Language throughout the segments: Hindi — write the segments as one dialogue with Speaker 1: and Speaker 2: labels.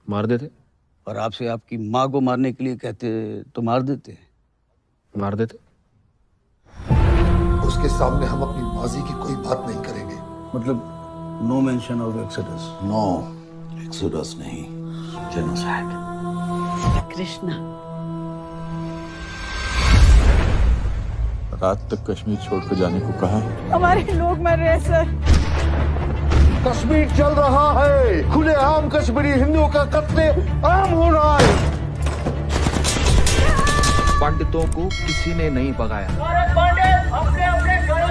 Speaker 1: मार देते।
Speaker 2: और आपसे आपकी माँ को मारने के लिए कहते तो मार देते।
Speaker 1: मार देते।
Speaker 3: उसके सामने हम अपनी माजी की कोई बात नहीं करेंगे।
Speaker 2: मतलब no mention of exodus.
Speaker 4: No exodus नहीं, जेनोसाइड।
Speaker 5: कृष्णा,
Speaker 4: रात तक कश्मीर छोड़कर जाने को कहा है।
Speaker 5: हमारे लोग मर रहे हैं सर।
Speaker 3: कश्मीर चल रहा है, खुलेआम कश्मीरी हिंदुओं का कत्ले आम हो रहा है।
Speaker 6: पंडितों को किसी ने नहीं भगाया,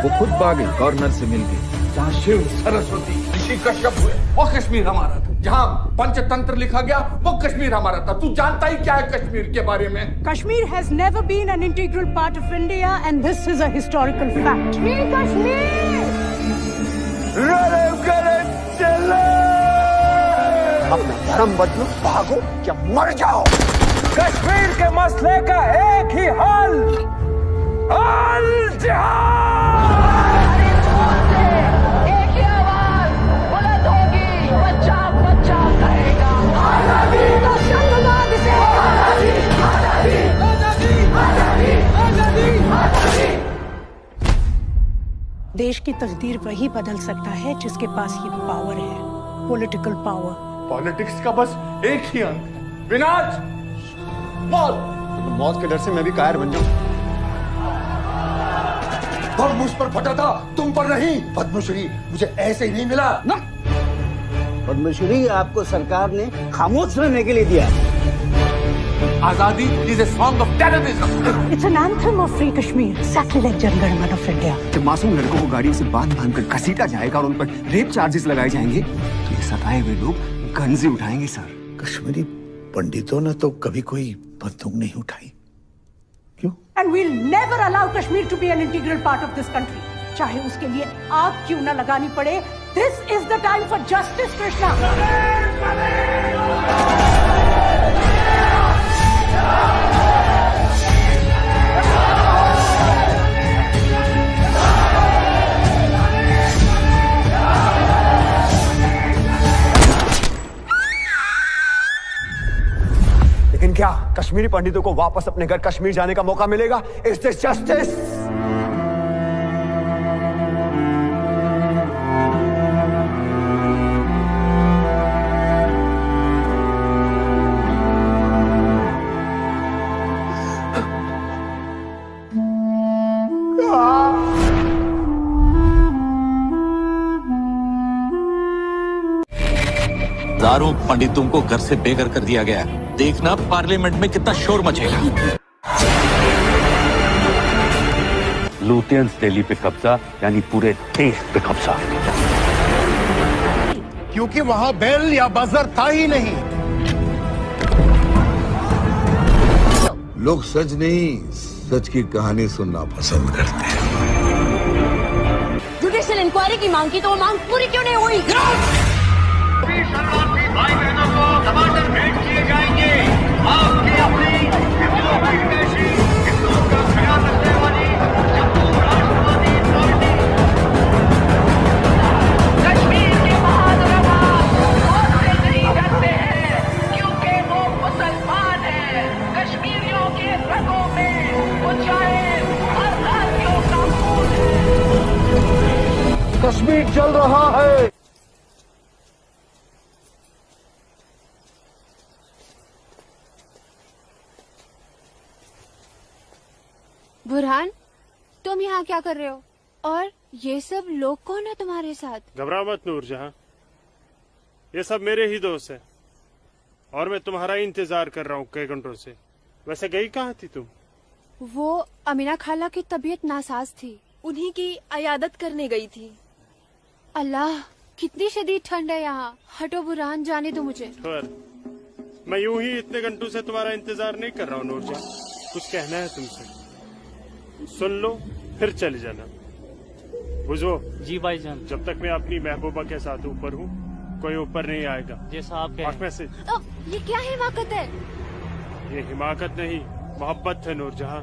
Speaker 6: वो खुद भागे, गवर्नर से मिल गए।
Speaker 7: जहाँ शिव, सरस्वती, ऋषि कश्यप हुए वो कश्मीर हमारा था। जहाँ पंचतंत्र लिखा गया वो कश्मीर हमारा था। तू जानता ही क्या है कश्मीर के बारे में?
Speaker 5: Kashmir has never been an integral part of India and this is a historical fact. Kashmir!
Speaker 3: अपना धर्म बदलो, भागो या मर जाओ।
Speaker 7: कश्मीर के मसले का एक ही हल, अल जिहाद।
Speaker 8: एक ही आवाज बुलंद होगी, बच्चा बच्चा कहेगा आजादी। तो संगवाद से आजादी, आजादी, आजादी, आजादी, आजादी।
Speaker 5: देश की तकदीर वही बदल सकता है जिसके पास ये पावर है, पॉलिटिकल पावर।
Speaker 7: पॉलिटिक्स का बस एक ही अंत है, विनाश, मौत।
Speaker 3: मौत के डर से मैं भी कायर बन जाऊं।
Speaker 7: बम मुझ पर फटा था, तुम पर नहीं।
Speaker 3: पद्मश्री मुझे ऐसे ही नहीं मिला ना।
Speaker 2: पद्मश्री आपको सरकार ने खामोश रहने के लिए दिया।
Speaker 7: आजादी is a song of terrorism.
Speaker 5: It's an anthem of free Kashmir, exactly like Jana Gana Mana of India.
Speaker 9: जब मासूम लड़कों को गाड़ियों से बांध कर घसीटा जाएगा और उन पर रेप चार्जेस लगाए जाएंगे तो ये सताए हुए लोग गंजी उठाएंगे सर।
Speaker 3: कश्मीरी पंडितों ने तो कभी कोई बंदूक नहीं उठाई। क्यों?
Speaker 5: And we'll never allow Kashmir to be an integral part of this country. चाहे उसके लिए आग क्यों ना लगानी पड़े। This is the time for justice, Krishna.
Speaker 9: लेकिन क्या कश्मीरी पंडितों को वापस अपने घर कश्मीर जाने का मौका मिलेगा? Is this justice?
Speaker 4: हजारों पंडितों को घर से बेघर कर दिया गया। देखना पार्लियामेंट में कितना शोर मचेगा।
Speaker 10: लुटियंस दिल्ली पे कब्जा यानी पूरे देश पे कब्जा।
Speaker 3: क्योंकि वहां बेल या बजर था ही नहीं।
Speaker 11: लोग सच नहीं, सच की कहानी सुनना पसंद करते हैं।
Speaker 8: जुडिशियल इंक्वायरी की मांग की तो वो मांग पूरी क्यों नहीं हुई?
Speaker 12: भाई बहनों को टमाटर भेंट किए जाएंगे। आपकी अपनी हिंदुओं की विदेशी, हिंदुओं का ख्याल रखने वाली जम्मू राष्ट्रवादी पार्टी।
Speaker 8: कश्मीर के बहादुर आवाज मौत से नहीं डरते हैं क्योंकि वो मुसलमान हैं। कश्मीरियों के रगों में वो चाहे हर भारतीयों का खून है।
Speaker 3: कश्मीर चल रहा है।
Speaker 13: बुरहान, तुम यहाँ क्या कर रहे हो? और ये सब लोग कौन है तुम्हारे साथ?
Speaker 14: घबरा मत नूरजहां, ये सब मेरे ही दोस्त हैं और मैं तुम्हारा ही इंतजार कर रहा हूँ कई घंटों से। वैसे गई कहाँ थी तुम?
Speaker 13: वो अमीना खाला की तबीयत नासाज थी, उन्हीं की अयादत करने गई थी। अल्लाह, कितनी शदीद ठंड है यहाँ। हटो बुरहान, जाने दो मुझे।
Speaker 14: खैर, मैं यूं ही इतने घंटों से तुम्हारा इंतजार नहीं कर रहा हूँ नूरजहां। कुछ कहना है तुमसे, सुन लो फिर चले जाना। बुझो
Speaker 15: जी भाईजान।
Speaker 14: जब तक मैं अपनी महबूबा के साथ ऊपर हूँ कोई ऊपर नहीं आएगा।
Speaker 15: जैसा आप कहें।
Speaker 14: में से
Speaker 13: ये क्या हिमाकत है?
Speaker 14: ये हिमाकत नहीं, मोहब्बत है नूरजहां।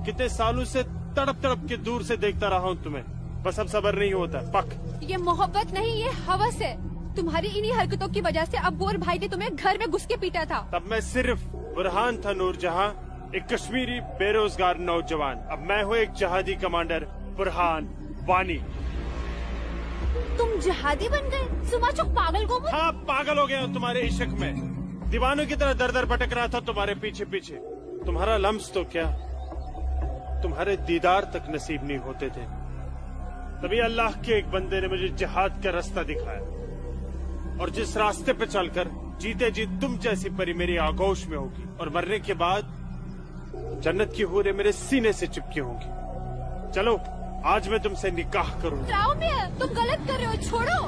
Speaker 14: कितने सालों से तड़प तड़प के दूर से देखता रहा हूँ तुम्हें, बस अब सब्र नहीं होता। पक।
Speaker 13: ये मोहब्बत नहीं, ये हवस है। तुम्हारी इन्हीं हरकतों की वजह से अब्बू और भाई ने तुम्हें घर में घुस के पीटा था।
Speaker 14: तब मैं सिर्फ बुरहान था नूरजहां, एक कश्मीरी बेरोजगार नौजवान। अब मैं हूँ एक जहादी कमांडर बुरहान वानी।
Speaker 13: तुम जहादी बन गए? सुमाचुक पागल को।
Speaker 14: हाँ, पागल हो गया हूँ तुम्हारे इश्क में। दीवानों की तरह दर दर भटक रहा था तुम्हारे पीछे पीछे। तुम्हारा लम्स तो क्या, तुम्हारे दीदार तक नसीब नहीं होते थे। तभी अल्लाह के एक बंदे ने मुझे जिहाद का रास्ता दिखाया, और जिस रास्ते पे चलकर जीते जी तुम जैसी परी मेरी आगोश में होगी, और मरने के बाद जन्नत की हूरें मेरे सीने से चिपकी होंगी। चलो आज मैं तुमसे निकाह करूंगा।
Speaker 13: तुम गलत कर रहे हो, छोड़ो।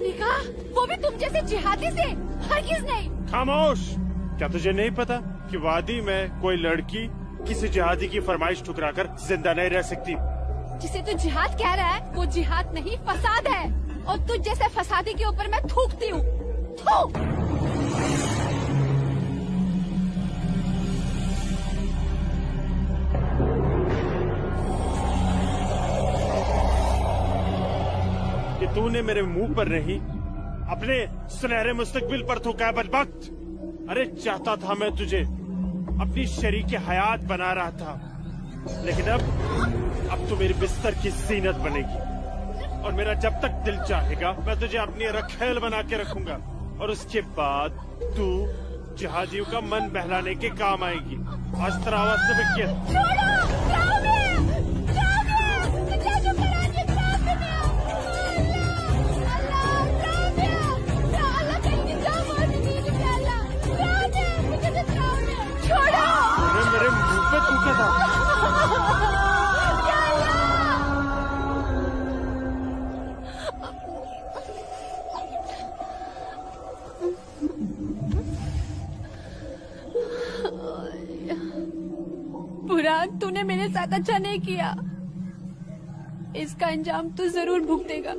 Speaker 13: निकाह? वो भी तुम जैसे जिहादी से? हरगिज़ नहीं।
Speaker 14: खामोश। क्या तुझे नहीं पता कि वादी में कोई लड़की किसी जिहादी की फरमाइश ठुकराकर जिंदा नहीं रह सकती?
Speaker 13: जिसे तू जिहाद कह रहा है वो जिहाद नहीं, फसाद है। और तुझ जैसे फसादी के ऊपर मैं थूकती हूँ।
Speaker 14: कि तूने मेरे मुंह पर नहीं, अपने सुनहरे मुस्तकबिल पर थूका है बदबख्त। अरे चाहता था मैं तुझे अपनी शरीक हयात बना रहा था, लेकिन अब तू मेरे बिस्तर की जीनत बनेगी। और मेरा जब तक दिल चाहेगा मैं तुझे अपनी रखेल बना के रखूंगा, और उसके बाद तू जिहादियों का मन बहलाने के काम आएगी। आज तेरा आवाज में क्या? मेरे मुंह पे थूका था।
Speaker 13: बुरहान, तूने मेरे साथ अच्छा नहीं किया। इसका अंजाम तू जरूर भुगतेगा।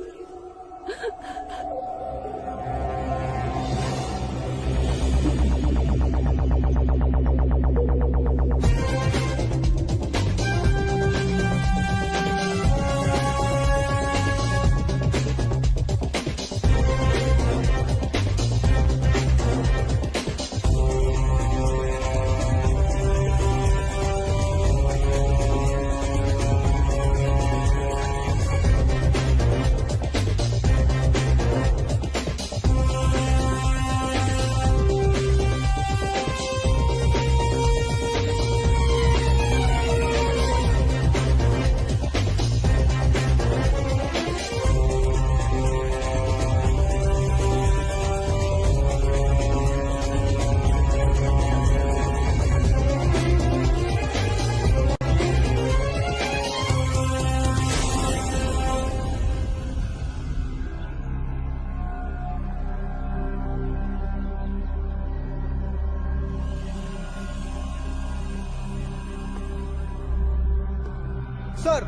Speaker 3: Sir,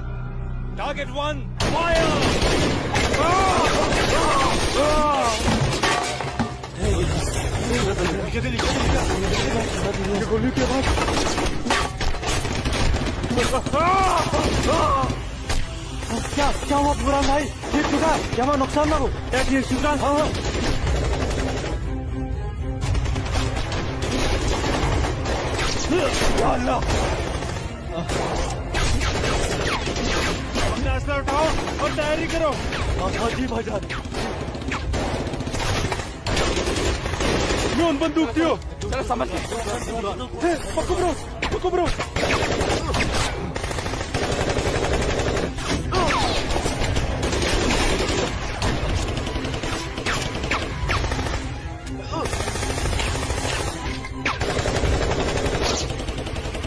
Speaker 14: target 1 fire.
Speaker 3: गोली के बाद क्या हुआ बुरहान भाई? ठीक चुका? क्या वहाँ नुकसान ना हो? क्या ठीक चुका? हाँ अल्लाह,
Speaker 14: अपने असला उठाओ और तैयारी करो।
Speaker 3: हाँ जी भाईजान। ये उन बंदूक दियो।
Speaker 6: चलो समझ गए।
Speaker 3: पक्को ब्रो।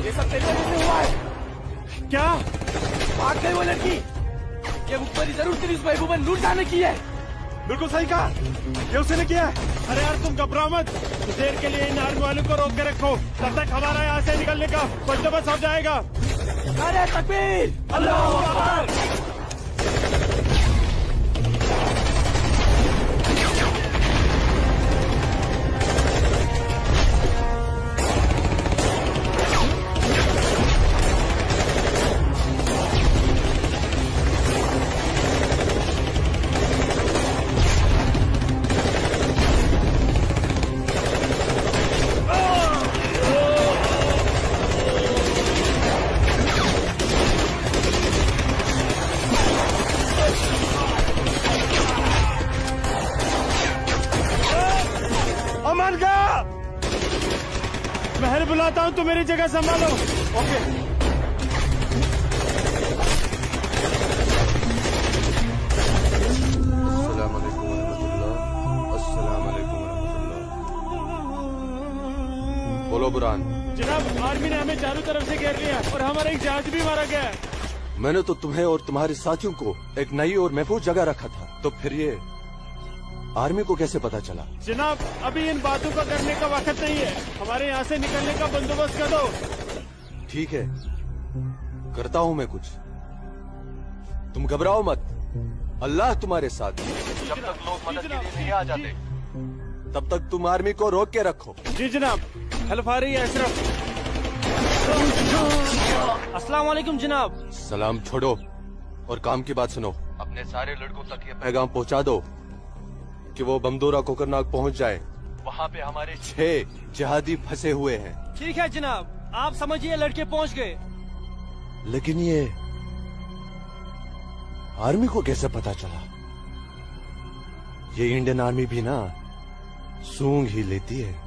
Speaker 6: ये सब तेरे वजह से हुआ है।
Speaker 14: क्या?
Speaker 6: भाग गई वो लड़की। ये ऊपरी जरूर तेरी उस महबूबा ने लूट जाने की है।
Speaker 14: बिल्कुल सही कहा, ये उसने किया है। अरे यार तुम घबराओ मत, देर के लिए इन आर्मी वालों को रोक के रखो, तब तक हमारा यहाँ से निकलने का बंदोबस्त हो जाएगा।
Speaker 6: अरे तकबीर, अल्लाहू अकबर।
Speaker 14: बुलाता हूँ, तुम मेरी जगह संभालो। ओके।
Speaker 3: बोलो बुरहान।
Speaker 14: जनाब, आर्मी ने हमें चारों तरफ से घेर लिया और हमारा एक जहाज भी मारा गया है।
Speaker 3: मैंने तो तुम्हें और तुम्हारे साथियों को एक नई और महफूज जगह रखा था, तो फिर ये आर्मी को कैसे पता चला?
Speaker 14: जनाब, अभी इन बातों का करने का वक्त नहीं है। हमारे यहाँ से निकलने का बंदोबस्त कर दो।
Speaker 3: ठीक है, करता हूँ मैं कुछ। तुम घबराओ मत, अल्लाह तुम्हारे साथ है। जब तक लोग मदद के लिए नहीं आ जाते, तब तक तुम आर्मी को रोक के रखो।
Speaker 14: जी जनाब। हेल्प आ रही है अशरफ। अस्सलाम वालेकुम जनाब।
Speaker 3: सलाम छोड़ो और काम की बात सुनो। अपने सारे लड़कों तक ये पैगाम पहुंचा दो कि वो बमदोरा कोकरनाग पहुंच जाए। वहाँ पे हमारे 6 जिहादी फंसे हुए हैं।
Speaker 6: ठीक है जनाब, आप समझिए लड़के पहुंच गए।
Speaker 3: लेकिन ये आर्मी को कैसे पता चला? ये इंडियन आर्मी भी ना सूंघ ही लेती है।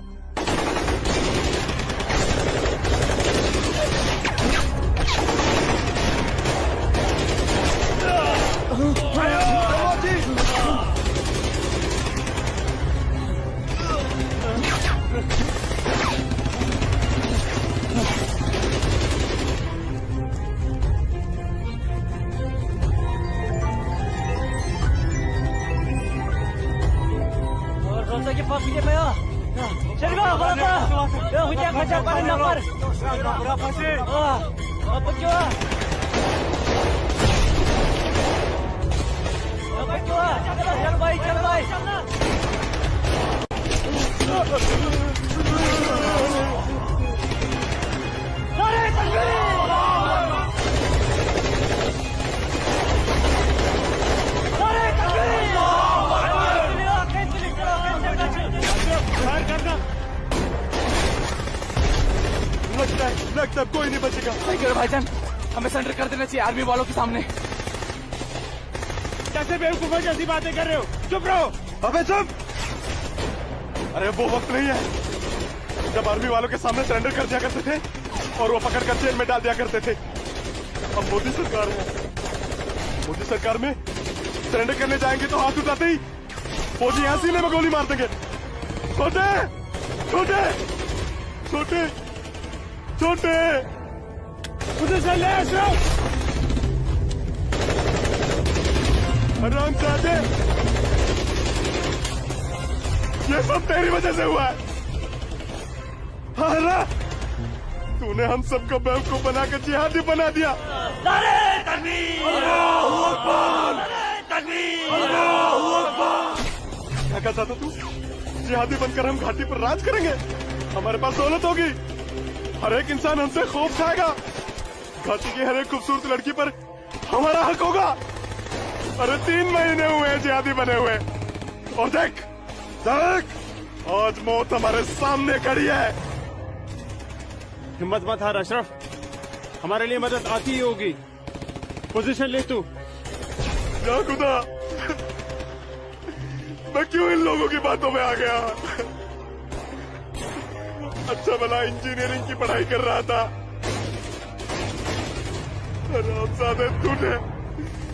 Speaker 14: लगता कोई नहीं बचेगा।
Speaker 6: भाईजान, हमें सरेंडर कर देना चाहिए आर्मी वालों के सामने।
Speaker 14: कैसे बेवकूफों जैसी बातें कर रहे हो? चुप रहो।
Speaker 1: अबे चुप! अरे वो वक्त नहीं है जब आर्मी वालों के सामने सरेंडर कर दिया करते थे और वो पकड़ कर जेल में डाल दिया करते थे। अब मोदी सरकार है। मोदी सरकार में सरेंडर करने जाएंगे तो हाथ उठाते ही फौजी यहाँ सीने में गोली मार देंगे। छोटे छोटे छोटे छोटे
Speaker 14: उधर से ले अशरफ।
Speaker 1: आराम से आते। ये सब तेरी वजह से हुआ है। हाँ, तूने हम सबको बेवकूफ बनाकर जिहादी बना दिया।
Speaker 12: नारे तकबीर! अल्लाहू अकबर! तकबीर! अल्लाहू अकबर!
Speaker 1: क्या कहता था तू? जिहादी बनकर हम घाटी पर राज करेंगे। हमारे पास दौलत होगी, हर एक इंसान हमसे खौफ खाएगा। घाटी की हर एक खूबसूरत लड़की पर हमारा हक होगा। अरे 3 महीने हुए हैं जिहादी बने हुए, और देख देख आज मौत हमारे सामने खड़ी है।
Speaker 14: हिम्मत मत हार अशरफ, हमारे लिए मदद आती ही होगी। पोजीशन ले तू।
Speaker 1: या खुदा, मैं क्यों इन लोगों की बातों में आ गया? अच्छा भला इंजीनियरिंग की पढ़ाई कर रहा था। हरामजादे,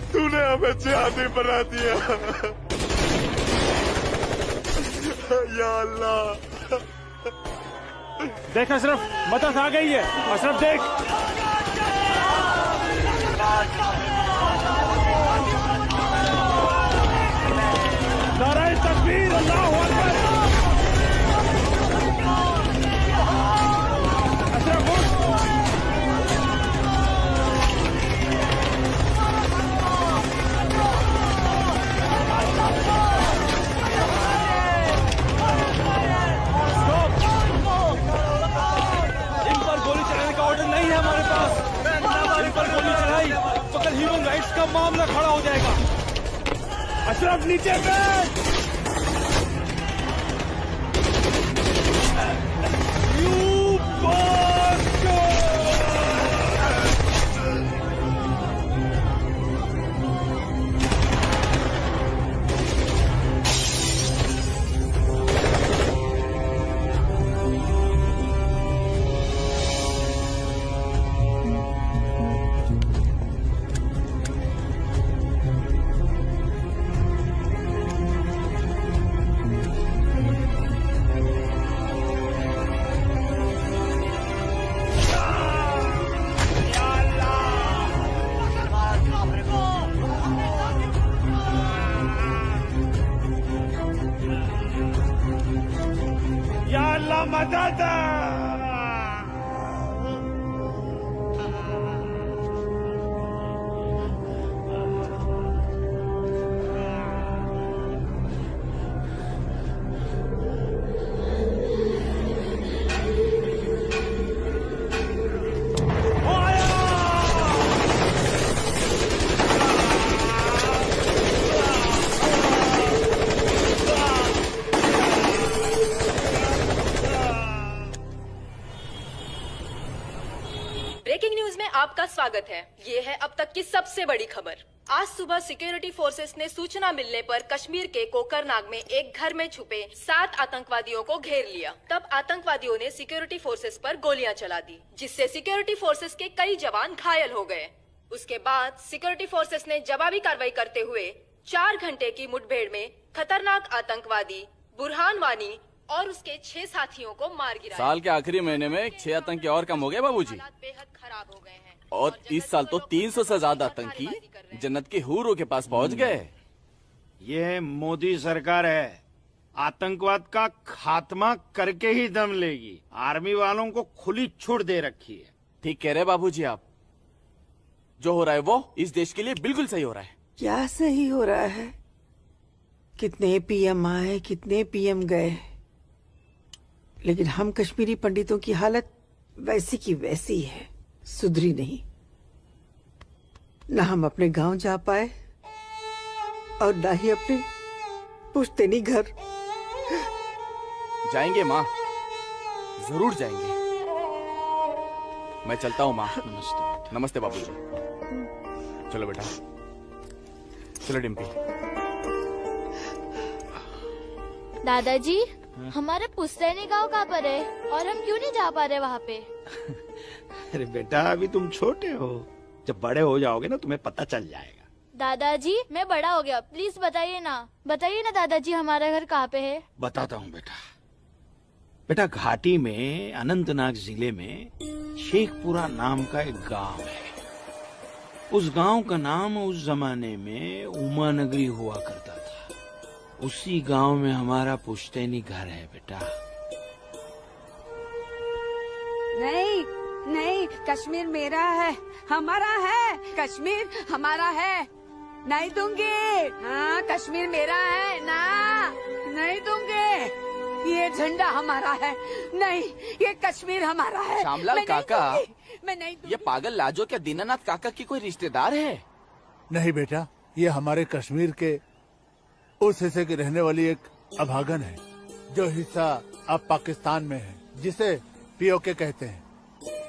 Speaker 1: तूने हमें जिहादी बना दिया। या अल्लाह।
Speaker 14: देख अशरफ, मदद आ गई है। अशरफ देख। नारे तकबीर! अल्लाहू अकबर! अशरफ उठ।
Speaker 6: नहीं है हमारे पास। हमारे पर गोली चढ़ाई तो कल ह्यूमन राइट्स का मामला खड़ा हो जाएगा।
Speaker 14: अशरफ नीचे बैठ। या अल्लाह मदद।
Speaker 15: ब्रेकिंग न्यूज में आपका स्वागत है। ये है अब तक की सबसे बड़ी खबर। आज सुबह सिक्योरिटी फोर्सेस ने सूचना मिलने पर कश्मीर के कोकरनाग में एक घर में छुपे 7 आतंकवादियों को घेर लिया। तब आतंकवादियों ने सिक्योरिटी फोर्सेस पर गोलियां चला दी, जिससे सिक्योरिटी फोर्सेस के कई जवान घायल हो गए। उसके बाद सिक्योरिटी फोर्सेस ने जवाबी कार्रवाई करते हुए 4 घंटे की मुठभेड़ में खतरनाक आतंकवादी बुरहान वानी और उसके 6 साथियों को मार गिराया।
Speaker 6: साल के आखिरी महीने में 6 आतंकी और कम हो गए बाबूजी।
Speaker 15: बेहद खराब हो गए हैं
Speaker 6: और इस साल तो 300 से ज्यादा आतंकी जन्नत के हूरों के पास पहुंच गए।
Speaker 14: ये मोदी सरकार है, आतंकवाद का खात्मा करके ही दम लेगी। आर्मी वालों को खुली छूट दे रखी है।
Speaker 6: ठीक कह रहे बाबूजी आप। जो हो रहा है वो इस देश के लिए बिल्कुल सही हो रहा है।
Speaker 16: क्या सही हो रहा है? कितने पीएम आए, कितने पीएम गए, लेकिन हम कश्मीरी पंडितों की हालत वैसी की वैसी है, सुधरी नहीं। न हम अपने गांव जा पाए और न ही अपने पुश्तैनी घर।
Speaker 6: जाएंगे माँ, जरूर जाएंगे। मैं चलता हूँ माँ। नमस्ते। नमस्ते बाबूजी। चलो बेटा, चलो डिम्पी।
Speaker 17: दादाजी, हमारा पुश्तैनी गांव कहाँ पर है और हम क्यों नहीं जा पा रहे वहाँ पे?
Speaker 14: अरे बेटा, अभी तुम छोटे हो, जब बड़े हो जाओगे ना तुम्हें पता चल जाएगा।
Speaker 17: दादाजी, मैं बड़ा हो गया, प्लीज बताइए ना दादाजी, हमारा घर कहाँ पे है?
Speaker 14: बताता हूँ बेटा। बेटा, घाटी में अनंतनाग जिले में शेखपुरा नाम का एक गांव है। उस गांव का नाम उस जमाने में उमा नगरी हुआ करता था। उसी गांव में हमारा पुश्तैनी घर है बेटा।
Speaker 5: नहीं नहीं, कश्मीर मेरा है, हमारा है। कश्मीर हमारा है, नहीं दूंगी। हाँ, कश्मीर मेरा है ना, नहीं दूंगी। ये झंडा हमारा है, नहीं, ये कश्मीर हमारा है।
Speaker 6: श्यामलाल काका,
Speaker 5: मैं नहीं दूंगी।
Speaker 6: ये पागल लाजो क्या दीनानाथ काका की कोई रिश्तेदार है?
Speaker 18: नहीं बेटा, ये हमारे कश्मीर के उस हिस्से की रहने वाली एक अभागन है, जो हिस्सा अब पाकिस्तान में है, जिसे पीओके कहते हैं।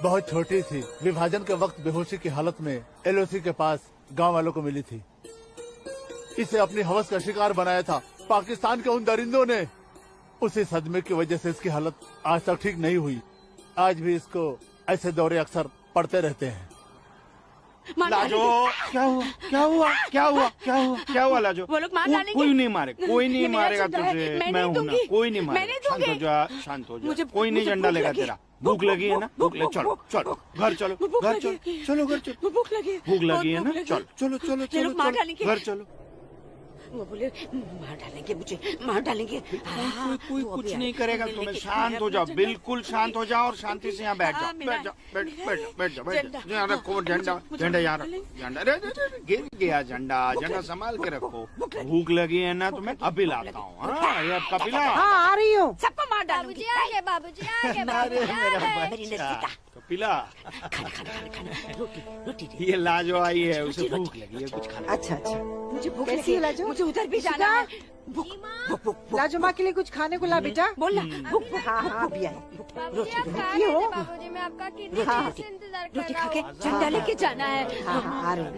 Speaker 18: बहुत छोटी थी, विभाजन के वक्त बेहोशी की हालत में एलओसी के पास गांव वालों को मिली थी। इसे अपनी हवस का शिकार बनाया था पाकिस्तान के उन दरिंदों ने। उसी सदमे की वजह से इसकी हालत आज तक ठीक नहीं हुई। आज भी इसको ऐसे दौरे अक्सर पड़ते रहते हैं।
Speaker 14: लाजो, क्या हुआ क्या हुआ क्या हुआ क्या हुआ क्या हुआ लाजो?
Speaker 5: वो लोग मार डालेंगे।
Speaker 14: कोई नहीं मारे, कोई नहीं मारेगा तुझे।
Speaker 5: मैं
Speaker 14: हूं ना, कोई नहीं मारेगा। शांत हो जा, शांत हो जा। कोई नहीं झंडा लेगा तेरा। भूख लगी है ना, भूख लगी, चलो चलो घर चलो, घर चलो, चलो घर चलो।
Speaker 5: भूख लगी
Speaker 14: है ना, चलो चलो चलो चलो घर चलो।
Speaker 5: वो बोले मार डालेंगे मुझे, मार डालेंगे।
Speaker 14: कोई कुछ नहीं करेगा तुम्हें। शांत हो जाओ, बिल्कुल शांत हो जाओ और शांति से यहाँ बैठ जाओ। बैठ जाओ, बैठ जाओ। यहाँ रखो झंडा, झंडा यहाँ रखो। झंडा गिर गया, झंडा संभाल के रखो। भूख लगी है ना तुम्हें, अभी लाता हूँ। हाँ, ये आपका पिला।
Speaker 5: हाँ, आ रही हूँ। सबको मार डालूंगी।
Speaker 14: कपिला, ये लाजो आई है, उसे भूख लगी है, कुछ खाना।
Speaker 16: अच्छा,
Speaker 5: मुझे भूख लगी है लाजो, मुझे उधर भी जाना है।
Speaker 16: लाजो माँ के लिए कुछ खाने को ला बेटा।
Speaker 5: बोल भूख। हाँ, अभी आए।
Speaker 17: बाबूजी, मैं आपका कितने देर से इंतजार कर
Speaker 5: रोटी
Speaker 17: रहा
Speaker 5: खा के
Speaker 17: हूँ।
Speaker 5: झंडा लेके जाना है।
Speaker 16: हाँ, आ रही हूँ।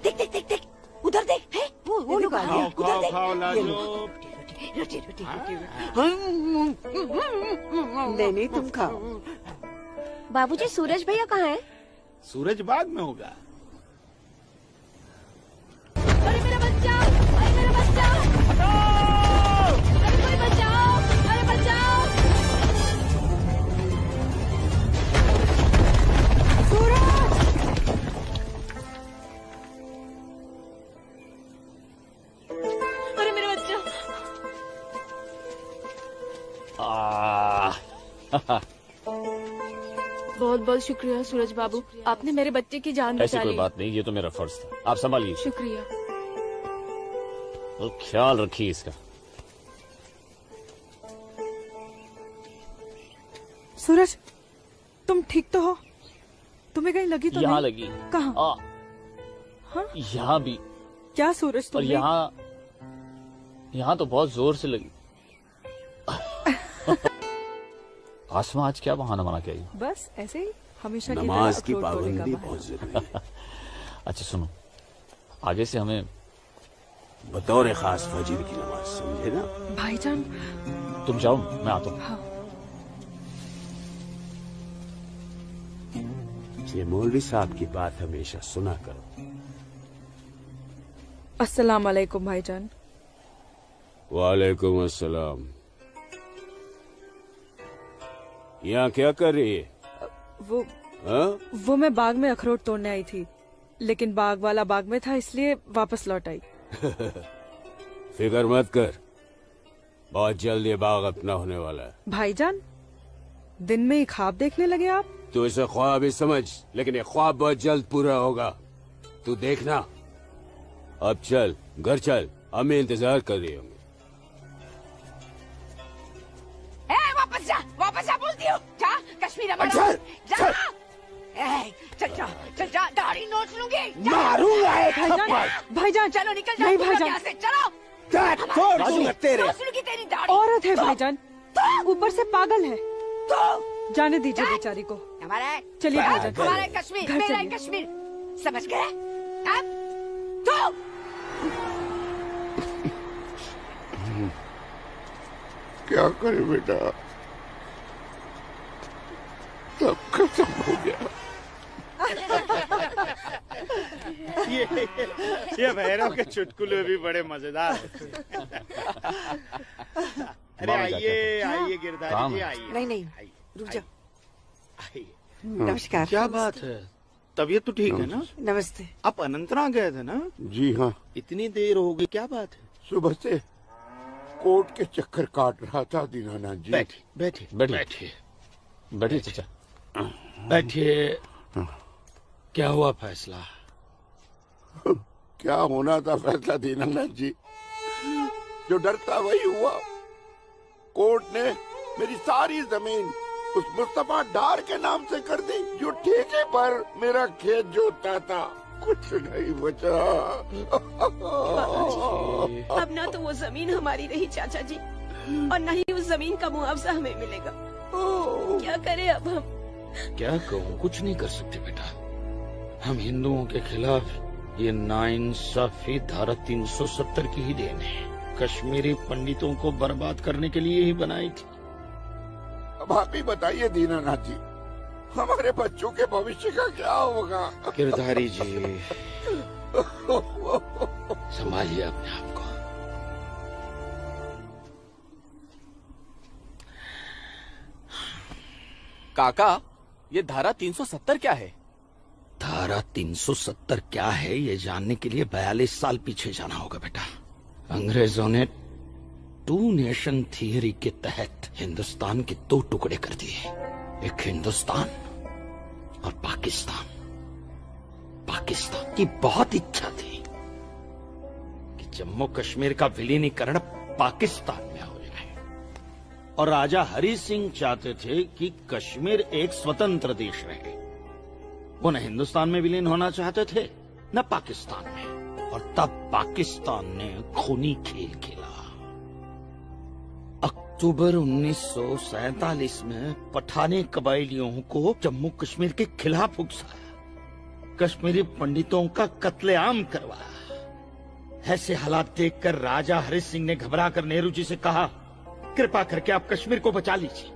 Speaker 5: देख देख देख देख, उधर देख, है वो लोग आ रहे हैं। उधर देख।
Speaker 14: खाओ लाजो।
Speaker 5: रोटी।
Speaker 16: नहीं, तुम खाओ।
Speaker 17: बाबूजी, सूरज भैया कहाँ है?
Speaker 14: सूरज बाद में होगा।
Speaker 17: अरे मेरा बच्चा, अरे मेरा बच्चा, अरे कोई बचाओ, अरे बचाओ।
Speaker 5: अरे मेरा बच्चा।
Speaker 13: बहुत बहुत शुक्रिया सूरज बाबू, आपने मेरे बच्चे की जान
Speaker 10: ऐसी
Speaker 13: बचा
Speaker 10: कोई
Speaker 13: ली।
Speaker 10: बात नहीं, ये तो मेरा फर्ज था। आप संभालिए,
Speaker 13: शुक्रिया।
Speaker 10: तो ख्याल रखिए इसका।
Speaker 19: सूरज, तुम ठीक तो हो? तुम्हें कहीं लगी तो
Speaker 10: यहाँ
Speaker 19: नहीं?
Speaker 10: लगी।
Speaker 19: कहाँ? हाँ?
Speaker 10: यहाँ भी।
Speaker 19: क्या सूरज
Speaker 10: और
Speaker 19: तुमने?
Speaker 10: यहाँ तो बहुत जोर से लगी। आसमां आज क्या बहाना बना के आई?
Speaker 19: बस ऐसे ही हमेशा की
Speaker 10: नमाज
Speaker 19: तरह
Speaker 10: की
Speaker 19: अखरोट तोड़ने का
Speaker 10: पाबंदी
Speaker 19: बहाना।
Speaker 10: बहुत जरूरी है। अच्छा सुनो, आगे से हमें
Speaker 20: बतौर खास फजीर की नमाज, समझे ना?
Speaker 19: भाईजान,
Speaker 10: तुम जाओ, मैं आता हूँ।
Speaker 19: हाँ।
Speaker 20: ये मौलवी साहब की बात हमेशा सुना करो।
Speaker 19: अस्सलाम वालेकुम भाईजान।
Speaker 20: वालेकुम अस्सलाम। यहाँ क्या कर रही है?
Speaker 19: वो मैं बाग में अखरोट तोड़ने आई थी, लेकिन बाग वाला बाग में था इसलिए वापस लौट आई।
Speaker 20: फिक्र मत कर, बहुत जल्द ये बाग अपना होने वाला है।
Speaker 19: भाईजान, दिन में ही ख्वाब देखने लगे आप?
Speaker 20: तू इसे ख्वाब ही समझ, लेकिन ये ख्वाब बहुत जल्द पूरा होगा, तू देखना। अब चल, घर चल, हमें इंतजार कर रही होंगे।
Speaker 5: वापस जा बोलती हूँ। जा कश्मीर हमारा।
Speaker 20: चल,
Speaker 5: जा। चल जा, दाढ़ी नोच लूंगी।
Speaker 20: मारूंगा एक
Speaker 19: भाईजान, भाईजान,
Speaker 5: चलो निकल
Speaker 19: नहीं
Speaker 5: जाओ
Speaker 19: भाईजान,
Speaker 5: यहाँ से, चलो।
Speaker 19: छोड़ दूंगा तेरे।
Speaker 5: नोच लूंगी तेरी दाढ़ी।
Speaker 19: औरत है भाईजान, ऊपर से पागल है। जाने दीजिए बेचारी को।
Speaker 5: हमारा है।
Speaker 19: चलिए भाईजान,
Speaker 5: हमारा है कश्मीर,
Speaker 19: घर
Speaker 5: मेरा है
Speaker 19: चलिए।
Speaker 5: कश्मीर, समझ गए? अब तो
Speaker 11: क्या करे बेटा, सब खत्म हो गया।
Speaker 14: ये भैरव के चुटकुले भी बड़े मजेदार हैं। अरे आइए आइए गिरधारी जी, आइए।
Speaker 16: नहीं नहीं, रुक जाओ।
Speaker 14: आइए।
Speaker 16: नमस्कार।
Speaker 14: क्या बात है, तबीयत तो ठीक है ना?
Speaker 16: नमस्ते।
Speaker 14: आप अनंतनाग गए थे ना?
Speaker 11: जी हाँ।
Speaker 14: इतनी देर हो गई, क्या बात है?
Speaker 11: सुबह से कोर्ट के चक्कर काट रहा था दीनानाथ जी।
Speaker 14: बैठिए बैठिए बैठिए
Speaker 10: बैठिए चाचा,
Speaker 14: बैठिए। क्या हुआ फैसला?
Speaker 11: क्या होना था फैसला दीनानाथ जी, जो डर था वही हुआ। कोर्ट ने मेरी सारी जमीन उस मुस्तफा डार के नाम से कर दी, जो ठेके पर मेरा खेत जोतता था। कुछ नहीं बचा।
Speaker 16: अब ना तो वो जमीन हमारी रही चाचा जी, और न ही उस जमीन का मुआवजा हमें मिलेगा। क्या करें अब हम?
Speaker 14: क्या कहूँ, कुछ नहीं कर सकते बेटा। हम हिंदुओं के खिलाफ ये नाइंसाफी धारा 370 की ही देन है। कश्मीरी पंडितों को बर्बाद करने के लिए ही बनाई थी।
Speaker 11: अब आप ही बताइए दीनानाथ जी, हमारे बच्चों के भविष्य का क्या होगा?
Speaker 14: गिरधारी जी, संभालिए अपने आप को।
Speaker 3: काका, ये धारा 370 क्या है?
Speaker 14: धारा 370 क्या है, ये जानने के लिए 42 साल पीछे जाना होगा बेटा। अंग्रेजों ने टू नेशन थियरी के तहत हिंदुस्तान के 2 टुकड़े कर दिए, एक हिंदुस्तान और पाकिस्तान। पाकिस्तान की बहुत इच्छा थी कि जम्मू कश्मीर का विलीनीकरण पाकिस्तान में हो जाए, और राजा हरि सिंह चाहते थे कि कश्मीर एक स्वतंत्र देश रहे। वो न हिंदुस्तान में विलीन होना चाहते थे न पाकिस्तान में, और तब पाकिस्तान ने खूनी खेल खेला। अक्टूबर 1947 में पठानी कबायलियों को जम्मू कश्मीर के खिलाफ उकसाया, कश्मीरी पंडितों का कत्लेआम करवाया। ऐसे हालात देखकर राजा हरि सिंह ने घबरा कर नेहरू जी से कहा, कृपा करके आप कश्मीर को बचा लीजिए।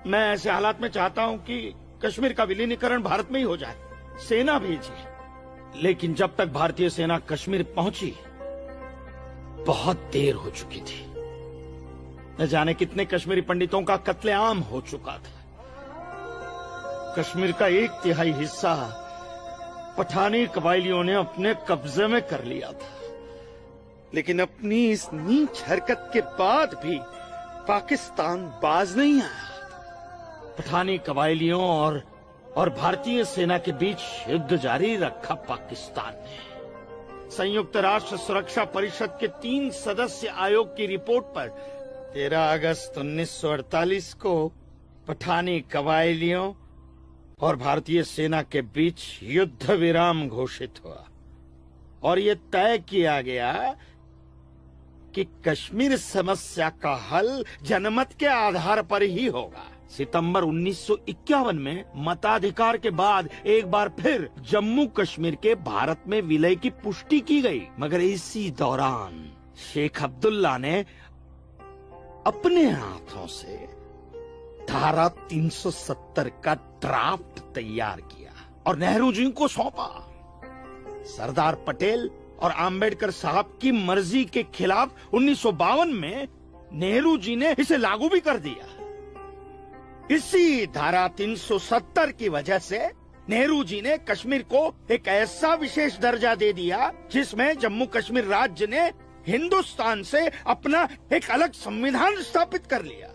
Speaker 14: मैं ऐसे हालात में चाहता हूं कि कश्मीर का विलीनीकरण भारत में ही हो जाए, सेना भेजिए। लेकिन जब तक भारतीय सेना कश्मीर पहुंची, बहुत देर हो चुकी थी। न जाने कितने कश्मीरी पंडितों का कत्लेआम हो चुका था। कश्मीर का 1/3 हिस्सा पठानी कबायलियों ने अपने कब्जे में कर लिया था। लेकिन अपनी इस नीच हरकत के बाद भी
Speaker 21: पाकिस्तान बाज नहीं आया। पठानी कबायलियों और भारतीय सेना के बीच युद्ध जारी रखा पाकिस्तान ने। संयुक्त राष्ट्र सुरक्षा परिषद के 3 सदस्य आयोग की रिपोर्ट पर 13 अगस्त 1948 को पठानी कबायलियों और भारतीय सेना के बीच युद्ध विराम घोषित हुआ और ये तय किया गया कि कश्मीर समस्या का हल जनमत के आधार पर ही होगा। सितंबर 1951 में मताधिकार के बाद एक बार फिर जम्मू कश्मीर के भारत में विलय की पुष्टि की गई, मगर इसी दौरान शेख अब्दुल्ला ने अपने हाथों से धारा 370 का ड्राफ्ट तैयार किया और नेहरू जी को सौंपा। सरदार पटेल और आम्बेडकर साहब की मर्जी के खिलाफ 1952 में नेहरू जी ने इसे लागू भी कर दिया। इसी धारा 370 की वजह से नेहरू जी ने कश्मीर को एक ऐसा विशेष दर्जा दे दिया जिसमें जम्मू कश्मीर राज्य ने हिंदुस्तान से अपना एक अलग संविधान स्थापित कर लिया।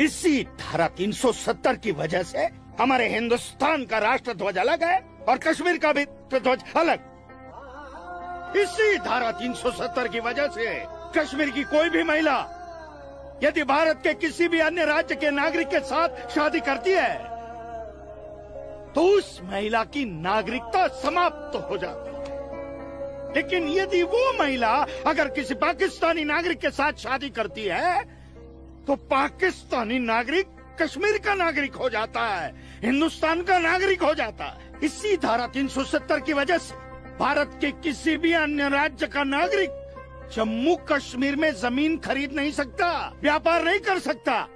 Speaker 21: इसी धारा 370 की वजह से हमारे हिंदुस्तान का राष्ट्र ध्वज अलग है और कश्मीर का भी ध्वज अलग। इसी धारा 370 की वजह से कश्मीर की कोई भी महिला यदि भारत के किसी भी अन्य राज्य के नागरिक के साथ शादी करती है तो उस महिला की नागरिकता समाप्त हो जाती है। लेकिन यदि वो महिला अगर किसी पाकिस्तानी नागरिक के साथ शादी करती है तो पाकिस्तानी नागरिक कश्मीर का नागरिक हो जाता है, हिंदुस्तान का नागरिक हो जाता है। इसी धारा 370 की वजह से भारत के किसी भी अन्य राज्य का नागरिक जम्मू कश्मीर में जमीन खरीद नहीं सकता, व्यापार नहीं कर सकता,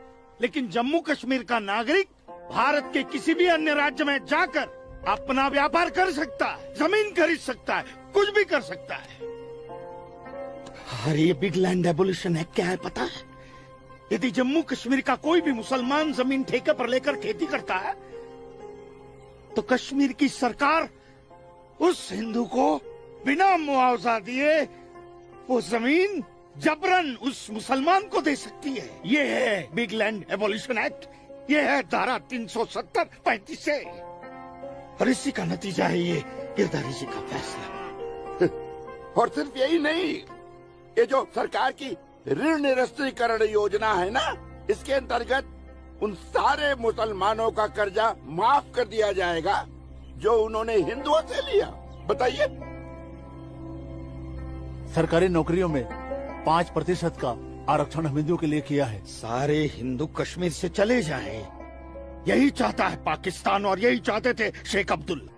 Speaker 21: लेकिन जम्मू कश्मीर का नागरिक भारत के किसी भी अन्य राज्य में जाकर अपना व्यापार कर सकता है, जमीन खरीद सकता है, कुछ भी कर सकता है। और ये बिग लैंड एबोलिशन एक्ट क्या है पता है? यदि जम्मू कश्मीर का कोई भी मुसलमान जमीन ठेके पर लेकर खेती करता है तो कश्मीर की सरकार उस हिंदू को बिना मुआवजा दिए वो जमीन जबरन उस मुसलमान को दे सकती है। ये है बिग लैंड एबोलिशन एक्ट, ये है धारा 370-35 से, और इसी का नतीजा है ये गिरधारी जी का फैसला।
Speaker 11: और सिर्फ यही नहीं, ये जो सरकार की ऋण निरस्तीकरण योजना है ना, इसके अंतर्गत उन सारे मुसलमानों का कर्जा माफ कर दिया जाएगा जो उन्होंने हिंदुओं से लिया। बताइए।
Speaker 18: सरकारी नौकरियों में 5% का आरक्षण हम हिंदुओं के लिए किया है।
Speaker 21: सारे हिंदू कश्मीर से चले जाएं, यही चाहता है पाकिस्तान और यही चाहते थे शेख अब्दुल्ला।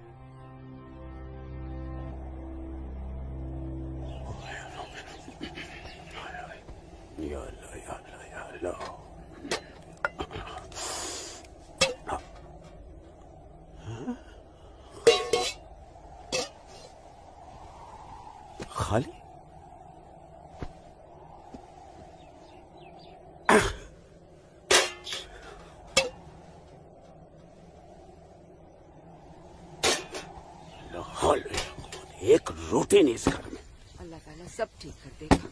Speaker 20: खाली एक रोटी नहीं इस घर में।
Speaker 5: अल्लाह ताला सब ठीक कर देगा।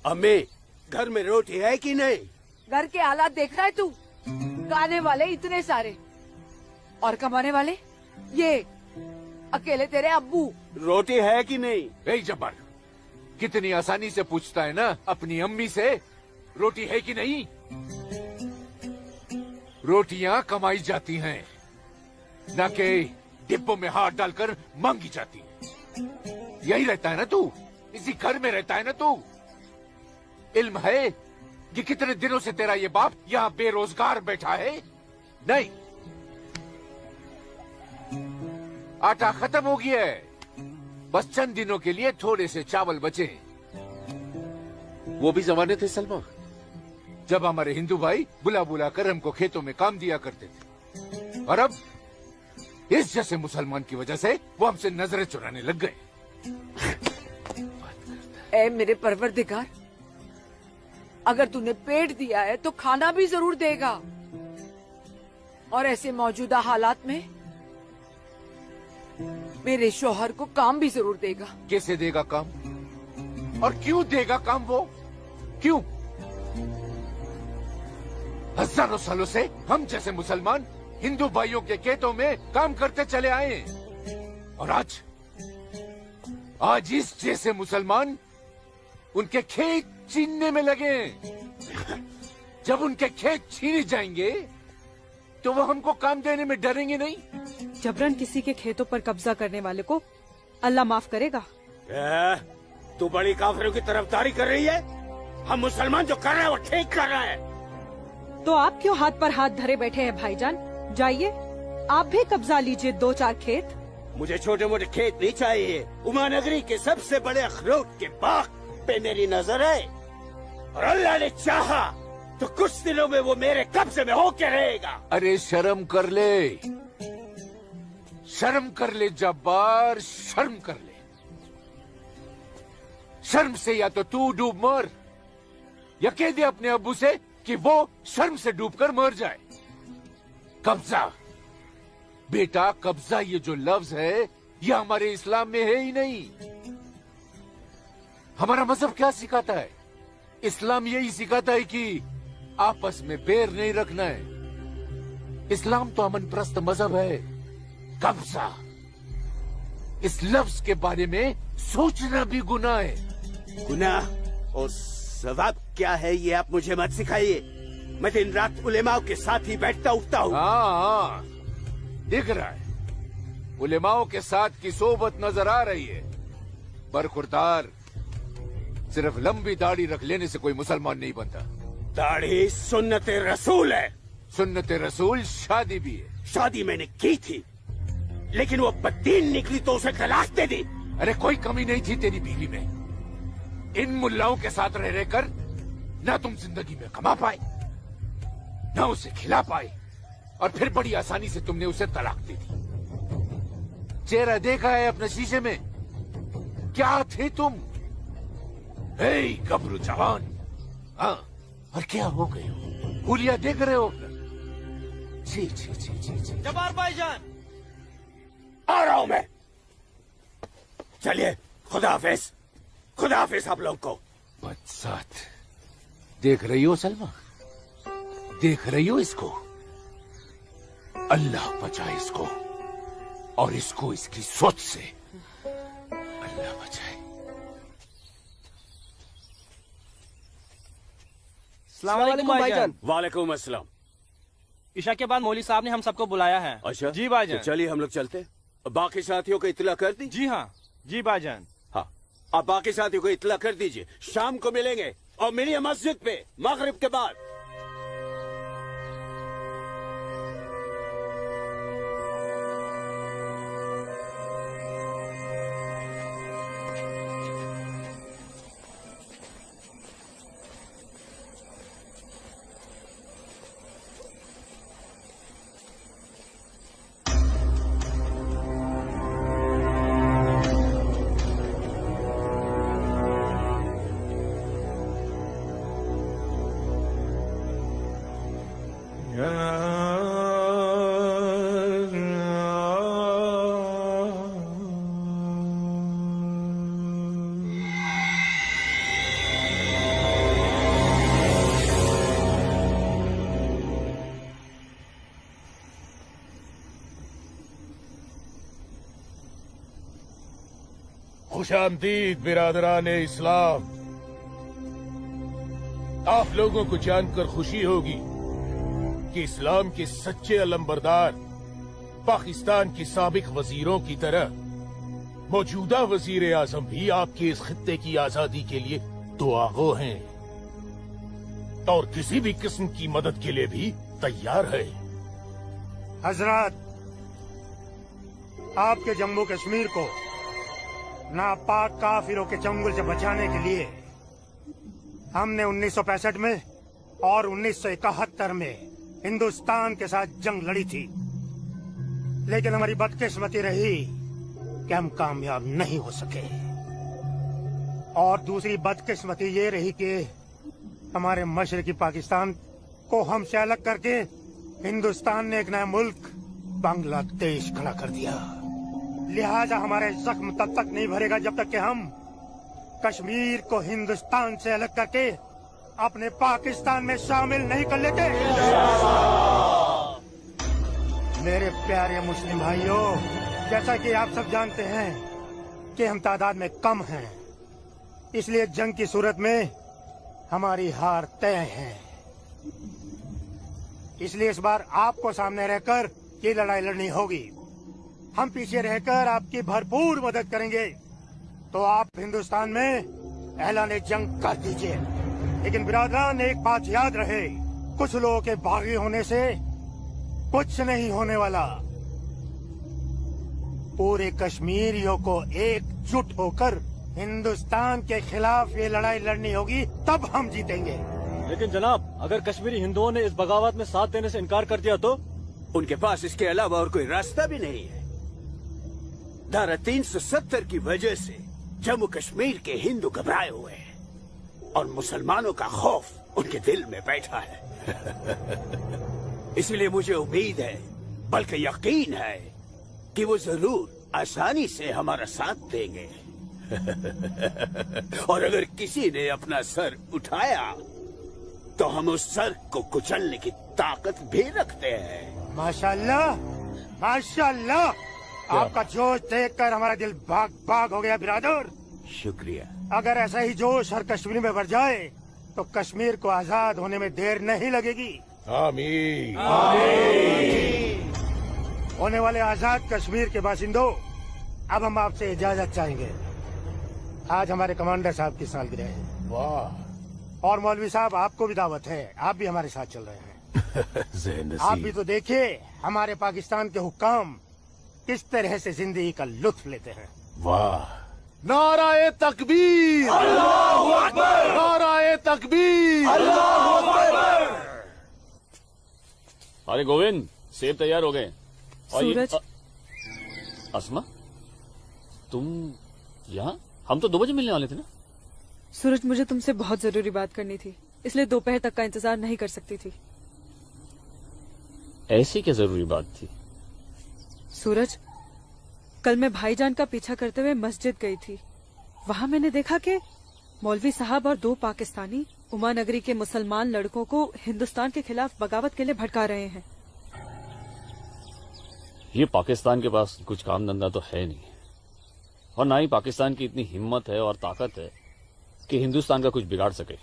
Speaker 20: अम्मी, घर में रोटी है कि नहीं?
Speaker 5: घर के हालात देख रहा है तू? खाने वाले इतने सारे और कमाने वाले ये अकेले तेरे अब्बू।
Speaker 20: रोटी है कि नहीं?
Speaker 7: ए जब्बार, कितनी आसानी से पूछता है ना अपनी अम्मी से रोटी है कि नहीं। रोटियां कमाई जाती हैं, न कि डिब्बों में हाथ डालकर मांगी जाती है। यही रहता है ना तू, इसी घर में रहता है ना तू। इल्म है कि कितने दिनों से तेरा ये बाप यहाँ बेरोजगार बैठा है? नहीं, आटा खत्म हो गया है, बस चंद दिनों के लिए थोड़े से चावल बचे। वो भी जमाने थे सलमा, जब हमारे हिंदू भाई बुला बुला कर हमको खेतों में काम दिया करते थे, और अब इस जैसे मुसलमान की वजह से वो हमसे नजरें चुराने लग गए।
Speaker 5: ए मेरे परवरदिगार, अगर तूने पेट दिया है तो खाना भी जरूर देगा, और ऐसे मौजूदा हालात में मेरे शौहर को काम भी जरूर देगा।
Speaker 7: कैसे देगा काम? और क्यों देगा काम वो? क्यों? हजारों सालों से हम जैसे मुसलमान हिंदू भाइयों के खेतों में काम करते चले आए हैं और आज इस जैसे मुसलमान उनके खेत छीनने में लगे हैं। जब उनके खेत छीने जाएंगे तो वो हमको काम देने में डरेंगे नहीं।
Speaker 19: जबरन किसी के खेतों पर कब्जा करने वाले को अल्लाह माफ करेगा।
Speaker 21: तू बड़ी काफिरों की तरफदारी कर रही है? हम मुसलमान जो कर रहे हैं वो ठीक कर रहे हैं।
Speaker 19: तो आप क्यों हाथ पर हाथ धरे बैठे हैं भाईजान? जाइए आप भी कब्जा लीजिए 2-4 खेत।
Speaker 21: मुझे छोटे मोटे खेत नहीं चाहिए। उमानगरी के सबसे बड़े अखरोट के बाग पे मेरी नजर है और अल्लाह ने चाहा तो कुछ दिनों में वो मेरे कब्जे में होके रहेगा।
Speaker 7: अरे शर्म कर ले, शर्म कर ले जब्बार, शर्म कर ले। शर्म से या तो तू डूब मर या कह दे अपने अब्बू से कि वो शर्म से डूबकर मर जाए। कब्जा बेटा, कब्जा ये जो लफ्ज है ये हमारे इस्लाम में है ही नहीं। हमारा मजहब क्या सिखाता है? इस्लाम यही सिखाता है कि आपस में बैर नहीं रखना है। इस्लाम तो अमन प्रस्त मजहब है। कब्जा, इस लफ्ज के बारे में सोचना भी गुनाह है।
Speaker 21: गुनाह और सवाब क्या है ये आप मुझे मत सिखाइए। मैं दिन रात उलेमाओं के साथ ही बैठता उठता हूँ।
Speaker 7: हाँ, दिख रहा है उलेमाओं के साथ की सोबत नजर आ रही है। पर खुरदार, सिर्फ लंबी दाढ़ी रख लेने से कोई मुसलमान नहीं बनता।
Speaker 21: दाढ़ी सुन्नत रसूल है।
Speaker 7: सुन्नत रसूल शादी भी है।
Speaker 21: शादी मैंने की थी लेकिन वो बददीन निकली तो उसे तलाक दे दी।
Speaker 7: अरे कोई कमी नहीं थी तेरी बीवी में। इन मुल्लाओं के साथ रह रहकर ना तुम जिंदगी में कमा पाए ना उसे खिला पाए और फिर बड़ी आसानी से तुमने उसे तलाक दे दी। चेहरा देखा है अपने शीशे में? क्या थे तुम? हे गबरू जवान। हाँ, और क्या हो गए हो? हुलिया देख रहे हो? जी जी जी जी जी।
Speaker 6: जब्बार भाईजान,
Speaker 21: आ रहा हूं मैं। चलिए, खुदा हाफिज। खुदा हाफिज आप लोग को।
Speaker 7: बदसात, देख रही हो सलमा? देख रही हो इसको? अल्लाह बचाए इसको और इसको इसकी सोच से। अल्लाह बचाए।
Speaker 6: अस्सलाम वालेकुम भाईजान।
Speaker 21: वालेकुम अस्सलाम।
Speaker 6: ईशा के बाद मौली साहब ने हम सबको बुलाया है।
Speaker 21: अच्छा
Speaker 6: जी भाईजान।
Speaker 21: तो चलिए हम लोग चलते। बाकी साथियों को इत्तला कर दी?
Speaker 6: जी हाँ जी भाईजान।
Speaker 21: हाँ, आप बाकी साथियों को इत्तला कर दीजिए। शाम को मिलेंगे और मिलिए मस्जिद पे मगरिब के बाद।
Speaker 2: खुशामदीद बिरादरान इस्लाम। आप लोगों को जानकर खुशी होगी कि इस्लाम के सच्चे अलंबरदार पाकिस्तान के साबिक वजीरों की तरह मौजूदा वजीर आजम भी आपके इस खित्ते की आजादी के लिए दुआगो हैं और किसी भी किस्म की मदद के लिए भी तैयार है।
Speaker 21: हजरत, आपके जम्मू कश्मीर को नापाक काफिरों के चंगुल से बचाने के लिए हमने 1965 में और 1971 में हिंदुस्तान के साथ जंग लड़ी थी, लेकिन हमारी बदकिस्मती रही कि हम कामयाब नहीं हो सके। और दूसरी बदकिस्मती ये रही कि हमारे मशरकी पाकिस्तान को हमसे अलग करके हिंदुस्तान ने एक नया मुल्क बांग्लादेश खड़ा कर दिया। लिहाजा हमारे जख्म तब तक नहीं भरेगा जब तक कि हम कश्मीर को हिंदुस्तान से अलग करके अपने पाकिस्तान में शामिल नहीं कर लेते। मेरे प्यारे मुस्लिम भाइयों, जैसा कि आप सब जानते हैं कि हम तादाद में कम हैं, इसलिए जंग की सूरत में हमारी हार तय है। इसलिए इस बार आपको सामने रहकर ये लड़ाई लड़नी होगी। हम पीछे रहकर आपकी भरपूर मदद करेंगे। तो आप हिंदुस्तान में ऐलान जंग कर दीजिए। लेकिन बिरादरान, एक बात याद रहे, कुछ लोगों के बागी होने से कुछ नहीं होने वाला। पूरे कश्मीरियों को एकजुट होकर हिंदुस्तान के खिलाफ ये लड़ाई लड़नी होगी, तब हम जीतेंगे।
Speaker 6: लेकिन जनाब, अगर कश्मीरी हिंदुओं ने इस बगावत में साथ देने से इनकार कर दिया तो?
Speaker 11: उनके पास इसके अलावा और कोई रास्ता भी नहीं है। धारा 370 की वजह से जम्मू कश्मीर के हिंदू घबराए हुए हैं और मुसलमानों का खौफ उनके दिल में बैठा है। इसलिए मुझे उम्मीद है, बल्कि यकीन है, कि वो जरूर आसानी से हमारा साथ देंगे। और अगर किसी ने अपना सर उठाया तो हम उस सर को कुचलने की ताकत भी रखते हैं।
Speaker 21: माशाल्लाह, माशाल्लाह, आपका जोश देखकर हमारा दिल भाग भाग हो गया बिरादर।
Speaker 11: शुक्रिया।
Speaker 21: अगर ऐसा ही जोश हर कश्मीरी में भर जाए तो कश्मीर को आजाद होने में देर नहीं लगेगी।
Speaker 2: आमीन।
Speaker 21: होने वाले आजाद कश्मीर के बाशिंदों, अब हम आपसे इजाजत चाहेंगे। आज हमारे कमांडर साहब की सालगिरह है।
Speaker 2: वाह।
Speaker 21: और मौलवी साहब, आपको भी दावत है, आप भी हमारे साथ चल रहे हैं। आप भी तो देखिए हमारे पाकिस्तान के हुक्काम किस तरह से जिंदगी का लुत्फ लेते हैं।
Speaker 2: वाह।
Speaker 18: नाराए तकबीर,
Speaker 12: अल्लाहू अकबर,
Speaker 18: नाराए तकबीर,
Speaker 12: अल्लाहू अकबर।
Speaker 10: अरे गोविंद, सेब तैयार हो गए। और
Speaker 19: सूरज।
Speaker 10: अस्मा, तुम यहाँ? हम तो 2 बजे मिलने वाले थे ना।
Speaker 19: सूरज, मुझे तुमसे बहुत जरूरी बात करनी थी, इसलिए दोपहर तक का इंतजार नहीं कर सकती थी।
Speaker 10: ऐसी क्या जरूरी बात थी?
Speaker 19: सूरज, कल मैं भाईजान का पीछा करते हुए मस्जिद गई थी। वहाँ मैंने देखा कि मौलवी साहब और 2 पाकिस्तानी उमा नगरी के मुसलमान लड़कों को हिंदुस्तान के खिलाफ बगावत के लिए भड़का रहे हैं।
Speaker 10: ये पाकिस्तान के पास कुछ काम धंधा तो है नहीं, और ना ही पाकिस्तान की इतनी हिम्मत है और ताकत है कि हिंदुस्तान का कुछ बिगाड़ सके।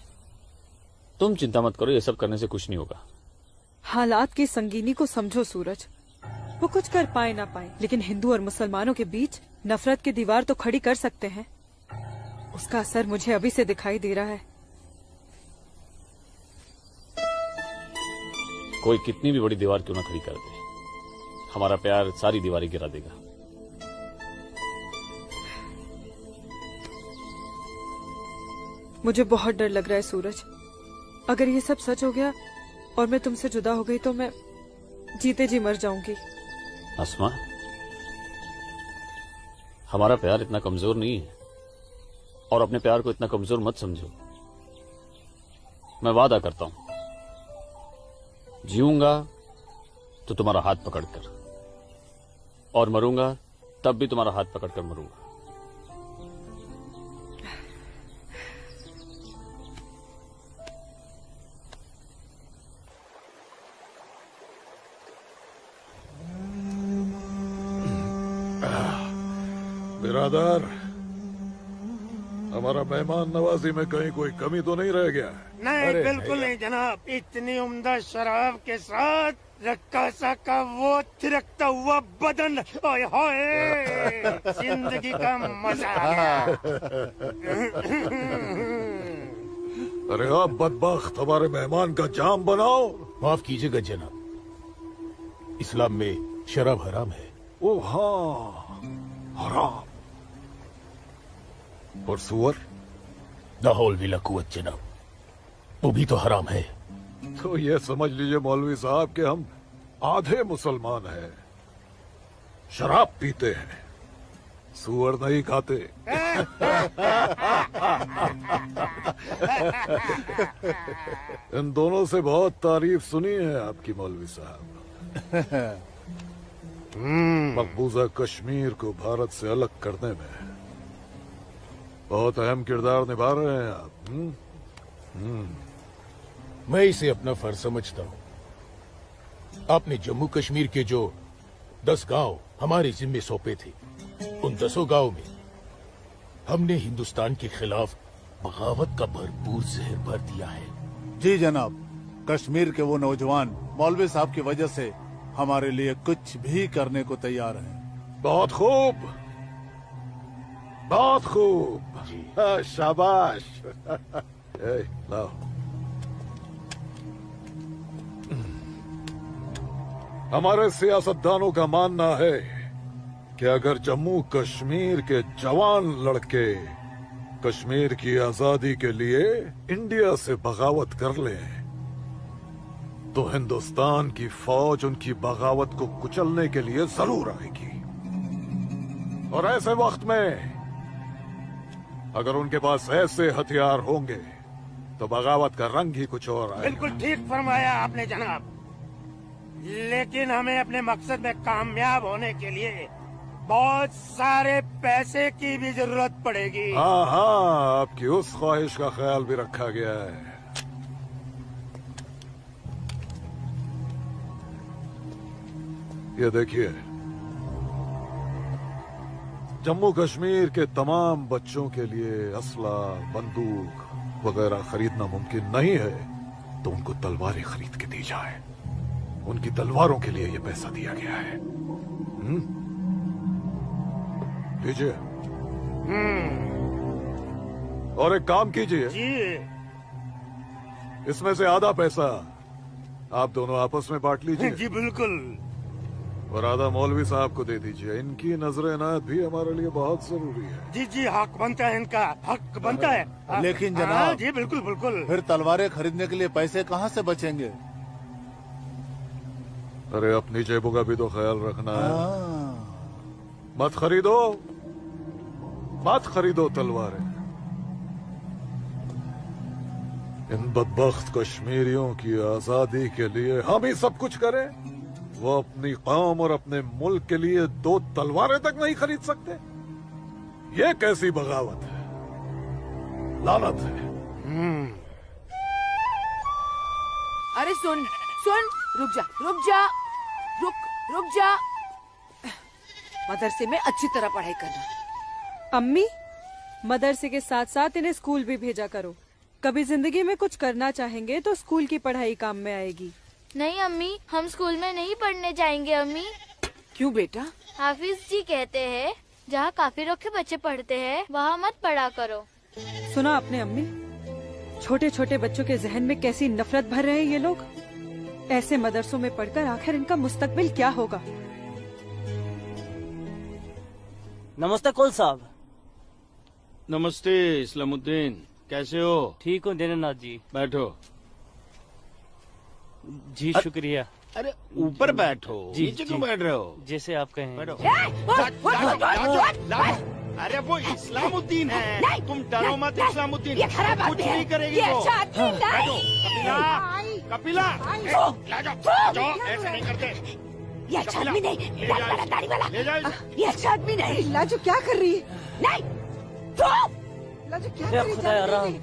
Speaker 10: तुम चिंता मत करो, ये सब करने से कुछ नहीं होगा।
Speaker 19: हालात की संगीनी को समझो सूरज। वो कुछ कर पाए ना पाए, लेकिन हिंदू और मुसलमानों के बीच नफरत की दीवार तो खड़ी कर सकते हैं। उसका असर मुझे अभी से दिखाई दे रहा है।
Speaker 10: कोई कितनी भी बड़ी दीवार क्यों ना खड़ी कर दे, हमारा प्यार सारी दीवारें गिरा देगा।
Speaker 19: मुझे बहुत डर लग रहा है सूरज। अगर ये सब सच हो गया और मैं तुमसे जुदा हो गई तो मैं जीते जी मर जाऊंगी।
Speaker 10: अस्मा, हमारा प्यार इतना कमजोर नहीं है, और अपने प्यार को इतना कमजोर मत समझो। मैं वादा करता हूं, जीऊंगा तो तुम्हारा हाथ पकड़कर, और मरूंगा तब भी तुम्हारा हाथ पकड़कर मरूंगा।
Speaker 2: बिरादर, हमारा मेहमान नवाजी में कहीं कोई कमी तो नहीं रह गया?
Speaker 21: नहीं, बिल्कुल नहीं जनाब। इतनी उम्दा शराब के साथ रक्कासा का वो थिरकता हुआ बदन, ओए होए, जिंदगी का मजा आ गया।
Speaker 2: अरे आप बदबख्त, हमारे मेहमान का जाम बनाओ।
Speaker 9: माफ कीजिएगा जनाब, इस्लाम में शराब हराम है।
Speaker 2: ओ हाँ, हराम। और सुअर?
Speaker 9: लाहौल विला कुव्वत जनाब, वो भी तो हराम है।
Speaker 2: तो ये समझ लीजिए मौलवी साहब कि हम आधे मुसलमान हैं, शराब पीते हैं, सुअर नहीं खाते। इन दोनों से बहुत तारीफ सुनी है आपकी मौलवी साहब। मकबूजा कश्मीर को भारत से अलग करने में
Speaker 9: बहुत अहम किरदार निभा रहे हैं आप।
Speaker 2: मैं इसे अपना फर्ज समझता हूँ। आपने जम्मू कश्मीर के जो 10 गांव हमारे जिम्मे सौंपे थे, उन 10 गांव में हमने हिंदुस्तान के खिलाफ बगावत का भरपूर जहर भर दिया है।
Speaker 18: जी जनाब, कश्मीर के वो नौजवान मौलवी साहब की वजह से हमारे लिए कुछ भी करने को तैयार हैं।
Speaker 9: बहुत खूब, बहुत खूब। शाबाश। लाओ। हमारे सियासतदानों का मानना है कि अगर जम्मू कश्मीर के जवान लड़के कश्मीर की आजादी के लिए इंडिया से बगावत कर लें तो हिंदुस्तान की फौज उनकी बगावत को कुचलने के लिए जरूर आएगी। और ऐसे वक्त में अगर उनके पास ऐसे हथियार होंगे तो बगावत का रंग ही कुछ और आएगा।
Speaker 21: बिल्कुल ठीक फरमाया आपने जनाब, लेकिन हमें अपने मकसद में कामयाब होने के लिए बहुत सारे पैसे की भी जरूरत पड़ेगी।
Speaker 9: हाँ हाँ, आपकी उस ख्वाहिश का ख्याल भी रखा गया है। ये देखिए, जम्मू कश्मीर के तमाम बच्चों के लिए असला, बंदूक वगैरह खरीदना मुमकिन नहीं है, तो उनको तलवारें खरीद के दी जाए। उनकी तलवारों के लिए ये पैसा दिया गया है। लीजिए। और एक काम कीजिए, इसमें से आधा पैसा आप दोनों आपस में बांट लीजिए।
Speaker 21: जी बिल्कुल।
Speaker 9: और आधा मौलवी साहब को दे दीजिए। इनकी नजर इनायत भी हमारे लिए बहुत जरूरी है।
Speaker 21: जी जी, हक बनता है, इनका हक बनता है।
Speaker 18: लेकिन जनाब,
Speaker 21: जी बिल्कुल बिल्कुल।
Speaker 18: फिर तलवारें खरीदने के लिए पैसे कहाँ से बचेंगे?
Speaker 9: अरे अपनी जेबों का भी तो ख्याल रखना है। मत खरीदो तलवारें। इन बदबख्त कश्मीरियों की आजादी के लिए हम ही सब कुछ करें, वो अपनी कौम और अपने मुल्क के लिए 2 तलवारें तक नहीं खरीद सकते। ये कैसी बगावत है, लानत है।
Speaker 5: अरे सुन, रुक जा। मदरसे में अच्छी तरह पढ़ाई करना।
Speaker 19: अम्मी, मदरसे के साथ साथ इन्हें स्कूल भी भेजा करो। कभी जिंदगी में कुछ करना चाहेंगे तो स्कूल की पढ़ाई काम में आएगी।
Speaker 17: नहीं अम्मी, हम स्कूल में नहीं पढ़ने जाएंगे अम्मी।
Speaker 5: क्यों बेटा?
Speaker 17: हाफिज जी कहते हैं जहाँ काफिरों के बच्चे पढ़ते हैं वहाँ मत पढ़ा करो।
Speaker 19: सुना आपने अम्मी? छोटे छोटे बच्चों के जहन में कैसी नफरत भर रहे हैं ये लोग। ऐसे मदरसों में पढ़कर आखिर इनका मुस्तकबिल क्या होगा?
Speaker 4: नमस्ते कुल साहब।
Speaker 21: नमस्ते इस्लामुद्दीन, कैसे हो?
Speaker 4: ठीक हूँ दीनानाथ जी।
Speaker 21: बैठो।
Speaker 4: जी शुक्रिया।
Speaker 21: अरे ऊपर बैठो,
Speaker 4: जी,
Speaker 21: नीचे क्यों बैठ रहे हो?
Speaker 4: जैसे आप कहें।
Speaker 21: बैठो। अरे वो इस्लामुद्दीन है, तुम डरो मत। इस्लामुद्दीन कुछ नहीं करेगी वो। बैठो। कपिला, जाओ, ऐसे नहीं करते।
Speaker 5: ये अच्छा आदमी नहीं, दाढ़ी वाला।
Speaker 21: ले जाओ।
Speaker 5: ये अच्छा आदमी नहीं। लाजो क्या कर रही है? नहीं, लाजो क्या कर रही है?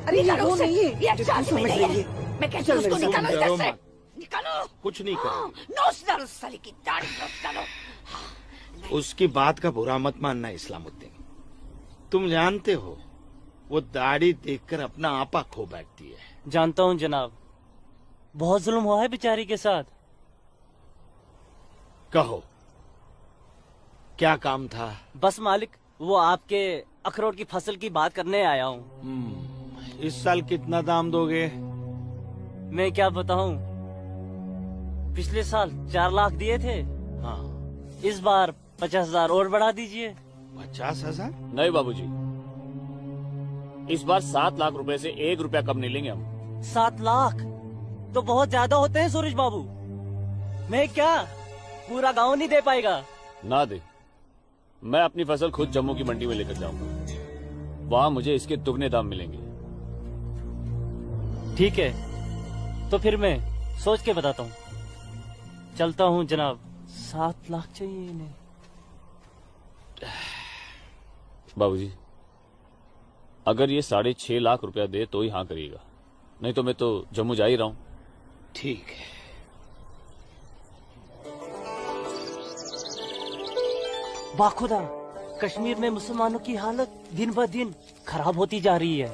Speaker 5: अरे वो नहीं है, ये अच्छा आदमी नहीं है। मैं कैसे उसको निकालूं इधर से? निकालो।
Speaker 21: कुछ नहीं करो।
Speaker 5: नोच डालो साले की दाढ़ी, नोच डालो।
Speaker 21: उसकी बात का बुरा मत मानना इस्लामुद्दीन। तुम जानते हो वो दाढ़ी देखकर अपना आपा खो बैठती है।
Speaker 4: जानता हूँ जनाब, बहुत जुल्म हुआ है बेचारी के साथ।
Speaker 21: कहो क्या काम था?
Speaker 4: बस मालिक, वो आपके अखरोट की फसल की बात करने आया हूँ।
Speaker 21: इस साल कितना दाम दोगे?
Speaker 4: मैं क्या बताऊँ, पिछले साल 4 लाख दिए थे।
Speaker 21: हाँ,
Speaker 4: इस बार 50,000 और बढ़ा दीजिए।
Speaker 21: 50,000?
Speaker 10: नहीं बाबूजी, इस बार 7 लाख रुपए से 1 रुपया कम नहीं लेंगे हम।
Speaker 4: 7 लाख तो बहुत ज्यादा होते हैं सूरज बाबू। मैं क्या पूरा गांव नहीं दे पाएगा?
Speaker 10: ना दे, मैं अपनी फसल खुद जम्मू की मंडी में लेकर जाऊंगा। वहाँ मुझे इसके दुगने दाम मिलेंगे।
Speaker 4: ठीक है, तो फिर मैं सोच के बताता हूँ। चलता हूँ जनाब। 7 लाख चाहिए इन्हें।
Speaker 10: बाबूजी, अगर ये 6.5 लाख रुपया दे तो ही हाँ करिएगा, नहीं तो मैं तो जम्मू जा ही रहा हूँ।
Speaker 21: ठीक है।
Speaker 4: बाखुदा, कश्मीर में मुसलमानों की हालत दिन ब दिन खराब होती जा रही है।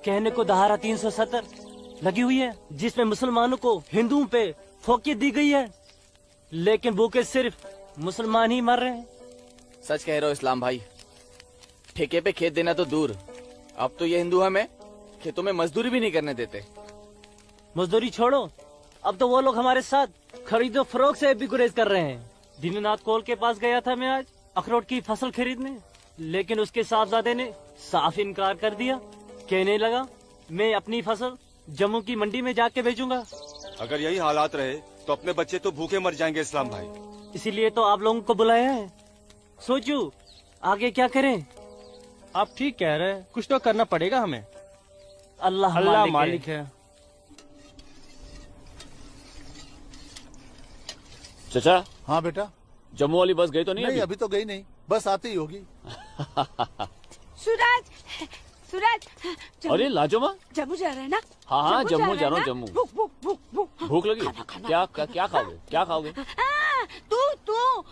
Speaker 4: कहने को धारा 370 लगी हुई है, जिसमें मुसलमानों को हिंदुओं पे फोकियत दी गई है, लेकिन भूखे सिर्फ मुसलमान ही मर रहे हैं।
Speaker 8: सच कह रहे हो इस्लाम भाई, ठेके पे खेत देना तो दूर, अब तो ये हिंदू हमें खेतों में मजदूरी भी नहीं करने देते।
Speaker 4: मजदूरी छोड़ो, अब तो वो लोग हमारे साथ खरीदो फरोख्त से भी गुरेज कर रहे हैं। दीननाथ कोल के पास गया था मैं आज अखरोट की फसल खरीदने, लेकिन उसके साहबजादे ने साफ इनकार कर दिया। कहने लगा मैं अपनी फसल जम्मू की मंडी में जाके बेचूंगा।
Speaker 3: अगर यही हालात रहे तो अपने बच्चे तो भूखे मर जाएंगे इस्लाम भाई।
Speaker 4: इसीलिए तो आप लोगों को बुलाया है। सोचो आगे क्या करें।
Speaker 6: आप ठीक कह रहे हैं, कुछ तो करना पड़ेगा हमें।
Speaker 4: अल्लाह
Speaker 6: मालिक है।
Speaker 10: चचा।
Speaker 18: हाँ बेटा।
Speaker 10: जम्मू वाली बस गई तो नहीं?
Speaker 18: नहीं अभी तो गई नहीं, बस आती ही होगी।
Speaker 5: सूरज, सूरज।
Speaker 10: अरे लाजोमा,
Speaker 5: जम्मू जा रहे हैं ना?
Speaker 10: हाँ जम्मू जा रहा हूँ। जम्मू भूख लगी?
Speaker 5: खाना,
Speaker 10: क्या खाओगे? क्या खाओगे?
Speaker 5: तू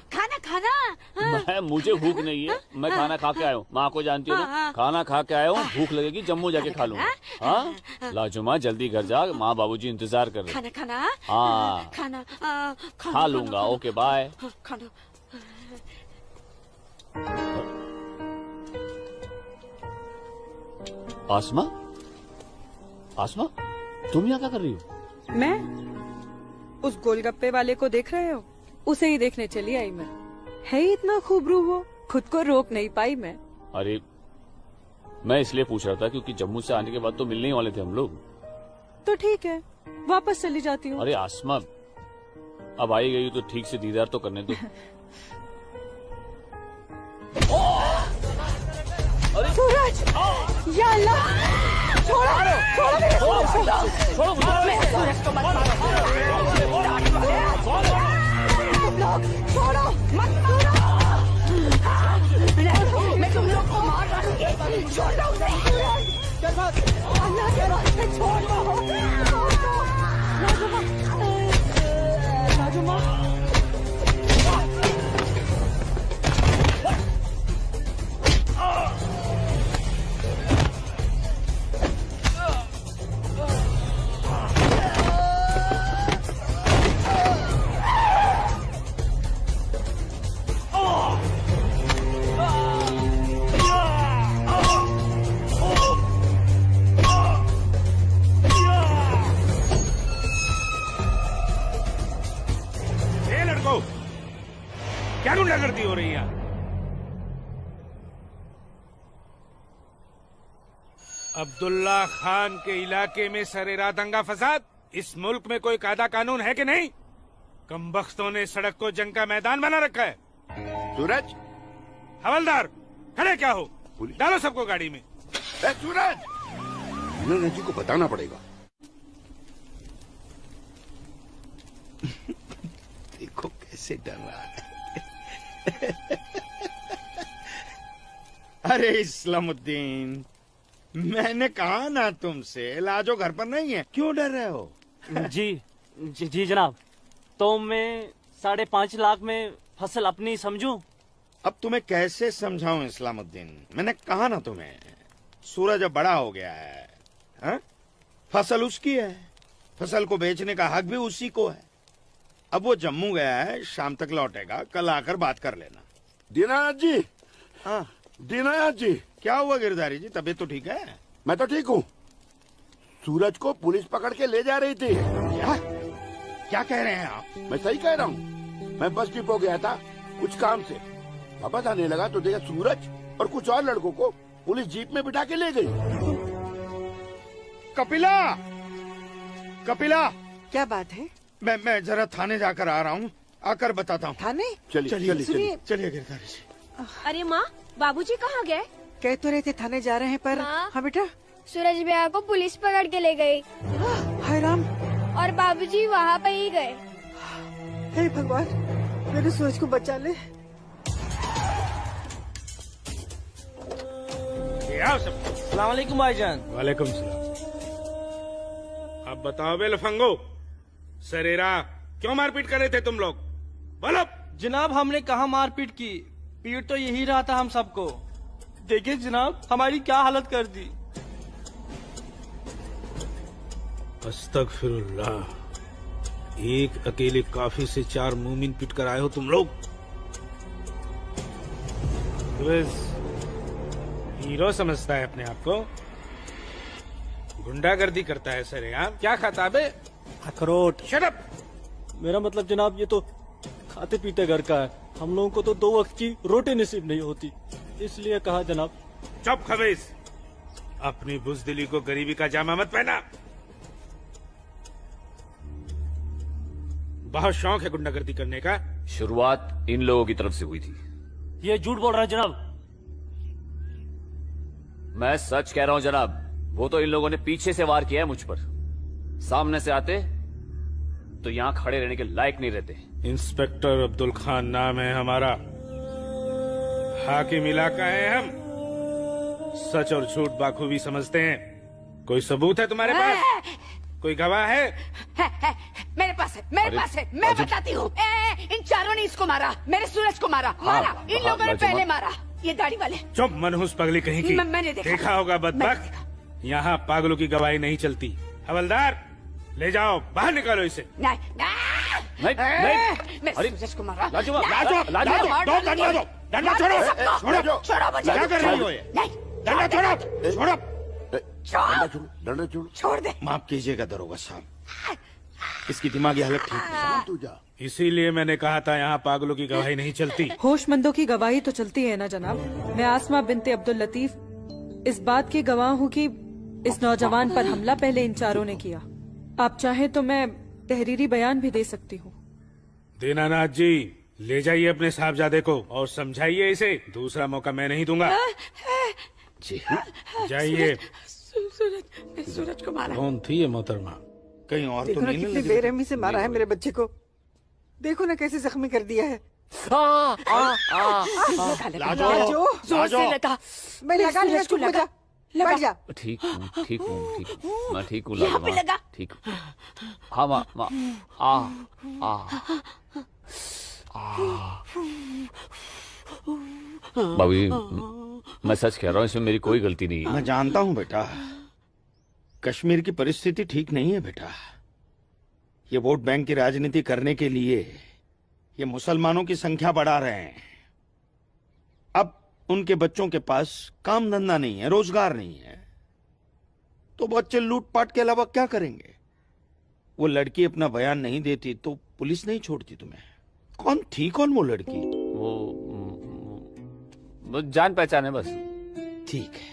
Speaker 5: खाना।
Speaker 10: मुझे भूख नहीं है, मैं खाना खा के आया हूँ। माँ को जानती हो ना, खाना खा के आया हूँ। भूख लगेगी जम्मू जाके खा लूंगा। हाँ लाजुमा जल्दी घर जा, माँ बाबूजी इंतजार कर रहे।
Speaker 5: खाना।
Speaker 10: हाँ
Speaker 5: खाना
Speaker 10: खा लूंगा। Okay bye.
Speaker 5: खाना।
Speaker 10: आसमा, आसमा तुम यहाँ क्या कर रही हो?
Speaker 19: मैं उस गोलगप्पे वाले को देख रहे हो? उसे ही देखने चली आई मैं। है ही इतना खूबरू वो, खुद को रोक नहीं पाई मैं।
Speaker 10: अरे मैं इसलिए पूछ रहा था क्योंकि जम्मू से आने के बाद तो मिलने ही वाले थे हम लोग।
Speaker 19: तो ठीक है, वापस चली जाती हूँ।
Speaker 10: अरे आसमा अब आई गई तो ठीक से दीदार तो करने दो।
Speaker 5: अरे सूरज, या अल्लाह, छोड़ो मेरे सूरज को, छोड़ो सूरज को मत मारो, तुम लोग छोड़ो मत मारो, मैं तुम लोग को मार डालूंगी, छोड़ दो उसे, अल्लाह के वास्ते छोड़ दो, लाजुमा।
Speaker 21: क्या गुंडागर्दी हो रही है? अब्दुल्ला खान के इलाके में सरेराह दंगा फसाद। इस मुल्क में कोई कायदा कानून है कि नहीं? कमबख्तों ने सड़क को जंग का मैदान बना रखा है।
Speaker 11: सूरज,
Speaker 21: हवलदार खड़े क्या हो? डालो सबको गाड़ी में।
Speaker 11: सूरज, इन्होंने जी को बताना पड़ेगा। देखो कैसे डर रहा है।
Speaker 21: अरे इस्लामुद्दीन, मैंने कहा ना तुमसे, लाजो घर पर नहीं है, क्यों डर रहे हो?
Speaker 4: जी जनाब, तो मैं 5.5 लाख में फसल अपनी समझूं?
Speaker 21: अब तुम्हें कैसे समझाऊं इस्लामुद्दीन? मैंने कहा ना तुम्हें, सूरज अब बड़ा हो गया है, हा? फसल उसकी है, फसल को बेचने का हक भी उसी को है। अब वो जम्मू गया है, शाम तक लौटेगा, कल आकर बात कर लेना।
Speaker 11: दीनानाथ जी। हाँ दीनानाथ जी।
Speaker 21: क्या हुआ गिरधारी जी, तबीयत तो ठीक है?
Speaker 11: मैं तो ठीक हूँ। सूरज को पुलिस पकड़ के ले जा रही थी।
Speaker 21: क्या कह रहे हैं आप?
Speaker 11: मैं सही कह रहा हूँ। मैं बस डिपो गया था कुछ काम से, वापस आने लगा तो देखा सूरज और कुछ और लड़कों को पुलिस जीप में बिठा के ले गई।
Speaker 21: कपिला, कपिला,
Speaker 16: क्या बात है?
Speaker 21: मैं जरा थाने जाकर आ रहा हूँ, आकर बताता हूँ।
Speaker 16: थाने?
Speaker 21: चलिए गिरधारी जी।
Speaker 13: अरे माँ, बाबूजी कहाँ गए?
Speaker 16: कह तो रहे थे थाने जा रहे हैं पर। हाँ बेटा।
Speaker 17: सूरज भैया को पुलिस पकड़ के ले गई।
Speaker 16: हाय राम।
Speaker 17: और बाबूजी वहाँ पे ही गए।
Speaker 16: हे भगवान, मेरे सूरज को बचा ले।
Speaker 21: आओ सब।
Speaker 6: अस्सलाम वालेकुम भाईजान।
Speaker 21: वालेकुम सलाम। अब बताओ बे लफंगो, सरेरा क्यों मारपीट कर रहे थे तुम लोग? बोलो।
Speaker 6: जनाब हमने कहा मारपीट की, पीट तो यही रहा था हम सबको। देखिए जनाब हमारी क्या हालत कर दी।
Speaker 21: अस्तगफिरुल्लाह, एक अकेले काफी से 4 मूमिन पिट कर आए हो तुम लोग। हीरो समझता है अपने आप को, गुंडागर्दी करता है सर। यार क्या खाता बे?
Speaker 6: अखरोट।
Speaker 21: Shut up.
Speaker 6: मेरा मतलब जनाब ये तो खाते पीते घर का है, हम लोगों को तो 2 वक्त की रोटी नसीब नहीं होती, इसलिए कहा जनाब।
Speaker 21: चुप खबीस, अपनी बुज़दिली को गरीबी का जामा मत पहना। बहुत शौक है गुंडागर्दी करने का।
Speaker 10: शुरुआत इन लोगों की तरफ से हुई थी।
Speaker 4: ये झूठ बोल रहा है जनाब।
Speaker 10: मैं सच कह रहा हूं जनाब, वो तो इन लोगों ने पीछे से वार किया है मुझ पर। सामने से आते तो यहां खड़े रहने के लायक नहीं रहते।
Speaker 21: इंस्पेक्टर अब्दुल खान नाम है हमारा, हाकिम इलाका है हम, सच और झूठ बाखूबी समझते हैं। कोई सबूत है तुम्हारे पास? कोई गवाह है?
Speaker 5: मेरे पास है, मेरे पास है, मैं बताती हूँ। इन चारों ने इसको मारा, मेरे सूरज को मारा। इन लोगों ने पहले मारा, ये गाड़ी वाले।
Speaker 21: चुप मनहूस पगली कहीं की।
Speaker 5: मैंने देखा
Speaker 21: होगा बदबख्त। यहाँ पागलों की गवाही नहीं चलती। हवलदार ले जाओ, बाहर निकालो इसे।
Speaker 5: नहीं, मेरे सूरज को मारा।
Speaker 21: डंडा छोड़ो, क्या कर रही हो ये? डंडा छोड़ो, छोड़ो,
Speaker 11: डंडा छोड़ो।
Speaker 5: छोड़ दे।
Speaker 21: माफ कीजिएगा दरोगा साहब, इसकी दिमागी हालत ठीक नहीं। तू जा। इसीलिए मैंने कहा था यहाँ पागलों की गवाही नहीं चलती।
Speaker 19: होशमंदों की गवाही तो चलती है ना जनाब। मैं आसमा बिनते अब्दुल लतीफ इस बात की गवाह हूँ कि इस नौजवान पर हमला पहले इन चारों ने किया। आप चाहे तो मैं तहरीरी बयान भी दे सकती हूँ।
Speaker 21: दीनानाथ जी, ले जाइए अपने साहबजादे को और समझाइए इसे। दूसरा मौका मैं नहीं दूंगा। जी जाइए।
Speaker 5: सूरज को मारा।
Speaker 21: कौन थी ये मोहतरमा? कहीं और तो नहीं?
Speaker 16: कितनी बेरहमी से मारा है मेरे बच्चे को। देखो ना कैसे जख्मी कर दिया है।
Speaker 5: लाजो, जोर से लगा।
Speaker 16: मैं लगा लिया, चुप हो जा। बैठ जा।
Speaker 10: ठीक हूँ, ठीक हूँ, ठीक हूँ, मैं ठीक हूँ।
Speaker 5: यहाँ पे लगा।
Speaker 10: ठीक हूँ। हाँ माँ, भाभी मैं सच कह रहा हूँ, इसमें मेरी कोई गलती नहीं है।
Speaker 21: मैं जानता हूँ बेटा, कश्मीर की परिस्थिति ठीक नहीं है बेटा। ये वोट बैंक की राजनीति करने के लिए ये मुसलमानों की संख्या बढ़ा रहे हैं। अब उनके बच्चों के पास काम धंधा नहीं है, रोजगार नहीं है, तो बच्चे लूटपाट के अलावा क्या करेंगे? वो लड़की अपना बयान नहीं देती तो पुलिस नहीं छोड़ती तुम्हें। कौन थी वो लड़की?
Speaker 10: वो जान पहचान है बस।
Speaker 21: ठीक है,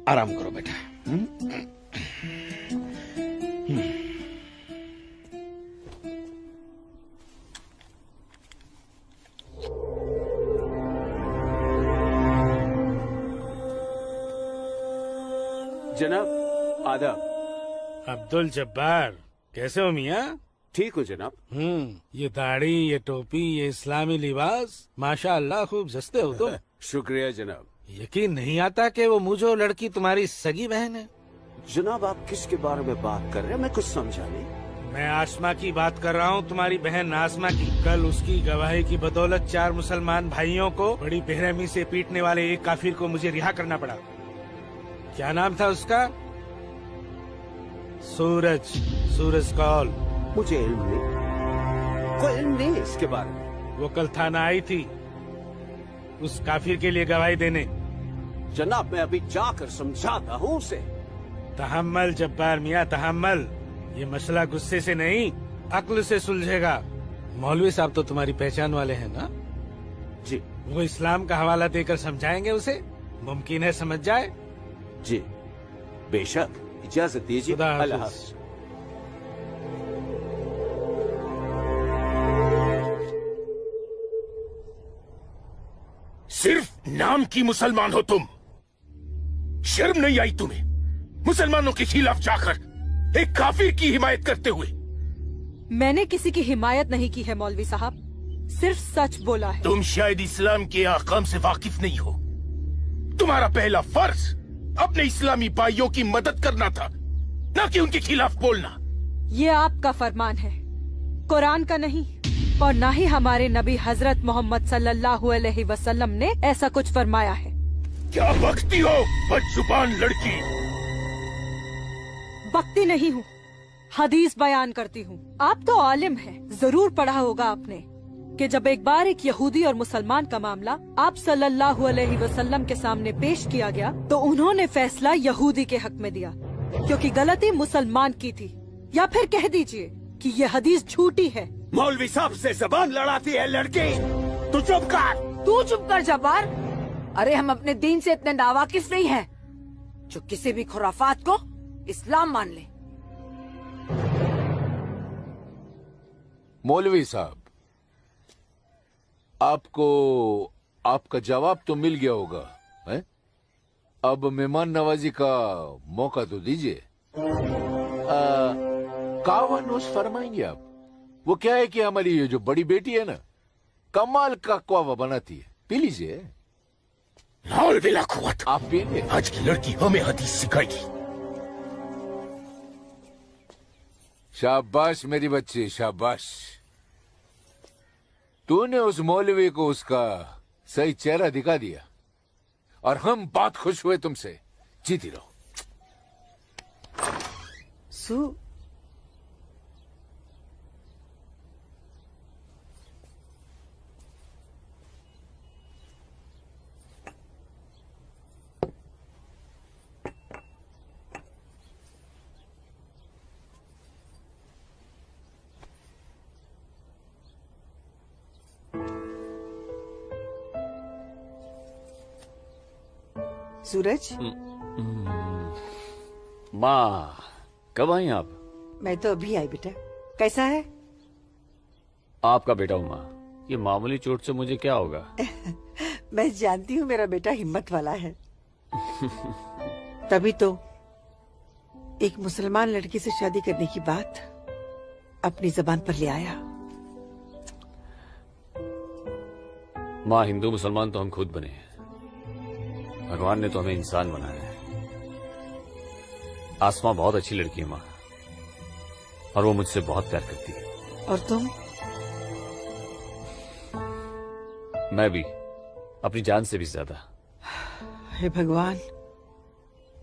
Speaker 21: आराम करो बेटा।
Speaker 20: जनाब आदाब।
Speaker 21: अब्दुल जब्बार, कैसे हो मियाँ?
Speaker 20: ठीक हो जनाब।
Speaker 21: ये दाढ़ी, ये टोपी, ये इस्लामी लिबास, माशाअल्लाह खूब जस्ते हो तुम।
Speaker 20: शुक्रिया जनाब।
Speaker 21: यकीन नहीं आता कि वो मुझो लड़की तुम्हारी सगी बहन है।
Speaker 20: जनाब आप किसके बारे में बात कर रहे हैं? मैं कुछ समझा नहीं।
Speaker 21: मैं आसमा की बात कर रहा हूँ, तुम्हारी बहन आसमा की। कल उसकी गवाही की बदौलत 4 मुसलमान भाइयों को बड़ी बेरहमी से पीटने वाले एक काफिर को मुझे रिहा करना पड़ा। क्या नाम था उसका? सूरज कौल।
Speaker 20: मुझे इल्म नहीं, कोई इल्म नहीं इसके बारे में।
Speaker 21: वो कल थाना आई थी उस काफिर के लिए गवाही देने।
Speaker 20: जनाब मैं अभी जाकर समझाता हूँ उसे।
Speaker 21: तहम्मल जब्बार मियाँ, तहम्मल। ये मसला गुस्से से नहीं, अक्ल से सुलझेगा। मौलवी साहब तो तुम्हारी पहचान वाले हैं ना?
Speaker 20: जी।
Speaker 21: वो इस्लाम का हवाला देकर समझाएंगे उसे, मुमकिन है समझ जाए।
Speaker 20: जी बेशक, इजाजत दीजिए। अल्लाह हाफ़िज़।
Speaker 2: सिर्फ नाम की मुसलमान हो तुम। शर्म नहीं आई तुम्हें मुसलमानों के खिलाफ जाकर एक काफिर की हिमायत करते हुए?
Speaker 19: मैंने किसी की हिमायत नहीं की है मौलवी साहब, सिर्फ सच बोला है।
Speaker 2: तुम शायद इस्लाम के अहकाम से वाकिफ नहीं हो। तुम्हारा पहला फर्ज अपने इस्लामी भाइयों की मदद करना था, ना कि उनके खिलाफ बोलना।
Speaker 19: ये आपका फरमान है, कुरान का नहीं, और ना ही हमारे नबी हजरत मोहम्मद सल्लल्लाहु अलैहि वसल्लम ने ऐसा कुछ फरमाया है।
Speaker 2: क्या बकती हो बदजुबान लड़की?
Speaker 19: बकती नहीं हूँ, हदीस बयान करती हूँ। आप तो आलिम हैं, जरूर पढ़ा होगा आपने कि जब एक बार एक यहूदी और मुसलमान का मामला आप सल्लल्लाहु अलैहि वसल्लम के सामने पेश किया गया तो उन्होंने फैसला यहूदी के हक में दिया, क्योंकि गलती मुसलमान की थी। या फिर कह दीजिए कि ये हदीस झूठी है।
Speaker 21: मौलवी साहब से जबान लड़ाती है लड़की, तू चुप कर।
Speaker 5: तू चुप कर जब्बार। अरे हम अपने दीन से इतने नावाकिफ नहीं हैं जो किसी भी खुराफात को इस्लाम मान ले।
Speaker 7: मौलवी साहब, आपको आपका जवाब तो मिल गया होगा, है? अब मेहमान नवाजी का मौका तो दीजिए। कावा नोश फरमाएंगे आप? वो क्या है कि हमारी ये जो बड़ी बेटी है ना, कमाल का कावा बनाती है, पी लीजिए।
Speaker 2: आप पिए। आज की लड़की हमें हदीस सिखाएगी।
Speaker 7: शाबाश मेरी बच्ची, शाबाश। तूने उस मौलवी को उसका सही चेहरा दिखा दिया और हम बहुत खुश हुए तुमसे। जीती रहो।
Speaker 16: सूरज,
Speaker 10: माँ कब आई आप?
Speaker 16: मैं तो अभी आई बेटा। कैसा है?
Speaker 10: आपका बेटा हूँ माँ, ये मामूली चोट से मुझे क्या होगा?
Speaker 16: मैं जानती हूँ मेरा बेटा हिम्मत वाला है। तभी तो एक मुसलमान लड़की से शादी करने की बात अपनी जबान पर ले आया।
Speaker 10: माँ, हिंदू मुसलमान तो हम खुद बने हैं, भगवान ने तो हमें इंसान बनाया है। आसमा बहुत अच्छी लड़की है माँ, और वो मुझसे बहुत प्यार करती है।
Speaker 16: और तुम?
Speaker 10: मैं भी, अपनी जान से भी ज्यादा।
Speaker 16: हे भगवान,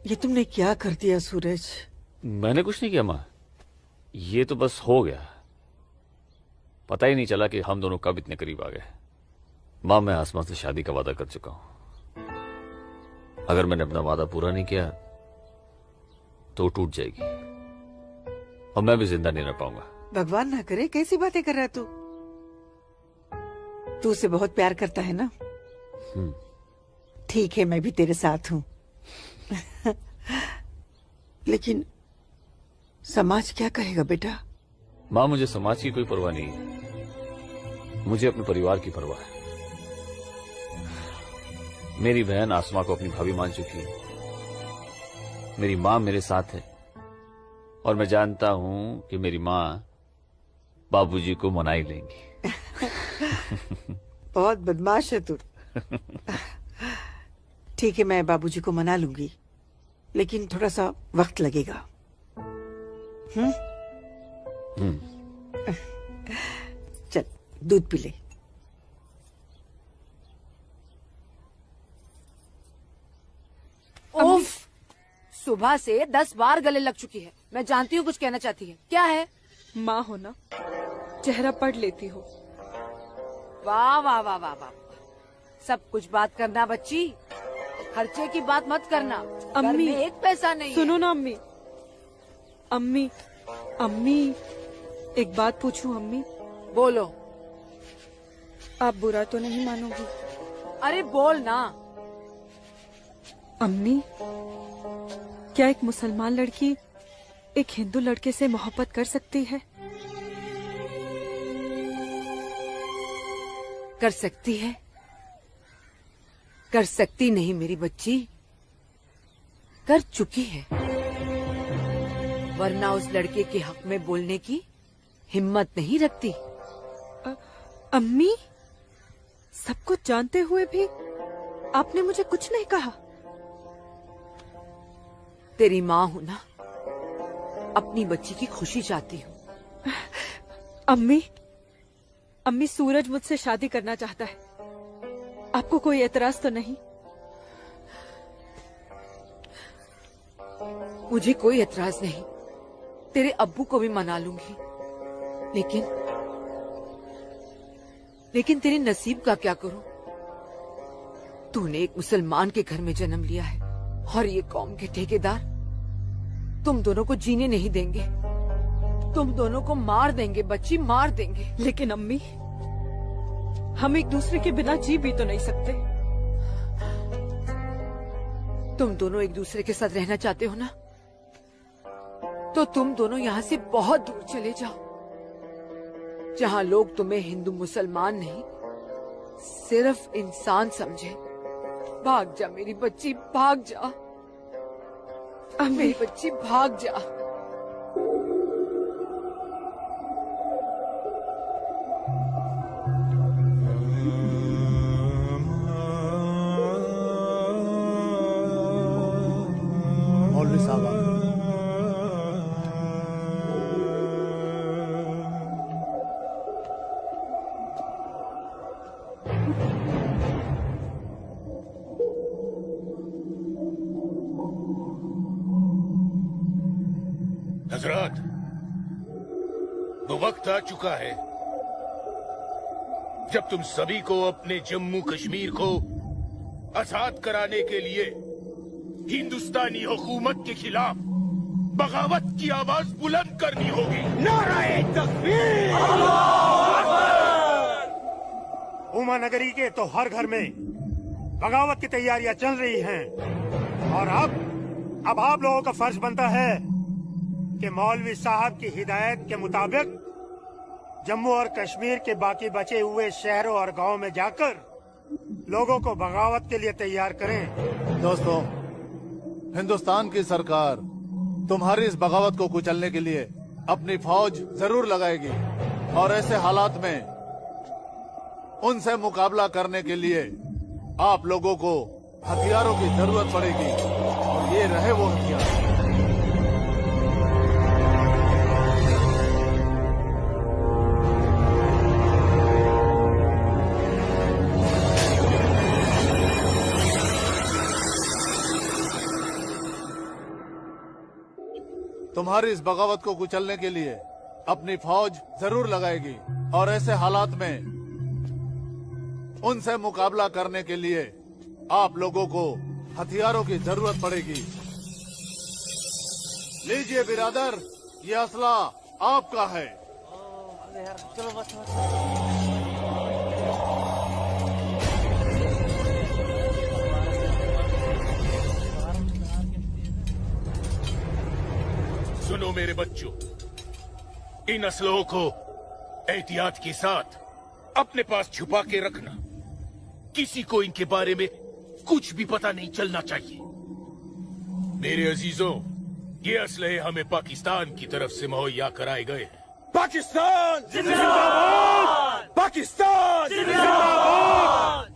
Speaker 16: ये तुमने क्या कर दिया सूरज?
Speaker 10: मैंने कुछ नहीं किया माँ, ये तो बस हो गया। पता ही नहीं चला कि हम दोनों कब इतने करीब आ गए। माँ, मैं आसमा से शादी का वादा कर चुका हूं। अगर मैंने अपना वादा पूरा नहीं किया तो टूट जाएगी और मैं भी जिंदा नहीं रह पाऊंगा।
Speaker 16: भगवान ना करे, कैसी बातें कर रहा तू? तू उसे बहुत प्यार करता है ना? ठीक है, मैं भी तेरे साथ हूँ। लेकिन समाज क्या कहेगा बेटा?
Speaker 10: माँ, मुझे समाज की कोई परवाह नहीं है, मुझे अपने परिवार की परवाह है। मेरी बहन आसमा को अपनी भाभी मान चुकी है, मेरी माँ मेरे साथ है, और मैं जानता हूँ कि मेरी माँ बाबूजी को मना ही लेंगी।
Speaker 16: बहुत बदमाश है तू। ठीक है, मैं बाबूजी को मना लूंगी, लेकिन थोड़ा सा वक्त लगेगा। चल दूध पी ले।
Speaker 5: उफ, सुबह से 10 बार गले लग चुकी है। मैं जानती हूँ कुछ कहना चाहती है। क्या है?
Speaker 19: माँ हो ना, चेहरा पढ़ लेती हो।
Speaker 5: वाह वाह वाह वाह वाह, सब कुछ बात करना बच्ची, खर्चे की बात मत करना। घर में एक पैसा नहीं
Speaker 19: सुनो
Speaker 5: है।
Speaker 19: ना अम्मी। अम्मी, अम्मी, एक बात पूछूं अम्मी?
Speaker 5: बोलो।
Speaker 19: आप बुरा तो नहीं मानोगी?
Speaker 5: अरे बोल ना।
Speaker 19: अम्मी, क्या एक मुसलमान लड़की एक हिंदू लड़के से मोहब्बत कर सकती है?
Speaker 5: कर सकती है, कर सकती नहीं मेरी बच्ची, कर चुकी है। वरना उस लड़के के हक में बोलने की हिम्मत नहीं रखती।
Speaker 19: अम्मी, सब कुछ जानते हुए भी आपने मुझे कुछ नहीं कहा।
Speaker 5: तेरी माँ हूँ ना, अपनी बच्ची की खुशी चाहती हूँ।
Speaker 19: अम्मी, अम्मी सूरज मुझसे शादी करना चाहता है, आपको कोई एतराज तो नहीं?
Speaker 5: मुझे कोई एतराज नहीं, तेरे अब्बू को भी मना लूंगी, लेकिन तेरे नसीब का क्या करूं? तूने एक मुसलमान के घर में जन्म लिया है और ये कौम के ठेकेदार तुम दोनों को जीने नहीं देंगे, तुम दोनों को मार देंगे बच्ची, मार देंगे।
Speaker 19: लेकिन अम्मी, हम एक दूसरे के बिना जी भी तो नहीं सकते।
Speaker 5: तुम दोनों एक दूसरे के साथ रहना चाहते हो ना, तो तुम दोनों यहाँ से बहुत दूर चले जाओ, जहाँ लोग तुम्हें हिंदू मुसलमान नहीं, सिर्फ इंसान समझे। भाग जा मेरी बच्ची, भाग जा मेरी बच्ची, भाग जा।
Speaker 18: मौलवी साहब,
Speaker 2: हजरात, वो वक्त आ चुका है जब तुम सभी को अपने जम्मू कश्मीर को आजाद कराने के लिए हिंदुस्तानी हुकूमत के खिलाफ बगावत की आवाज बुलंद करनी होगी।
Speaker 21: नारे तकबीर! उमा नगरी के तो हर घर में बगावत की तैयारियां चल रही हैं और अब आप लोगों का फर्ज बनता है कि मौलवी साहब की हिदायत के मुताबिक जम्मू और कश्मीर के बाकी बचे हुए शहरों और गांवों में जाकर लोगों को बगावत के लिए तैयार करें।
Speaker 18: दोस्तों, हिंदुस्तान की सरकार तुम्हारी इस बगावत को कुचलने के लिए अपनी फौज जरूर लगाएगी और ऐसे हालात में उनसे मुकाबला करने के लिए आप लोगों को हथियारों की जरूरत पड़ेगी और ये रहे वो हथियार। तुम्हारी इस बगावत को कुचलने के लिए अपनी फौज जरूर लगाएगी और ऐसे हालात में उनसे मुकाबला करने के लिए आप लोगों को हथियारों की जरूरत पड़ेगी। लीजिए बिरादर, ये असला आपका है।
Speaker 2: सुनो मेरे बच्चों, इन असलों को एहतियात के साथ अपने पास छुपा के रखना। किसी को इनके बारे में कुछ भी पता नहीं चलना चाहिए। मेरे अजीजों, ये असलहे हमें पाकिस्तान की तरफ से मुहैया कराए गए हैं।
Speaker 21: पाकिस्तान जिंदाबाद! पाकिस्तान जिंदाबाद!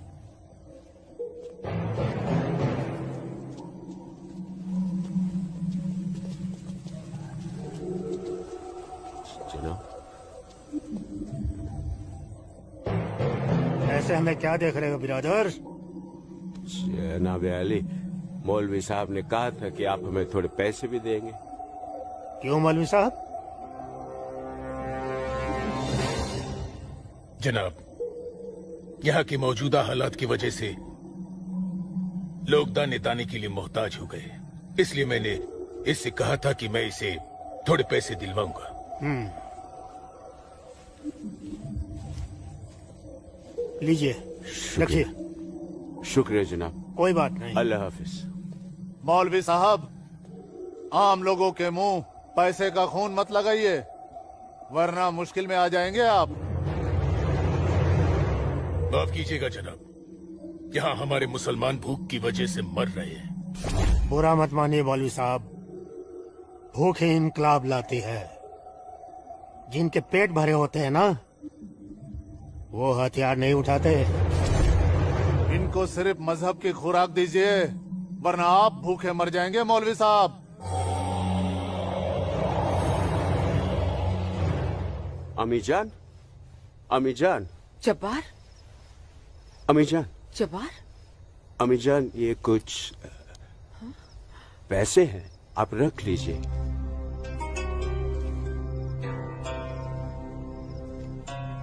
Speaker 21: ऐसे हमें क्या देख रहे हो बिरादर?
Speaker 20: जनाब अली, मौलवी साहब ने कहा था कि आप हमें थोड़े पैसे भी देंगे।
Speaker 21: क्यों मौलवी साहब?
Speaker 2: जनाब, यहाँ की मौजूदा हालात की वजह से लोग दाने दाने के लिए मोहताज हो गए, इसलिए मैंने इससे कहा था कि मैं इसे थोड़े पैसे दिलवाऊंगा।
Speaker 21: लीजिए, रखिए।
Speaker 20: शुक्रिया जनाब।
Speaker 21: कोई बात नहीं।
Speaker 20: अल्लाह हाफिज।
Speaker 18: मौलवी साहब, आम लोगों के मुंह पैसे का खून मत लगाइए, वरना मुश्किल में आ जाएंगे आप।
Speaker 2: माफ कीजिएगा जनाब, यहाँ हमारे मुसलमान भूख की वजह से मर रहे हैं।
Speaker 21: बुरा मत मानिए मौलवी साहब, भूख ही इनकलाब लाती है। जिनके पेट भरे होते हैं ना, वो हथियार नहीं उठाते।
Speaker 18: इनको सिर्फ मजहब की खुराक दीजिए, वरना आप भूखे मर जाएंगे मौलवी साहब।
Speaker 20: अम्मी जान, अम्मी जान,
Speaker 16: जब्बार,
Speaker 20: अम्मी जान,
Speaker 16: जब्बार,
Speaker 20: अम्मी जान, ये कुछ पैसे हैं, आप रख लीजिए।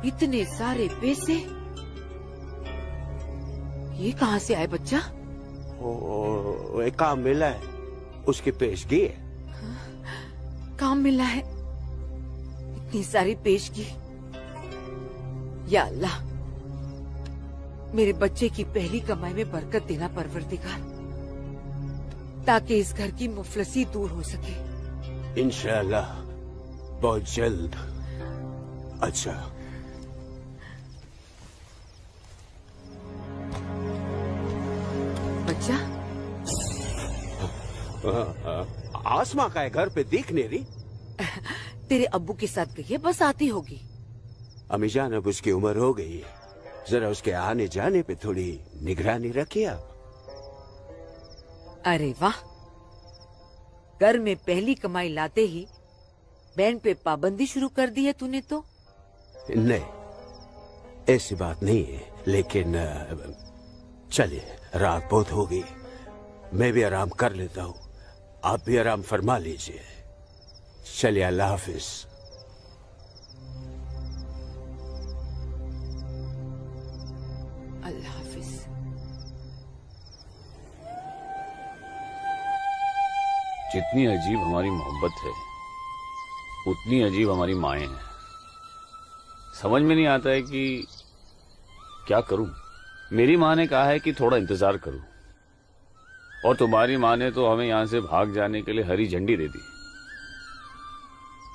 Speaker 16: इतने सारे पैसे ये कहाँ से आए बच्चा?
Speaker 20: ओ, एक काम मिला है, उसकी पेशगी है।
Speaker 16: काम मिला है, इतनी सारी पेशगी। या अल्लाह, मेरे बच्चे की पहली कमाई में बरकत देना परवरदिगार, ताकि इस घर की मुफलसी दूर हो सके।
Speaker 20: इंशाअल्लाह बहुत जल्द। अच्छा,
Speaker 16: बच्चा,
Speaker 20: आसमा का है, घर पे दिख नहीं रही।
Speaker 16: तेरे अब्बू के साथ गई है, बस आती होगी।
Speaker 20: अम्मी जान, अब उसकी उम्र हो गई है, जरा उसके आने जाने पे थोड़ी निगरानी रखिए आप।
Speaker 16: अरे वाह, घर में पहली कमाई लाते ही बहन पे पाबंदी शुरू कर दी है तूने तो।
Speaker 20: नहीं, ऐसी बात नहीं है, लेकिन चलिए, रात बहुत हो गई, मैं भी आराम कर लेता हूँ, आप भी आराम फरमा लीजिए। चलिए, अल्लाह हाफिज।
Speaker 16: अल्लाह हाफिज।
Speaker 10: जितनी अजीब हमारी मोहब्बत है, उतनी अजीब हमारी माएं हैं। समझ में नहीं आता है कि क्या करूं। मेरी माँ ने कहा है कि थोड़ा इंतजार करूं, और तुम्हारी माँ ने तो हमें यहां से भाग जाने के लिए हरी झंडी दे दी।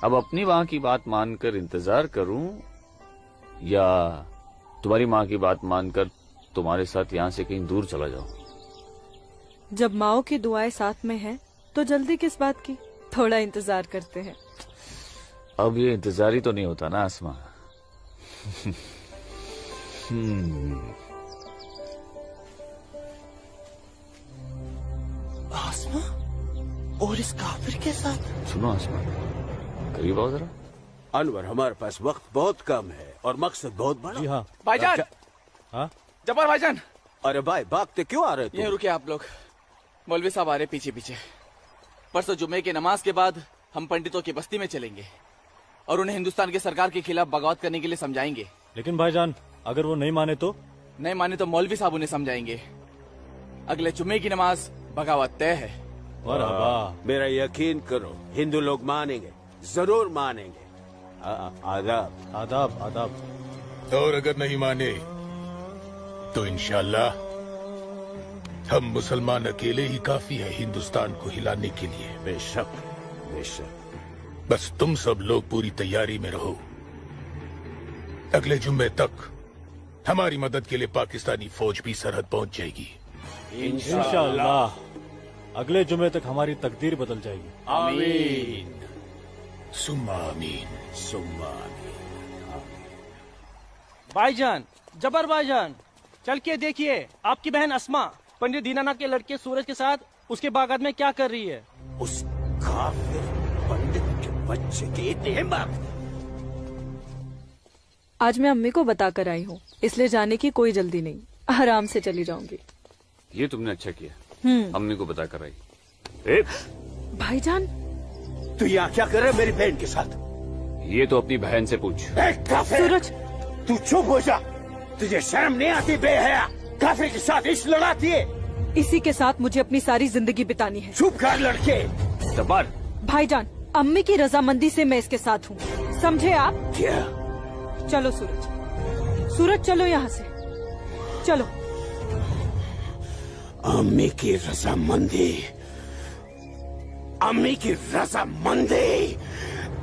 Speaker 10: अब अपनी माँ की बात मानकर इंतजार करूं, या तुम्हारी माँ की बात मानकर तुम्हारे साथ यहां से कहीं दूर चला जाऊं।
Speaker 19: जब माओ की दुआएं साथ में हैं, तो जल्दी किस बात की, थोड़ा इंतजार करते हैं।
Speaker 10: अब ये इंतजार ही तो नहीं होता ना आसमा।
Speaker 16: आसमा और इस काफिर के साथ।
Speaker 10: सुनो आसमा, करीब आओ जरा।
Speaker 20: अनवर, हमारे पास वक्त बहुत कम है और मकसद बहुत बड़ा।
Speaker 8: जी हाँ भाईजान।
Speaker 20: हाँ
Speaker 8: जब्बार भाईजान।
Speaker 20: अरे भाई, भागते क्यों आ रहे?
Speaker 8: यहीं रुके आप लोग, मौलवी साहब आ रहे पीछे पीछे। परसों जुम्मे की नमाज के बाद हम पंडितों की बस्ती में चलेंगे और उन्हें हिंदुस्तान की सरकार के खिलाफ बगावत करने के लिए समझाएंगे।
Speaker 6: लेकिन भाईजान, अगर वो नहीं माने तो?
Speaker 8: नहीं माने तो मौलवी साहब उन्हें समझाएंगे। अगले जुम्मे की नमाज बगावत तय है।
Speaker 20: मेरा यकीन करो, हिंदू लोग मानेंगे, जरूर मानेंगे। आदाब
Speaker 6: आदाब आदाब।
Speaker 2: और अगर नहीं माने तो इंशाल्लाह हम मुसलमान अकेले ही काफी है हिंदुस्तान को हिलाने के लिए।
Speaker 20: बेशक बेशक।
Speaker 2: बस तुम सब लोग पूरी तैयारी में रहो। अगले जुम्मे तक हमारी मदद के लिए पाकिस्तानी फौज भी सरहद पहुंच जाएगी।
Speaker 6: इंशाअल्लाह अगले जुमे तक हमारी तकदीर बदल जाएगी।
Speaker 20: आमीन
Speaker 2: सुम्मा आमीन
Speaker 20: सुम्मा आमीन।
Speaker 1: भाईजान, जबर भाईजान, चल के देखिए आपकी बहन अस्मा पंडित दीनानाथ के लड़के सूरज के साथ उसके बागात में क्या कर रही है।
Speaker 20: उस काफिर पंडित के बच्चे की इतनी हिम्मत।
Speaker 19: आज मैं अम्मी को बताकर आई हूँ, इसलिए जाने की कोई जल्दी नहीं, आराम से चली जाऊंगी।
Speaker 10: ये तुमने अच्छा किया, अम्मी को बता कर आई।
Speaker 19: भाईजान,
Speaker 20: तू यहाँ क्या कर रहा है मेरी बहन के साथ?
Speaker 10: ये तो अपनी बहन से पूछ।
Speaker 19: सूरज,
Speaker 20: तू चुप हो जा, तुझे शर्म नहीं आती? बेहया काफिर के साथ इश्क लड़ाती है।
Speaker 19: इसी के साथ मुझे अपनी सारी जिंदगी बितानी है।
Speaker 20: चुप कर लड़के।
Speaker 10: जब्बार।
Speaker 19: भाईजान, अम्मी की रजामंदी से मैं इसके साथ हूँ, समझे आप?
Speaker 20: क्या?
Speaker 19: चलो सूरज, सूरज चलो यहाँ से, चलो।
Speaker 20: अम्मी की रजामंदी, अम्मी की रजामंदी,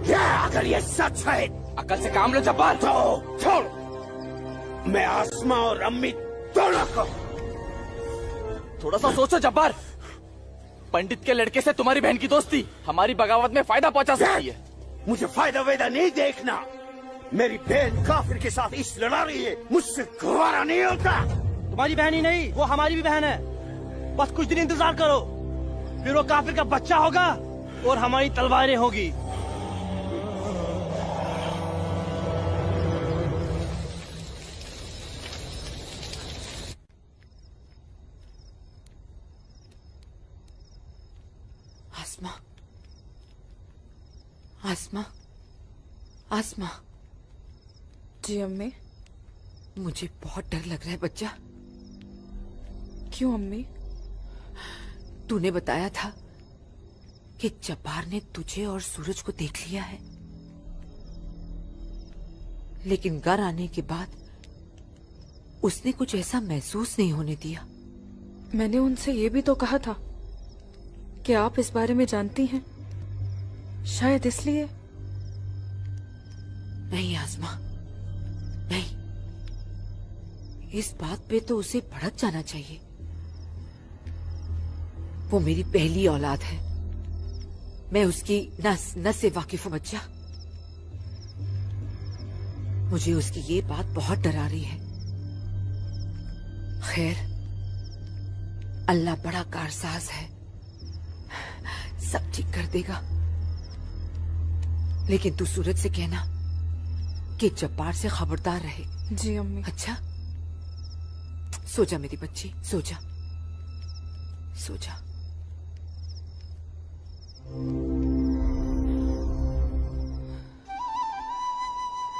Speaker 20: अगर ये सच है,
Speaker 8: अकल से काम लो जब्बार।
Speaker 20: तो छोड़, मैं आसमा और अम्मी दोनों को।
Speaker 8: थोड़ा सा सोचो जब्बार, पंडित के लड़के से तुम्हारी बहन की दोस्ती हमारी बगावत में फायदा पहुंचा सकती है।
Speaker 20: मुझे फायदा वेदा नहीं देखना, मेरी बहन काफिर के साथ इश्क लड़ा रही है, मुझसे गवारा नहीं होता।
Speaker 1: तुम्हारी बहन ही नहीं, वो हमारी भी बहन है। बस कुछ दिन इंतजार करो, फिर वो काफिर का बच्चा होगा और हमारी तलवारें होगी।
Speaker 16: आसमा, आसमा।
Speaker 19: जी अम्मी।
Speaker 16: मुझे बहुत डर लग रहा है बच्चा।
Speaker 19: क्यों अम्मी?
Speaker 16: तूने बताया था कि जब्बार ने तुझे और सूरज को देख लिया है, लेकिन घर आने के बाद उसने कुछ ऐसा महसूस नहीं होने दिया।
Speaker 19: मैंने उनसे ये भी तो कहा था कि आप इस बारे में जानती हैं, शायद इसलिए।
Speaker 16: नहीं आसमा, नहीं। इस बात पे तो उसे भड़क जाना चाहिए। वो मेरी पहली औलाद है, मैं उसकी नस नस से वाकिफ हूं बच्चा। मुझे उसकी ये बात बहुत डरा रही है। खैर, अल्लाह बड़ा कारसाज है, सब ठीक कर देगा। लेकिन तू सूरज से कहना कि जब्बार से खबरदार रहे।
Speaker 19: जी अम्मी।
Speaker 16: अच्छा, सो जा मेरी बच्ची, सो जा, सो जा।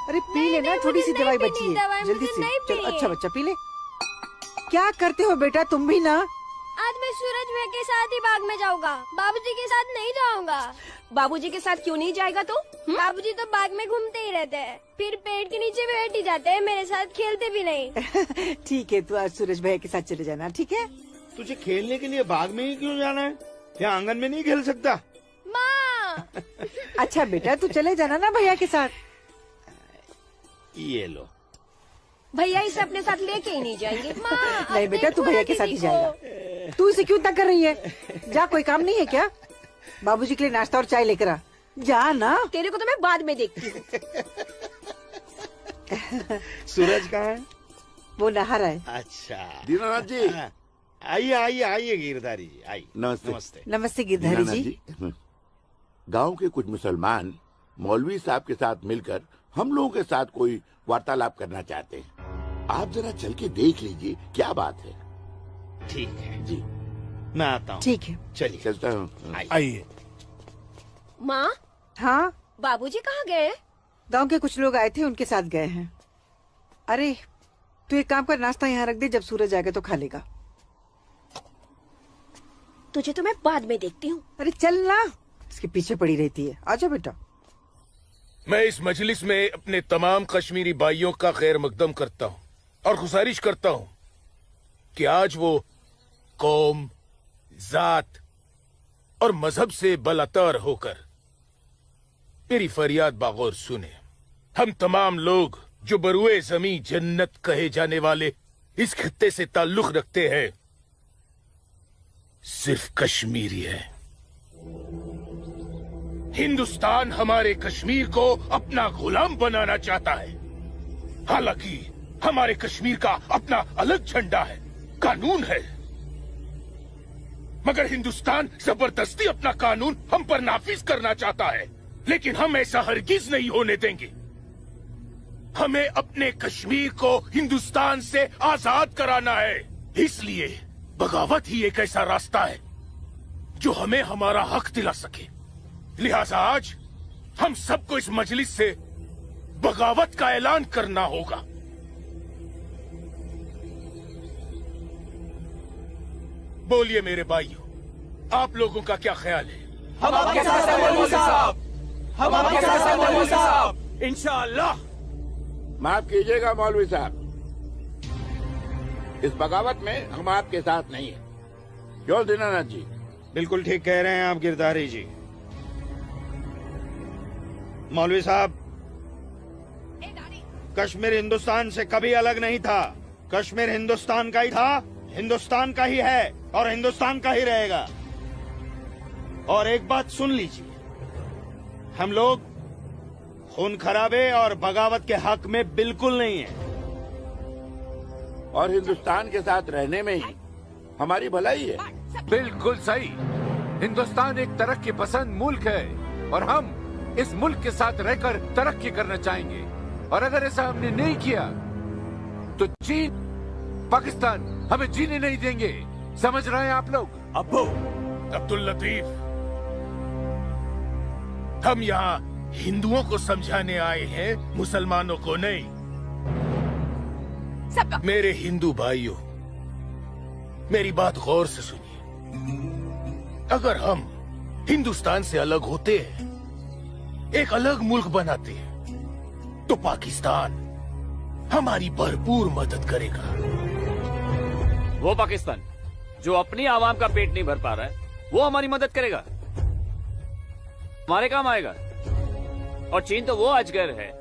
Speaker 16: अरे पी लेना, थोड़ी सी दवाई बची है, जल्दी से। चलो अच्छा बच्चा पी ले। क्या करते हो बेटा तुम भी ना?
Speaker 17: आज मैं सूरज भैया के साथ ही बाग में जाऊंगा, बाबूजी के साथ नहीं जाऊंगा।
Speaker 15: बाबूजी के साथ क्यों नहीं जाएगा तू?
Speaker 17: बाबूजी तो बाग में घूमते ही रहते हैं, फिर पेड़ के नीचे बैठ ही जाते हैं, मेरे साथ खेलते भी नहीं।
Speaker 16: ठीक है, तू आज सूरज भैया के साथ चले जाना, ठीक है?
Speaker 21: तुझे खेलने के लिए बाग में ही क्यों जाना है? यहाँ आंगन में नहीं खेल सकता?
Speaker 17: माँ।
Speaker 16: अच्छा बेटा, तू चले जाना ना भैया के साथ।
Speaker 21: ये लो।
Speaker 15: भैया इसे अपने साथ लेके ही नहीं जाएंगे।
Speaker 16: नहीं बेटा, तू भैया के साथ ही जाएगा। तू इसे क्यों तंग कर रही है? जा, कोई काम नहीं है क्या? बाबूजी के लिए नाश्ता और चाय लेकर आ। जा ना।
Speaker 15: तेरे को तो मैं बाद में देखती हूँ।
Speaker 21: सूरज कहाँ है?
Speaker 16: वो नहा रहा है।
Speaker 21: अच्छा
Speaker 11: दीनानाथ जी।
Speaker 21: आइए आइए आइए गिरधारी जी, आइए।
Speaker 11: नमस्ते।
Speaker 21: नमस्ते।
Speaker 16: नमस्ते गिरधारी जी।
Speaker 11: गांव के कुछ मुसलमान मौलवी साहब के साथ मिलकर हम लोगों के साथ कोई वार्तालाप करना चाहते हैं। आप जरा चल के देख लीजिए क्या बात है।
Speaker 21: ठीक है
Speaker 11: जी,
Speaker 21: मैं आता हूँ।
Speaker 16: ठीक है,
Speaker 21: चलिए
Speaker 11: चलता हूँ।
Speaker 21: आइए।
Speaker 15: माँ।
Speaker 16: हाँ
Speaker 15: बाबूजी कहाँ गए?
Speaker 16: गांव के कुछ लोग आए थे, उनके साथ गए हैं। अरे तू एक काम कर, नाश्ता यहाँ रख दे, जब सूरज आएगा तो खा लेगा।
Speaker 15: तुझे तो मैं बाद में देखती हूँ।
Speaker 16: अरे चल ना, इसके पीछे पड़ी रहती है। आजा बेटा।
Speaker 2: मैं इस मजलिस में अपने तमाम कश्मीरी भाइयों का खैर मकदम करता हूँ और गुजारिश करता हूँ कि आज वो कौम, जात और मजहब से बलातर होकर मेरी फरियाद बागौर सुने। हम तमाम लोग जो बरुए जमी जन्नत कहे जाने वाले इस खित्ते से ताल्लुक रखते हैं, सिर्फ कश्मीरी है। हिंदुस्तान हमारे कश्मीर को अपना गुलाम बनाना चाहता है। हालांकि हमारे कश्मीर का अपना अलग झंडा है, कानून है, मगर हिंदुस्तान जबरदस्ती अपना कानून हम पर नाफिज करना चाहता है। लेकिन हम ऐसा हरगिज नहीं होने देंगे। हमें अपने कश्मीर को हिंदुस्तान से आजाद कराना है। इसलिए बगावत ही एक ऐसा रास्ता है जो हमें हमारा हक दिला सके। लिहाजा आज हम सबको इस मजलिस से बगावत का ऐलान करना होगा। बोलिए मेरे भाइयों, आप लोगों का क्या ख्याल है?
Speaker 1: हम आपके साथ हैं मौलवी साहब, हम आपके साथ हैं मौलवी साहब, इंशाअल्लाह।
Speaker 11: माफ कीजिएगा मौलवी साहब, इस बगावत में हम आपके साथ नहीं है। क्यों दीनानाथ जी?
Speaker 21: बिल्कुल ठीक कह रहे हैं आप गिरधारी जी। मौलवी साहब, कश्मीर हिंदुस्तान से कभी अलग नहीं था। कश्मीर हिंदुस्तान का ही था, हिंदुस्तान का ही है और हिंदुस्तान का ही रहेगा। और एक बात सुन लीजिए, हम लोग खून खराबे और बगावत के हक में बिल्कुल नहीं है।
Speaker 11: और हिंदुस्तान के साथ रहने में ही हमारी भलाई है।
Speaker 7: बिल्कुल सही। हिंदुस्तान एक तरक्की पसंद मुल्क है और हम इस मुल्क के साथ रहकर तरक्की करना चाहेंगे। और अगर ऐसा हमने नहीं किया तो चीन, पाकिस्तान हमें जीने नहीं देंगे। समझ रहे हैं आप लोग?
Speaker 2: अब्बू अब्दुल लतीफ, हम यहाँ हिंदुओं को समझाने आए हैं, मुसलमानों को नहीं। मेरे हिंदू भाइयों, मेरी बात गौर से सुनिए। अगर हम हिंदुस्तान से अलग होते हैं, एक अलग मुल्क बनाते हैं, तो पाकिस्तान हमारी भरपूर मदद करेगा।
Speaker 10: वो पाकिस्तान जो अपनी आवाम का पेट नहीं भर पा रहा है, वो हमारी मदद करेगा, हमारे काम आएगा। और चीन तो वो अजगर है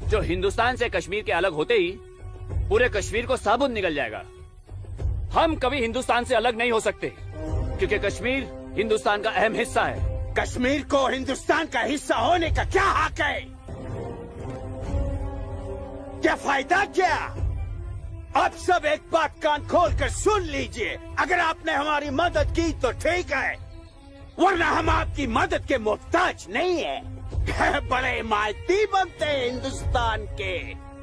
Speaker 10: जो हिंदुस्तान से कश्मीर के अलग होते ही पूरे कश्मीर को साबुत निकल जाएगा। हम कभी हिंदुस्तान से अलग नहीं हो सकते, क्योंकि कश्मीर हिंदुस्तान का अहम हिस्सा है।
Speaker 21: कश्मीर को हिंदुस्तान का हिस्सा होने का क्या हक है? क्या फायदा क्या? आप सब एक बात कान खोल कर सुन लीजिए। अगर आपने हमारी मदद की तो ठीक है, वरना हम आपकी मदद के मोहताज नहीं है। बड़े इमारती बनते हैं हिंदुस्तान के,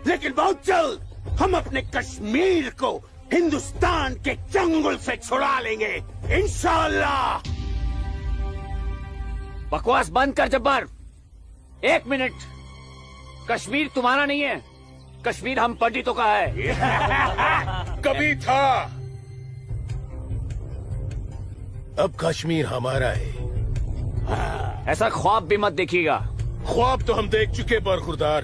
Speaker 21: लेकिन बहुत जल्द हम अपने कश्मीर को हिंदुस्तान के चंगुल से छुड़ा लेंगे, इंशाअल्लाह।
Speaker 10: बकवास बंद कर जब्बार। 1 मिनट। कश्मीर तुम्हारा नहीं है, कश्मीर हम पंडितों का है।
Speaker 2: कभी था, अब कश्मीर हमारा है।
Speaker 10: ऐसा ख्वाब भी मत देखिएगा।
Speaker 2: ख्वाब तो हम देख चुके बरखुरदार।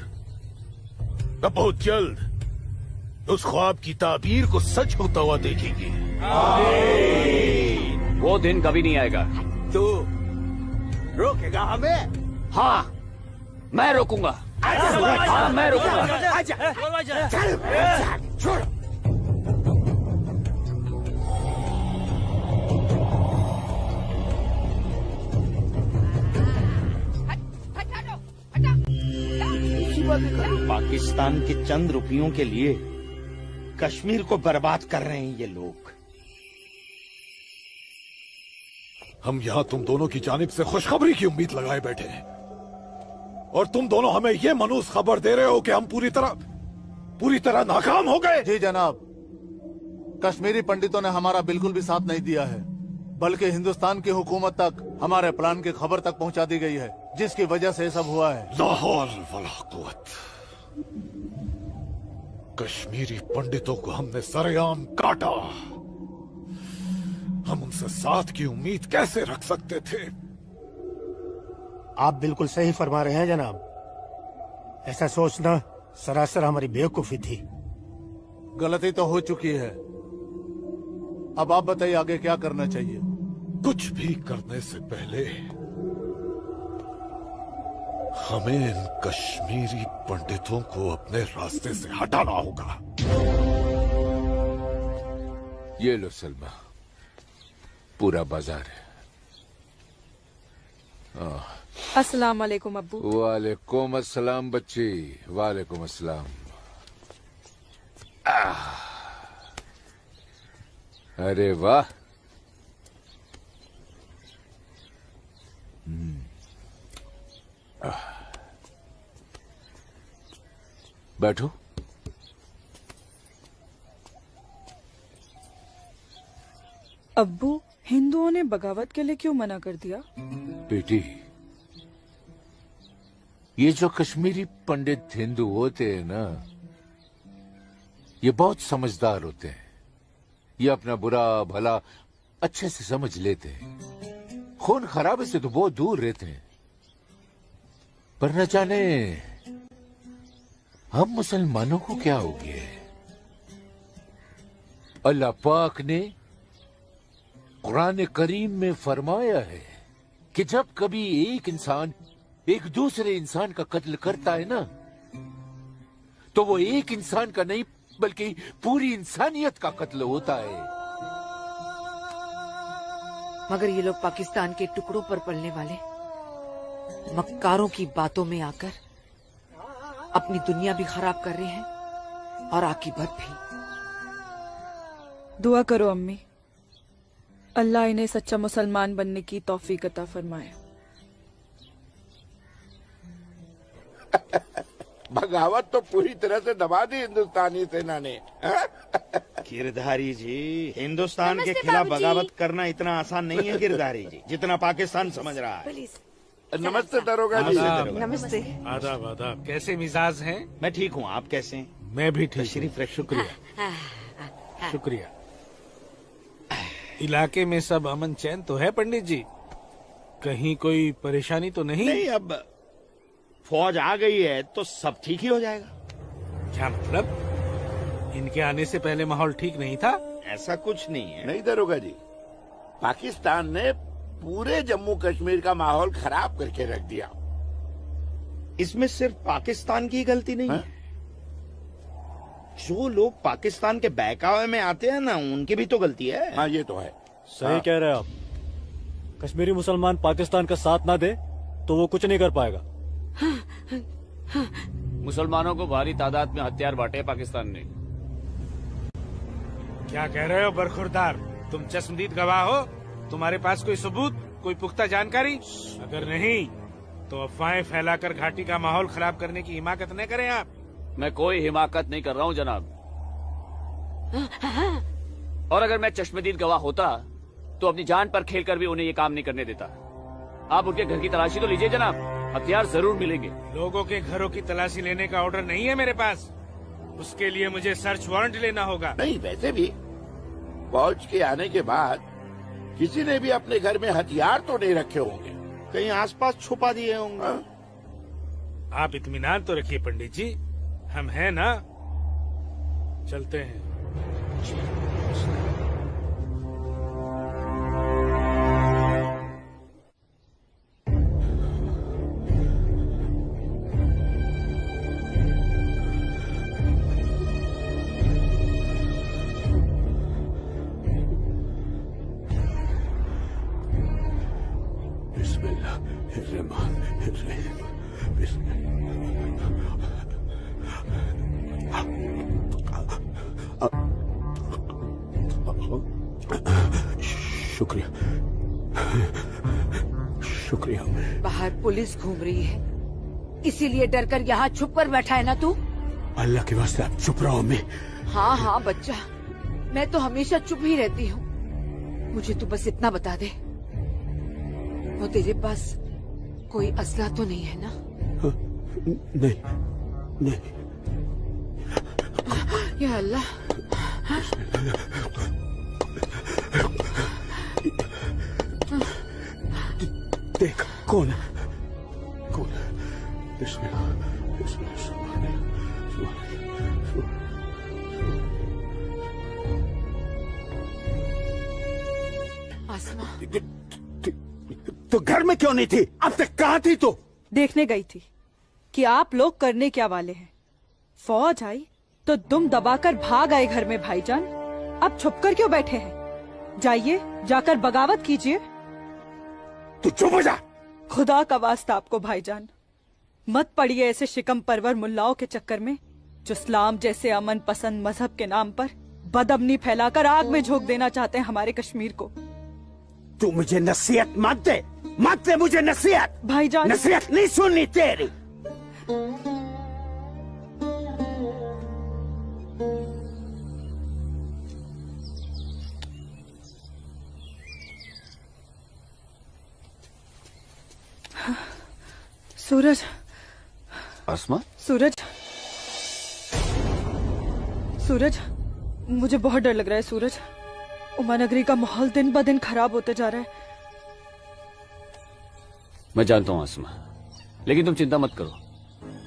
Speaker 2: अब बहुत जल्द उस ख्वाब की ताबीर को सच होता हुआ देखेंगे।
Speaker 10: वो दिन कभी नहीं आएगा।
Speaker 21: तू रोकेगा हमें?
Speaker 10: हाँ, मैं रोकूंगा। हाँ, मैं रोकूंगा।
Speaker 21: आजा, चल, छोड़। पाकिस्तान के चंद रुपयों के लिए कश्मीर को बर्बाद कर रहे हैं ये लोग।
Speaker 9: हम यहाँ तुम दोनों की जानिब से खुशखबरी की उम्मीद लगाए बैठे हैं, और तुम दोनों हमें ये मनूस खबर दे रहे हो कि हम पूरी तरह नाकाम हो गए।
Speaker 18: जी जनाब, कश्मीरी पंडितों ने हमारा बिल्कुल भी साथ नहीं दिया है, बल्कि हिंदुस्तान की हुकूमत तक हमारे प्लान की खबर तक पहुंचा दी गई है, जिसकी वजह से ये सब हुआ है।
Speaker 9: ला हौल वला कुव्वत। कश्मीरी पंडितों को हमने सरेआम काटा। हम उनसे साथ की उम्मीद कैसे रख सकते थे?
Speaker 21: आप बिल्कुल सही फरमा रहे हैं जनाब। ऐसा सोचना सरासर हमारी बेवकूफी थी।
Speaker 18: गलती तो हो चुकी है, अब आप बताइए आगे क्या करना चाहिए।
Speaker 9: कुछ भी करने से पहले हमें इन कश्मीरी पंडितों को अपने रास्ते से हटाना होगा।
Speaker 7: ये लो सलमा, पूरा बाजार है।
Speaker 19: अस्सलाम वालेकुम अब्बू।
Speaker 7: वालेकुम अस्सलाम बच्ची, वालेकुम अस्सलाम। अरे वाह, बैठो।
Speaker 19: अब्बू, हिंदुओं ने बगावत के लिए क्यों मना कर दिया?
Speaker 7: बेटी, ये जो कश्मीरी पंडित हिंदू होते हैं ना, ये बहुत समझदार होते हैं। ये अपना बुरा भला अच्छे से समझ लेते हैं। खून खराबे से तो बहुत दूर रहते हैं। पर न जाने हम मुसलमानों को क्या हो गया है। अल्लाह पाक ने कुरान करीम में फरमाया है कि जब कभी एक इंसान एक दूसरे इंसान का कत्ल करता है ना, तो वो एक इंसान का नहीं बल्कि पूरी इंसानियत का कत्ल होता है।
Speaker 14: मगर ये लोग पाकिस्तान के टुकड़ों पर पलने वाले मक्कारों की बातों में आकर अपनी दुनिया भी खराब कर रहे हैं और आकीबत भी।
Speaker 19: दुआ करो अम्मी, अल्लाह इन्हें सच्चा मुसलमान बनने की तौफीक अता फरमाए।
Speaker 11: बगावत तो पूरी तरह से दबा दी हिंदुस्तानी सेना ने।
Speaker 21: गिरधारी जी, हिंदुस्तान के खिलाफ बगावत करना इतना आसान नहीं है गिरधारी जी, जितना पाकिस्तान समझ रहा है।
Speaker 11: नमस्ते दरोगा जी।
Speaker 16: नमस्ते।
Speaker 7: आदाब आदाब। कैसे मिजाज हैं?
Speaker 21: मैं ठीक हूँ, आप कैसे हैं?
Speaker 7: मैं भी ठीक
Speaker 21: तशरीफ
Speaker 7: हूँ। शुक्रिया शुक्रिया। इलाके में सब अमन चैन तो है पंडित जी? कहीं कोई परेशानी तो नहीं?
Speaker 21: नहीं, अब फौज आ गई है तो सब ठीक ही हो जाएगा।
Speaker 7: क्या मतलब? इनके आने से पहले माहौल ठीक नहीं था?
Speaker 21: ऐसा कुछ नहीं है।
Speaker 11: नहीं दरोगा जी, पाकिस्तान ने पूरे जम्मू कश्मीर का माहौल खराब करके रख दिया।
Speaker 21: इसमें सिर्फ पाकिस्तान की गलती नहीं है। जो लोग पाकिस्तान के बहकावे में आते हैं ना, उनकी भी तो गलती है।
Speaker 11: हाँ, ये तो है।
Speaker 6: सही कह रहे हैं आप। कश्मीरी मुसलमान पाकिस्तान का साथ ना दे तो वो कुछ नहीं कर पाएगा।
Speaker 10: मुसलमानों को भारी तादाद में हथियार बांटे पाकिस्तान ने।
Speaker 7: क्या कह रहे हो बरखुरदार? तुम चश्मदीद गवाह हो? तुम्हारे पास कोई सबूत, कोई पुख्ता जानकारी? अगर नहीं तो अफवाहें फैलाकर घाटी का माहौल खराब करने की हिमाकत न करें आप।
Speaker 10: मैं कोई हिमाकत नहीं कर रहा हूँ जनाब। और अगर मैं चश्मदीद गवाह होता तो अपनी जान पर खेलकर भी उन्हें ये काम नहीं करने देता। आप उनके घर की तलाशी तो लीजिए जनाब, हथियार जरूर मिलेंगे।
Speaker 7: लोगों के घरों की तलाशी लेने का ऑर्डर नहीं है मेरे पास। उसके लिए मुझे सर्च वारंट लेना होगा।
Speaker 11: नहीं, वैसे भी फौज के आने के बाद किसी ने भी अपने घर में हथियार तो नहीं रखे होंगे,
Speaker 21: कहीं आसपास छुपा दिए होंगे।
Speaker 7: आप इत्मीनान तो रखिए पंडित जी, हम हैं ना। चलते हैं।
Speaker 20: शुक्रिया शुक्रिया।
Speaker 14: बाहर पुलिस घूम रही है, इसीलिए डर कर यहाँ छुप कर बैठा है ना तू?
Speaker 20: अल्लाह के वास्ते आप चुप रहो। मैं
Speaker 14: हाँ हाँ बच्चा, मैं तो हमेशा चुप ही रहती हूँ। मुझे तू बस इतना बता दे, वो तेरे पास कोई असला तो नहीं है ना?
Speaker 20: नहीं नहीं।
Speaker 14: या अल्लाह।
Speaker 20: देख कौन है, कौन है? बिस्मिल्लाह बिस्मिल्लाह।
Speaker 14: आसमा,
Speaker 20: तो घर में क्यों नहीं थी? अब तक कहाँ थी तू?
Speaker 19: देखने गई थी कि आप लोग करने क्या वाले हैं। फौज आई तो दुम दबाकर भाग आए घर में भाईजान। अब छुपकर क्यों बैठे हैं? जाइए, जाकर बगावत कीजिए।
Speaker 20: तू चुप हो जा।
Speaker 19: खुदा का वास्ता आपको भाईजान, मत पड़िए ऐसे शिकम परवर मुल्लाओं के चक्कर में, जो इस्लाम जैसे अमन पसंद मजहब के नाम पर बदअमनी फैलाकर आग में झोंक देना चाहते हैं हमारे कश्मीर को।
Speaker 20: तू मुझे नसीहत मत दे, मत दे मुझे नसीहत।
Speaker 19: भाईजान,
Speaker 20: नसीहत नहीं सुननी तेरी।
Speaker 19: सूरज,
Speaker 10: आसमा,
Speaker 19: सूरज, सूरज, मुझे बहुत डर लग रहा है सूरज। उमानगरी का माहौल दिन ब दिन खराब होते जा रहा है।
Speaker 10: मैं जानता हूँ आसमा, लेकिन तुम चिंता मत करो,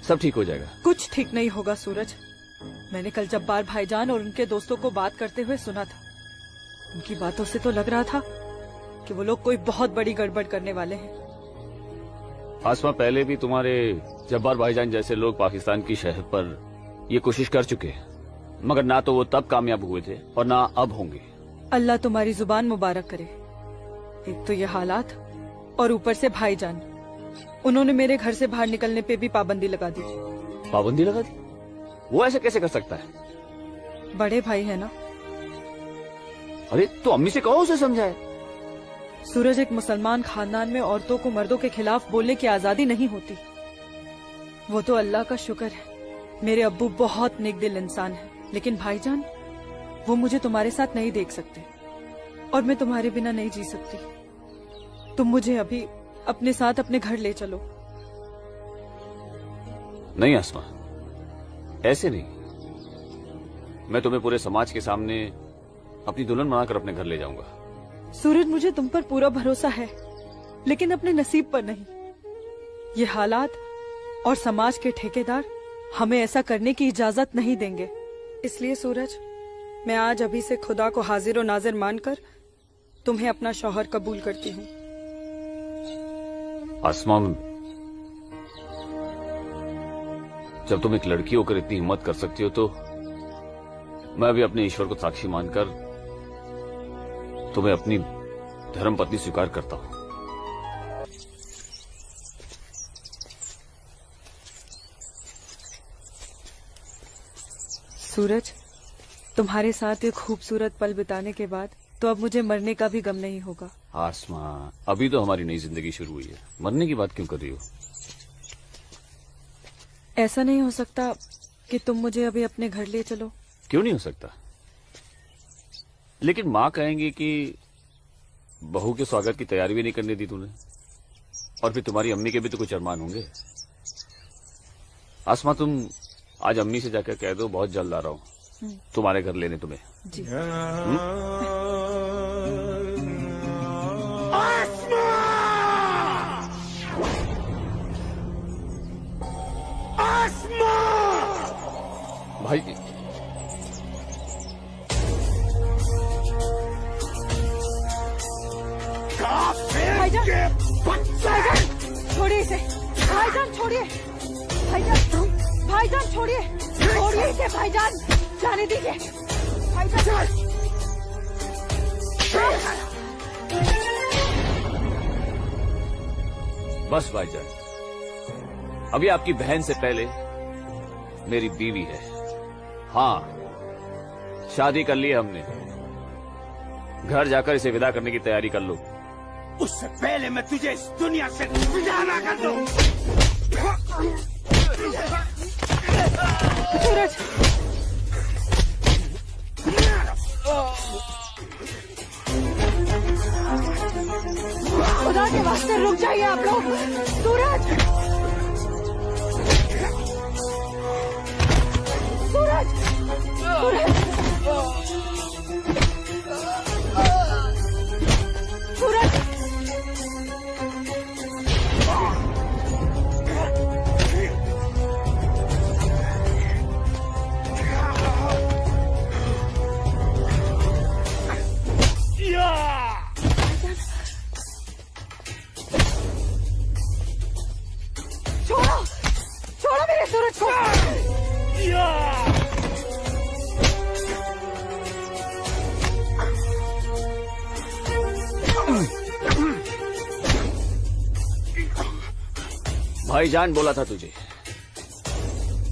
Speaker 10: सब ठीक हो जाएगा।
Speaker 19: कुछ ठीक नहीं होगा सूरज। मैंने कल जब्बार भाईजान और उनके दोस्तों को बात करते हुए सुना था। उनकी बातों से तो लग रहा था कि वो लोग कोई बहुत बड़ी गड़बड़ करने वाले हैं।
Speaker 10: आसमा, पहले भी तुम्हारे जब्बार भाईजान जैसे लोग पाकिस्तान की शहर पर ये कोशिश कर चुके हैं, मगर ना तो वो तब कामयाब हुए थे और ना अब होंगे।
Speaker 19: अल्लाह तुम्हारी जुबान मुबारक करे। एक तो ये हालात और ऊपर से भाईजान, उन्होंने मेरे घर से बाहर निकलने पे भी पाबंदी लगा दी।
Speaker 10: पाबंदी लगा दी? वो ऐसे कैसे कर सकता है?
Speaker 19: बड़े भाई है ना।
Speaker 10: अरे तो अम्मी से कहो, उसे समझाए।
Speaker 19: सूरज, एक मुसलमान खानदान में औरतों को मर्दों के खिलाफ बोलने की आजादी नहीं होती। वो तो अल्लाह का शुक्र है, मेरे अब्बू बहुत नेक दिल इंसान है, लेकिन भाईजान वो मुझे तुम्हारे साथ नहीं देख सकते और मैं तुम्हारे बिना नहीं जी सकती। तुम मुझे अभी अपने साथ अपने घर ले चलो।
Speaker 10: नहीं आसमा, ऐसे नहीं। मैं तुम्हें पूरे समाज के सामने अपनी दुल्हन बनाकर अपने घर ले जाऊंगा।
Speaker 19: सूरज, मुझे तुम पर पूरा भरोसा है, लेकिन अपने नसीब पर नहीं। ये हालात और समाज के ठेकेदार हमें ऐसा करने की इजाजत नहीं देंगे। इसलिए सूरज, मैं आज अभी से खुदा को हाजिर और नाजिर मानकर तुम्हें अपना शौहर कबूल करती हूँ।
Speaker 10: आसमा, जब तुम एक लड़की होकर इतनी हिम्मत कर सकती हो तो मैं भी अपने ईश्वर को साक्षी मानकर तुम्हें अपनी धर्मपत्नी स्वीकार करता हूं।
Speaker 19: सूरज, तुम्हारे साथ एक खूबसूरत पल बिताने के बाद तो अब मुझे मरने का भी गम नहीं होगा।
Speaker 10: आसमा, अभी तो हमारी नई जिंदगी शुरू हुई है, मरने की बात क्यों कर रही हो?
Speaker 19: ऐसा नहीं हो सकता कि तुम मुझे अभी अपने घर ले चलो?
Speaker 10: क्यों नहीं हो सकता? लेकिन माँ कहेंगी कि बहू के स्वागत की तैयारी भी नहीं करने दी तूने, और फिर तुम्हारी अम्मी के भी तो कुछ अरमान होंगे। आसमा, तुम आज अम्मी से जाकर कह दो बहुत जल्द आ रहा हूँ तुम्हारे घर लेने तुम्हें।
Speaker 19: जी।
Speaker 10: भाई,
Speaker 5: भाईजान, छोड़िए इसे। भाईजान छोड़िए, भाईजान छोड़िए, छोड़िए इसे भाईजान, जाने दीजिए भाईजान।
Speaker 10: बस भाईजान, अभी आपकी बहन से पहले मेरी बीवी है। हाँ, शादी कर ली है हमने। घर जाकर इसे विदा करने की तैयारी कर लो।
Speaker 21: उससे पहले मैं तुझे इस दुनिया से विदा ना कर दूं।
Speaker 5: सूरज, खुदा के वास्ते रुक जाइए आप लोग। सूरज, सूरज, सूरज, सूरज, छोड़ो, छोड़ो मेरे सूरज को।
Speaker 10: भाईजान बोला था तुझे,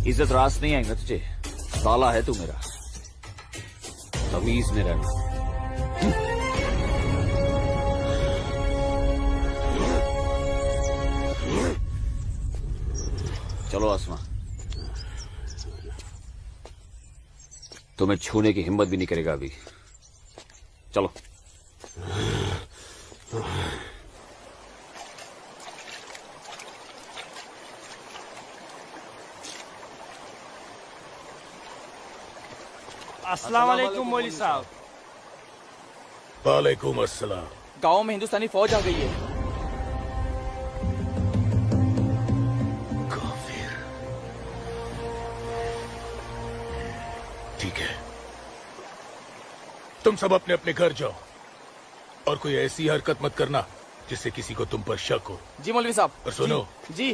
Speaker 10: इज्जत रास नहीं आएगा तुझे। साला है तू मेरा, तमीज में रहना। चलो आसमा, तुम्हें छूने की हिम्मत भी नहीं करेगा अभी। चलो।
Speaker 1: अस्सलाम वालेकुम मौलवी साहब।
Speaker 2: वालेकुम अस्सलाम।
Speaker 8: गांव में हिंदुस्तानी फौज आ गई है।
Speaker 2: काफिर। ठीक है, तुम सब अपने अपने घर जाओ और कोई ऐसी हरकत मत करना जिससे किसी को तुम पर शक हो।
Speaker 8: जी मौलवी साहब।
Speaker 2: और सुनो
Speaker 8: जी,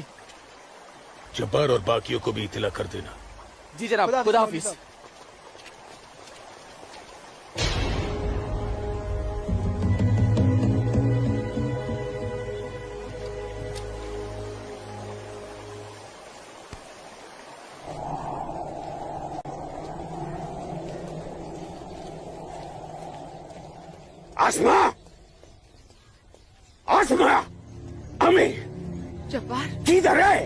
Speaker 2: जब्बार और बाकियों को भी इत्तला कर देना।
Speaker 8: जी जनाब, खुदा हाफिज।
Speaker 11: आसमा, आसमा, अमी,
Speaker 14: जब्बार,
Speaker 11: किधर है?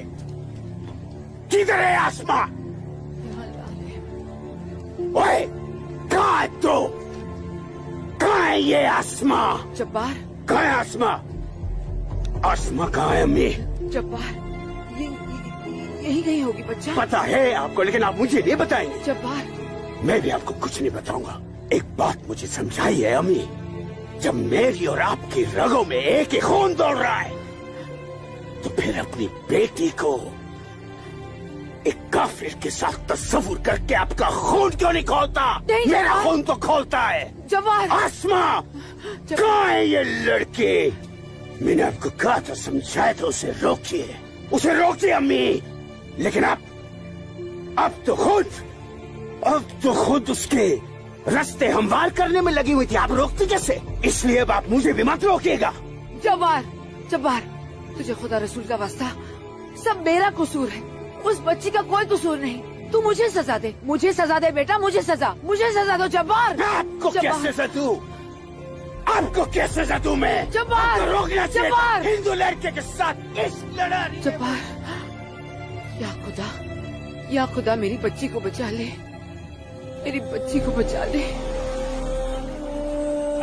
Speaker 11: किधर है आसमा? ओए, कहाँ है तू? कहाँ है ये आसमा?
Speaker 14: जब्बार,
Speaker 11: कहाँ है आसमा?
Speaker 20: आसमा कहाँ है अम्मी?
Speaker 14: जब्बार यही कहीं होगी बच्चा।
Speaker 20: पता है आपको, लेकिन आप मुझे नहीं बताएंगे।
Speaker 14: जब्बार
Speaker 20: मैं भी आपको कुछ नहीं बताऊंगा। एक बात मुझे समझाई है अम्मी, जब मेरी और आपकी रगों में एक ही खून दौड़ रहा है तो फिर अपनी बेटी को एक काफिर के साथ तस्वुर करके आपका खून क्यों नहीं खोलता? मेरा खून तो खोलता है।
Speaker 14: जवान
Speaker 20: आसमा कहाँ है ये लड़के? मैंने आपको कहा था, समझाया था, उसे रोकिए अम्मी। लेकिन अब तो खुद उसके रास्ते हमवार करने में लगी हुई थी। आप रोकते कैसे? इसलिए अब आप मुझे भी मत रोकिएगा।
Speaker 14: जब्बार तुझे खुदा रसूल का वास्ता, सब मेरा कसूर है, उस बच्ची का कोई कसूर नहीं। तू मुझे सजा दे बेटा, मुझे सजा दो जब्बार।
Speaker 20: आपको क्या सजा दूं? आपको क्या सजा दूं मैं?
Speaker 14: जब्बार
Speaker 20: रोकना चाहिए
Speaker 14: जब्बार
Speaker 20: हिंदू लड़के के साथ इस लड़ाई।
Speaker 14: जब्बार या खुदा मेरी बच्ची को बचा ले, मेरी बच्ची को बचा ले।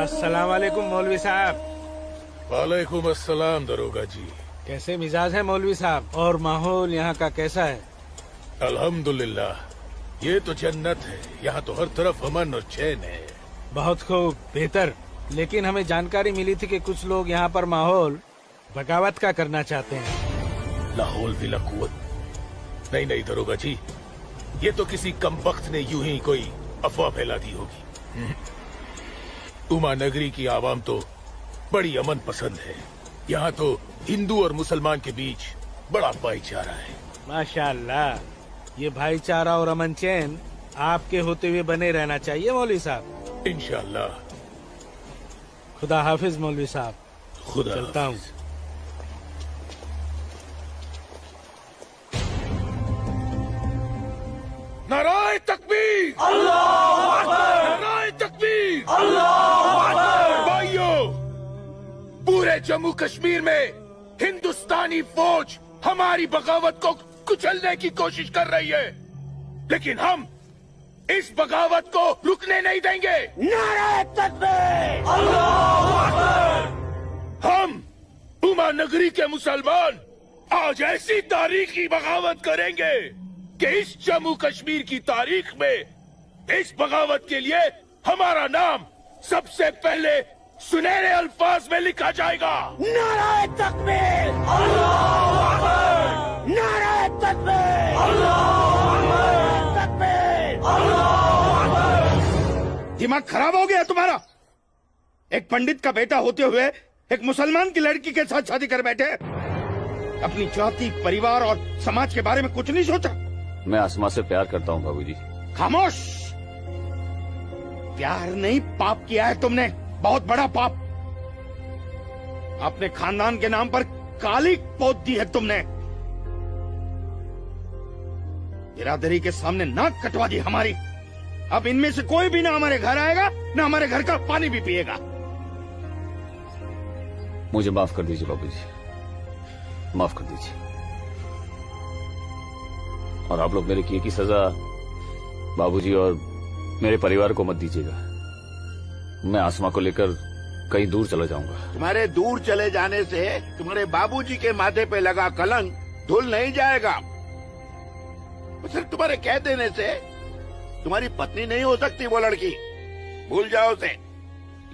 Speaker 12: अस्सलाम वालेकुम मौलवी साहब।
Speaker 2: वालेकुम अस्सलाम दरोगा जी।
Speaker 12: कैसे मिजाज है मौलवी साहब, और माहौल यहाँ का कैसा है?
Speaker 2: अल्हम्दुलिल्लाह, ये तो जन्नत है। यहाँ तो हर तरफ अमन और चैन है।
Speaker 12: बहुत खूब, बेहतर। लेकिन हमें जानकारी मिली थी कि कुछ लोग यहाँ पर माहौल बगावत का करना चाहते हैं।
Speaker 2: लाहौल बिला कुव्वत। नहीं दरोगा जी, ये तो किसी कमबख्त ने यूं ही कोई अफवाह फैला दी होगी। उमा नगरी की आवाम तो बड़ी अमन पसंद है। यहाँ तो हिंदू और मुसलमान के बीच बड़ा भाईचारा है।
Speaker 12: माशाअल्लाह, ये भाईचारा और अमन चैन आपके होते हुए बने रहना चाहिए मौलवी साहब।
Speaker 2: इंशाअल्लाह।
Speaker 12: खुदा हाफिज मौलवी साहब।
Speaker 2: खुदा
Speaker 12: चलता हूँ।
Speaker 2: नाराए तकबीर,
Speaker 22: अल्लाहू अकबर।
Speaker 2: नाराए तकबीर,
Speaker 22: अल्लाहू अकबर।
Speaker 2: भाइयों, पूरे जम्मू कश्मीर में हिंदुस्तानी फौज हमारी बगावत को कुचलने की कोशिश कर रही है, लेकिन हम इस बगावत को रुकने नहीं देंगे।
Speaker 22: नाराए तकबीर, अल्लाहू अकबर।
Speaker 2: हम उमा नगरी के मुसलमान आज ऐसी तारीखी बगावत करेंगे कि इस जम्मू कश्मीर की तारीख में इस बगावत के लिए हमारा नाम सबसे पहले सुनहरे अल्फाज में लिखा जाएगा।
Speaker 22: नाराए तकबीर, अल्लाहू अकबर। नाराए तकबीर, अल्लाहू अकबर। तकबीर, अल्लाहू अकबर।
Speaker 21: दिमाग खराब हो गया तुम्हारा? एक पंडित का बेटा होते हुए एक मुसलमान की लड़की के साथ शादी कर बैठे। अपनी जाति, परिवार और समाज के बारे में कुछ नहीं सोचा।
Speaker 10: मैं आसमा से प्यार करता हूँ बाबूजी।
Speaker 21: खामोश। प्यार नहीं, पाप किया है तुमने, बहुत बड़ा पाप। अपने खानदान के नाम पर काली पोत दी है तुमने। बिरादरी के सामने नाक कटवा दी हमारी। अब इनमें से कोई भी ना हमारे घर आएगा, ना हमारे घर का पानी भी पिएगा।
Speaker 10: मुझे माफ कर दीजिए बाबूजी, माफ कर दीजिए। और आप लोग मेरे किए की सजा बाबूजी और मेरे परिवार को मत दीजिएगा। मैं आसमा को लेकर कहीं दूर चला जाऊंगा।
Speaker 11: तुम्हारे दूर चले जाने से तुम्हारे बाबूजी के माथे पे लगा कलंक धुल नहीं जाएगा। सिर्फ तुम्हारे कह देने से तुम्हारी पत्नी नहीं हो सकती वो लड़की, भूल जाओ उसे।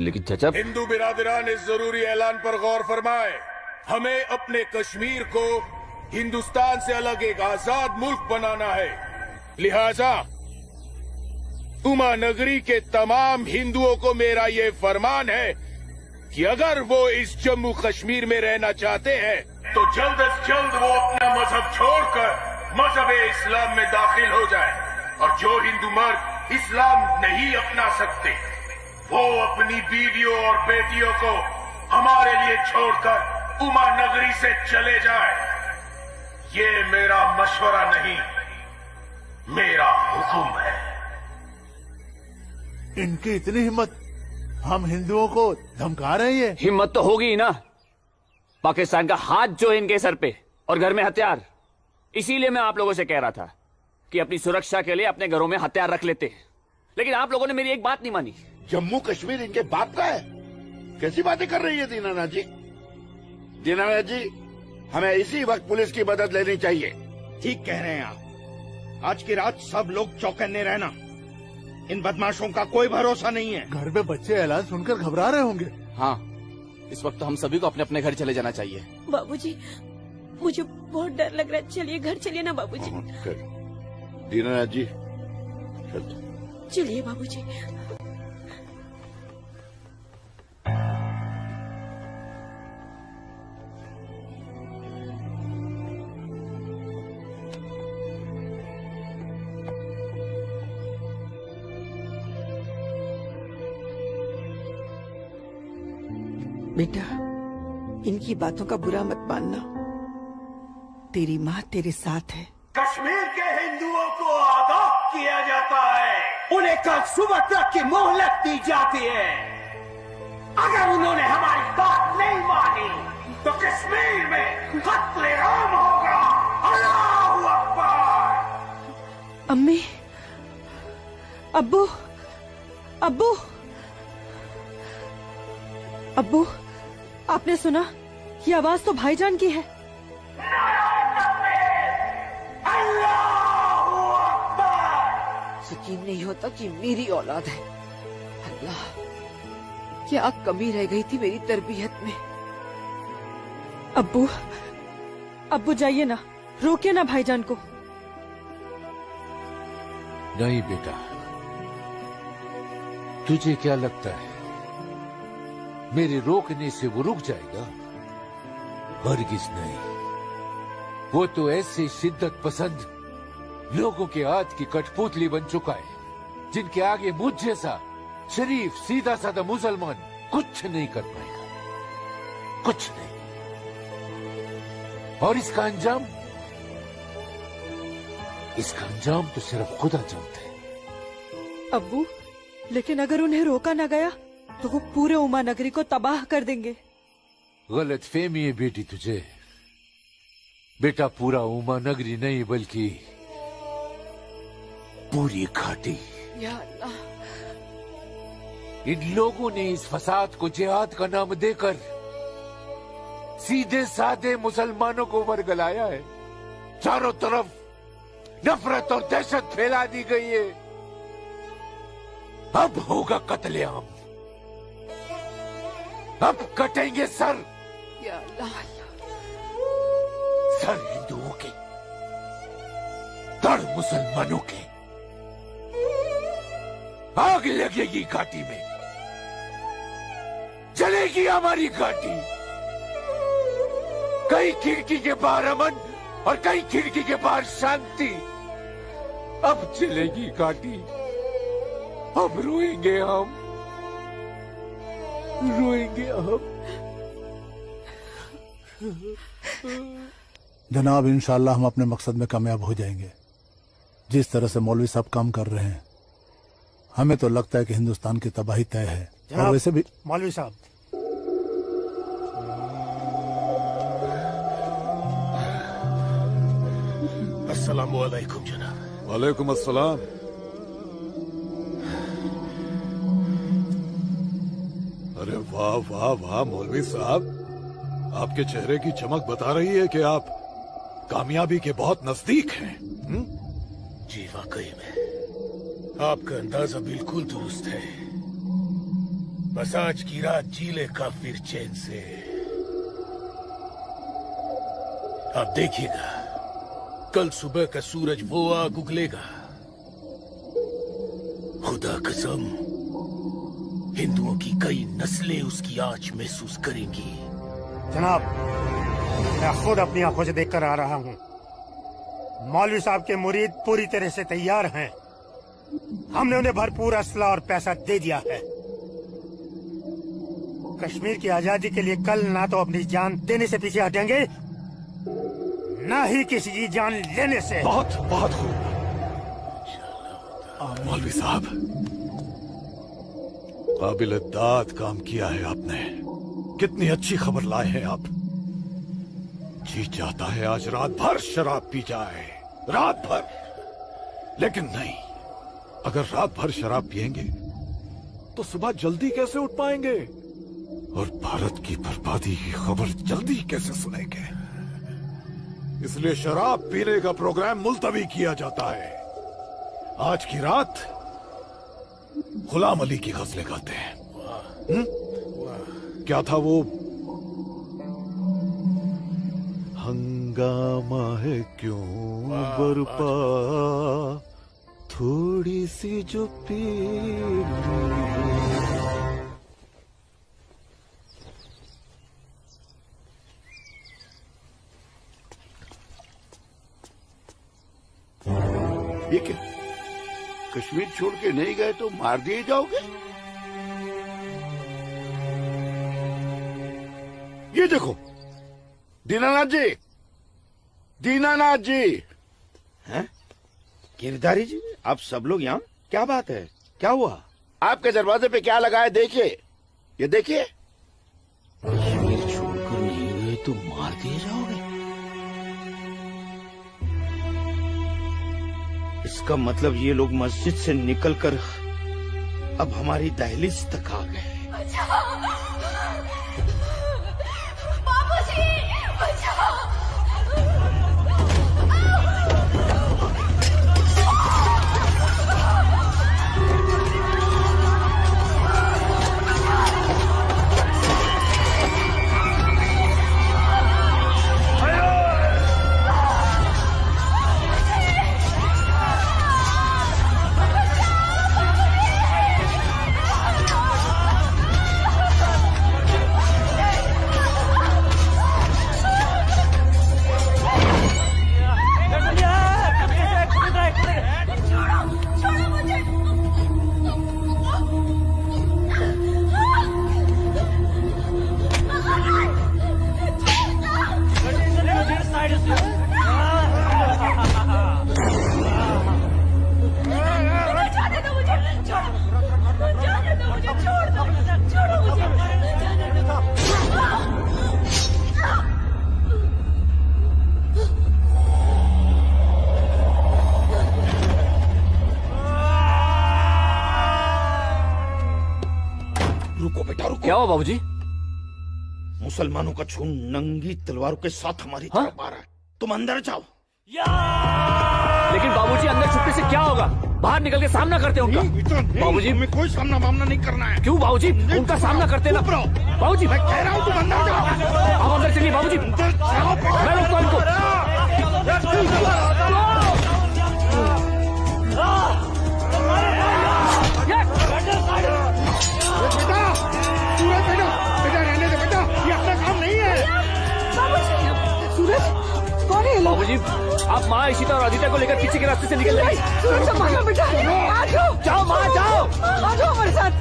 Speaker 10: लेकिन चाचा,
Speaker 2: हिंदू बिरादरान इस जरूरी ऐलान पर गौर फरमाए। हमें अपने कश्मीर को हिंदुस्तान से अलग एक आजाद मुल्क बनाना है। लिहाजा उमा नगरी के तमाम हिंदुओं को मेरा ये फरमान है कि अगर वो इस जम्मू कश्मीर में रहना चाहते हैं तो जल्द से जल्द वो अपना मजहब छोड़कर मजहब इस्लाम में दाखिल हो जाए। और जो हिंदू मर्द इस्लाम नहीं अपना सकते वो अपनी बीवियों और बेटियों को हमारे लिए छोड़कर उमा नगरी से चले जाए। ये मेरा मशवरा नहीं, मेरा हुक्म है।
Speaker 18: इनकी इतनी हिम्मत, हम हिंदुओं को धमका रहे हैं।
Speaker 10: हिम्मत तो होगी ही ना। पाकिस्तान का हाथ जो है इनके सर पे और घर में हथियार। इसीलिए मैं आप लोगों से कह रहा था कि अपनी सुरक्षा के लिए अपने घरों में हथियार रख लेते हैं, लेकिन आप लोगों ने मेरी एक बात नहीं मानी।
Speaker 11: जम्मू कश्मीर इनके बाप का है? कैसी बातें कर रही है दीनानाथ जी? दीनानाथ जी, हमें इसी वक्त पुलिस की मदद लेनी चाहिए।
Speaker 21: ठीक कह रहे हैं आप। आज की रात सब लोग चौकन्ने रहना। इन बदमाशों का कोई भरोसा नहीं है।
Speaker 18: घर में बच्चे ऐलान सुनकर घबरा रहे होंगे।
Speaker 8: हाँ, इस वक्त तो हम सभी को अपने अपने घर चले जाना चाहिए।
Speaker 15: बाबूजी, मुझे बहुत डर लग रहा है। चलिए घर चलिए ना बाबूजी।
Speaker 11: दीनानाथ जी,
Speaker 15: चलिए बाबूजी।
Speaker 16: बेटा, इनकी बातों का बुरा मत मानना। तेरी माँ तेरे साथ है।
Speaker 22: कश्मीर के हिंदुओं को आगाह किया जाता है। उन्हें कल सुबह तक की मोहलत दी जाती है। अगर उन्होंने हमारी बात नहीं मानी तो कश्मीर में कत्ले-आम होगा। अल्लाहू अकबर।
Speaker 19: अम्मी, अब्बू, अब्बू, अब्बू, आपने सुना? ये आवाज तो भाईजान की है।
Speaker 14: यकीन नहीं होता कि मेरी औलाद है। अल्लाह, क्या कमी रह गई थी मेरी तरबियत में।
Speaker 19: अब्बू, अब्बू जाइए ना, रोकिए ना भाईजान को।
Speaker 7: नहीं बेटा, तुझे क्या लगता है मेरे रोकने से वो रुक जाएगा? हरगिज नहीं। वो तो ऐसे शिद्दत पसंद लोगों के हाथ की कठपुतली बन चुका है, जिनके आगे मुझ जैसा शरीफ सीधा साधा मुसलमान कुछ नहीं कर पाएगा, कुछ नहीं। और इसका अंजाम तो सिर्फ खुदा जानता है।
Speaker 19: अब्बू, लेकिन अगर उन्हें रोका न गया तो वो पूरे उमा नगरी को तबाह कर देंगे।
Speaker 7: गलत फहमी है बेटी तुझे। बेटा, पूरा उमा नगरी नहीं बल्कि पूरी घाटी।
Speaker 14: या अल्लाह,
Speaker 7: इन लोगों ने इस फसाद को जिहाद का नाम देकर सीधे साधे मुसलमानों को वर्गलाया है। चारों तरफ नफरत और दहशत फैला दी गई है। अब होगा कत्लेआम, अब कटेंगे सर।
Speaker 14: या अल्लाह,
Speaker 7: सर हिंदुओं के, धड़ मुसलमानों के। आग लगेगी घाटी में, जलेगी हमारी घाटी। कई खिड़की के बाहर अमन और कई खिड़की के बाहर शांति। अब चलेगी घाटी, अब रोएंगे हम, रोएंगे हम।
Speaker 18: जनाब, इंशाल्लाह हम अपने मकसद में कामयाब हो जाएंगे। जिस तरह से मौलवी साहब काम कर रहे हैं, हमें तो लगता है कि हिंदुस्तान की तबाही तय है। और वैसे भी
Speaker 21: मौलवी साहब,
Speaker 2: अस्सलामु अलैकुम जनाब।
Speaker 9: वालेकुम अस्सलाम। अरे वाह वाह वाह मौलवी साहब, आपके चेहरे की चमक बता रही है कि आप कामयाबी के बहुत नजदीक हैं।
Speaker 2: जी वाकई में आपका अंदाजा बिल्कुल दुरुस्त है। बस आज की रात जीले काफिर चैन से। आप देखिएगा, कल सुबह का सूरज वो आग उगलेगा। खुदा कसम, हिंदुओं की कई नस्लें उसकी आंच महसूस करेंगी।
Speaker 21: जनाब, मैं खुद अपनी आंखों से देखकर आ रहा हूँ। मौलवी साहब के मुरीद पूरी तरह से तैयार हैं। हमने उन्हें भरपूर असला और पैसा दे दिया है। कश्मीर की आजादी के लिए कल ना तो अपनी जान देने से पीछे हटेंगे, ना ही किसी की जान लेने से।
Speaker 9: बहुत बहुत खूब मौलवी साहब, काबिल दाद काम किया है आपने। कितनी अच्छी खबर लाए हैं आप। जी चाहता है आज रात भर शराब पी जाए, रात भर। लेकिन नहीं, अगर रात भर शराब पिएंगे तो सुबह जल्दी कैसे उठ पाएंगे? और भारत की बर्बादी की खबर जल्दी कैसे सुनेंगे? इसलिए शराब पीने का प्रोग्राम मुलतवी किया जाता है। आज की रात गुलाम अली की गजलें गाते हैं। क्या था वो? हंगामा है क्यों बरपा, थोड़ी सी जो पीर।
Speaker 11: ये क्या? कश्मीर छोड़ के नहीं गए तो मार दिए जाओगे? ये देखो, दीनानाथ जी, दीनानाथ जी।
Speaker 21: हैं? गिरधारी जी, आप सब लोग यहाँ? क्या बात है? क्या हुआ?
Speaker 11: आपके दरवाजे पे क्या लगा है देखिए, ये देखिए।
Speaker 21: कश्मीर छोड़कर नहीं गए तो मार दिए जाओगे? इसका मतलब ये लोग मस्जिद से निकलकर अब हमारी दहलीज तक आ गए।
Speaker 3: बाबूजी, बचाओ!
Speaker 21: रुको बेटा, रुको।
Speaker 10: क्या हुआ बाबूजी?
Speaker 21: मुसलमानों का झुंड नंगी तलवारों के साथ हमारी तरफ आ रहा है। तुम अंदर जाओ।
Speaker 10: लेकिन बाबूजी अंदर छुपने से क्या होगा? बाहर निकल के सामना करते हैं उनका।
Speaker 21: बाबूजी हमें कोई सामना वामना नहीं करना है।
Speaker 10: क्यों बाबूजी? उनका सामना करते ना। बाबूजी
Speaker 21: मैं कह रहा हूँ तुम अंदर जाओ।
Speaker 10: आप अंदर चलिए बाबूजी।
Speaker 21: अंदर जाओ बेटा।
Speaker 10: मैं रोकता हूं इनको।
Speaker 21: बेटा, सूरज बेटा, बेटा रहने दे बेटा, ये अपना काम नहीं है।
Speaker 16: सूरज, कौन है?
Speaker 10: बाबूजी आप माँ इशिता और आदित्य को लेकर पीछे के रास्ते से निकल जाइए।
Speaker 16: सूरज संभालो बेटा, आ जाओ।
Speaker 10: जाओ माँ जाओ।
Speaker 16: आ जाओ हमारे साथ।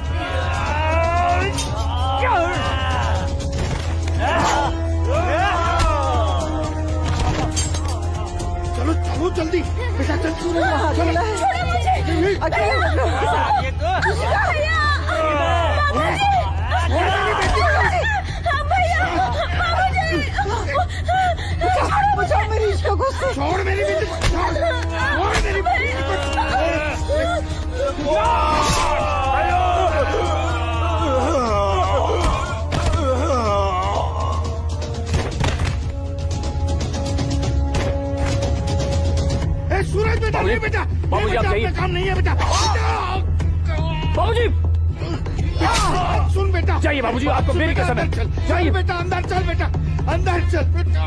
Speaker 21: चलो चलो जल्दी बेटा, चल सूरज, चलो।
Speaker 16: बचाओ मेरी इश्क को।
Speaker 21: छोड़ मेरी बेटी को, छोड़ मेरी बेटी को। सूरज बेटा, नहीं बेटा,
Speaker 10: बाबूजी आप जाइए।
Speaker 21: काम नहीं है बेटा।
Speaker 10: बाबूजी
Speaker 21: सुन बेटा,
Speaker 10: जाइए बाबूजी, आपको मेरी कसम है।
Speaker 21: जाइए बेटा, अंदर चल बेटा, अंदर चल बेटा।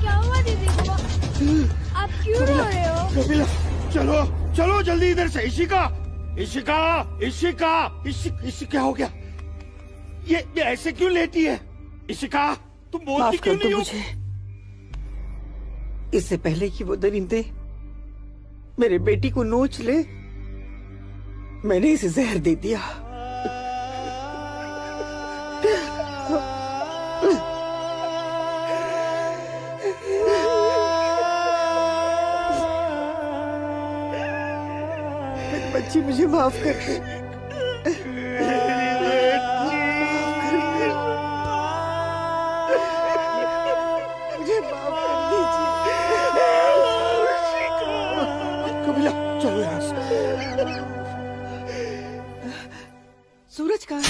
Speaker 17: क्या हुआ दीदी को? आप क्यों रो रहे हो?
Speaker 21: कपिला, चलो चलो जल्दी इधर से। इशिका, इशिका, इशिका, इशिका, क्या हो गया? ये ऐसे क्यों लेटी है? इशिका, तुम बोलती क्यों नहीं हो?
Speaker 16: मुझे इससे पहले कि वो दरिंदे मेरे बेटी को नोच ले, मैंने इसे जहर दे दिया। मेरी बच्ची, मुझे माफ कर दे।
Speaker 21: कबीला चलो यहाँ से।
Speaker 16: सूरज कहाँ है?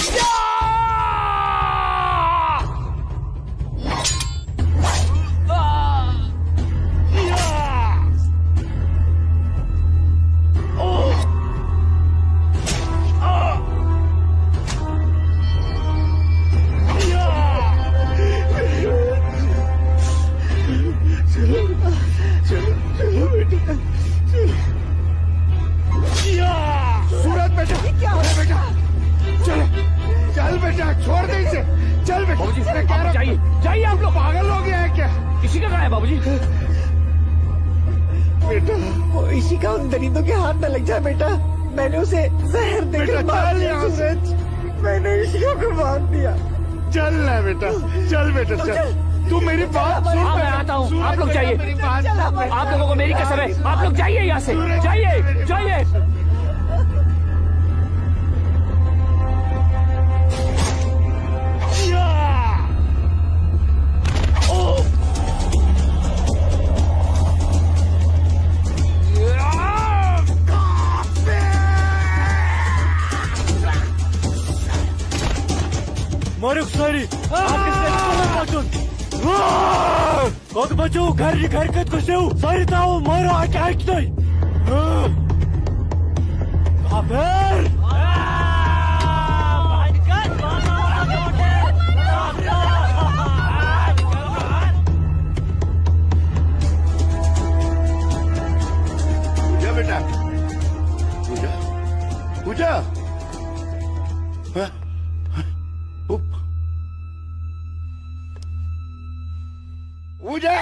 Speaker 21: सूरज बेटा, क्या हो रहा बेटा? चलो, चल बेटा, छोड़ दे इसे। चल बेटा।
Speaker 1: बाबूजी,
Speaker 21: मैं कह रहा हूं,
Speaker 1: जाइए,
Speaker 21: जाइए। आप लोग पागल हो गए हैं क्या?
Speaker 1: इसी का कहा है बाबूजी?
Speaker 21: बेटा,
Speaker 16: वो इसी का उन दरिंदों के हाथ में लग जाए बेटा। मैंने उसे जहर देकर मार दिया सूरज। मैंने इसी को मार दिया।
Speaker 21: चल ना बेटा, चल बेटा, चल। तू मेरी बात सुन।
Speaker 1: हाँ, मैं आता हूँ। आप लोग जाइए। आप लोगों को मेरी कसम है। आप लोग जाइए यहाँ से। जाइए, जाइए।
Speaker 6: मारुक सारी Kok baju garri garkat ko seu sari tahu maro attack नहीं Kafir
Speaker 21: पूजा बेटा, पूजा, पूजा। हाँ? पूजा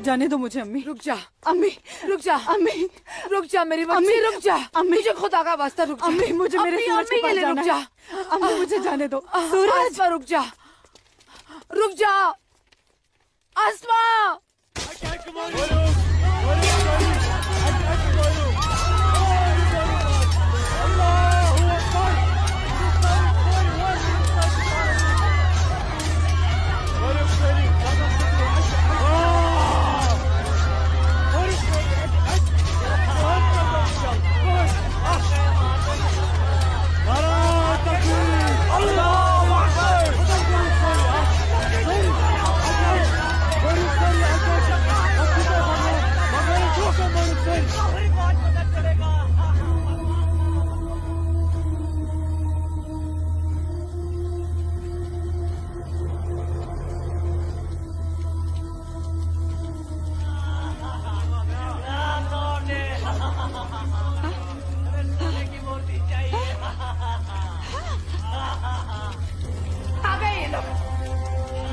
Speaker 19: जाने दो मुझे अम्मी।
Speaker 14: रुक जा अम्मी, रुक जा अम्मी, रुक जा मेरी बच्ची, अम्मी रुक जा अम्मी, मुझे खुदा का वास्ता रुक जा
Speaker 19: अम्मी, मुझे मेरे सूरज के पास जाना
Speaker 14: रुक जा
Speaker 19: अम्मी, मुझे जाने दो।
Speaker 14: सूरज रुक जा, रुक जा आसमा।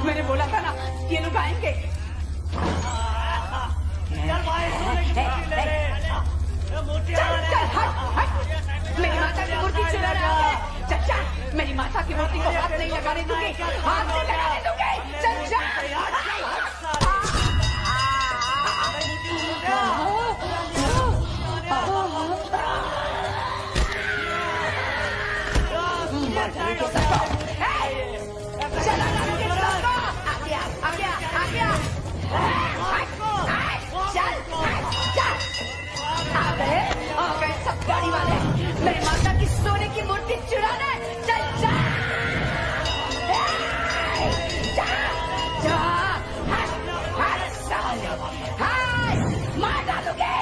Speaker 5: मैंने बोला था ना ये लोग आएंगे। चल चल हट हट, मेरी माता की मूर्ति चुरा रहा है। चल चल, मेरी माता की मूर्ति को हाथ नहीं लगाने दूंगी, हाथ नहीं लगाने दूंगी। चल चल। चला आ गया चल चल, आ गए सब गाड़ी वाले मेरी माता की सोने की मूर्ति चुराने। चल चल मार डालोगे।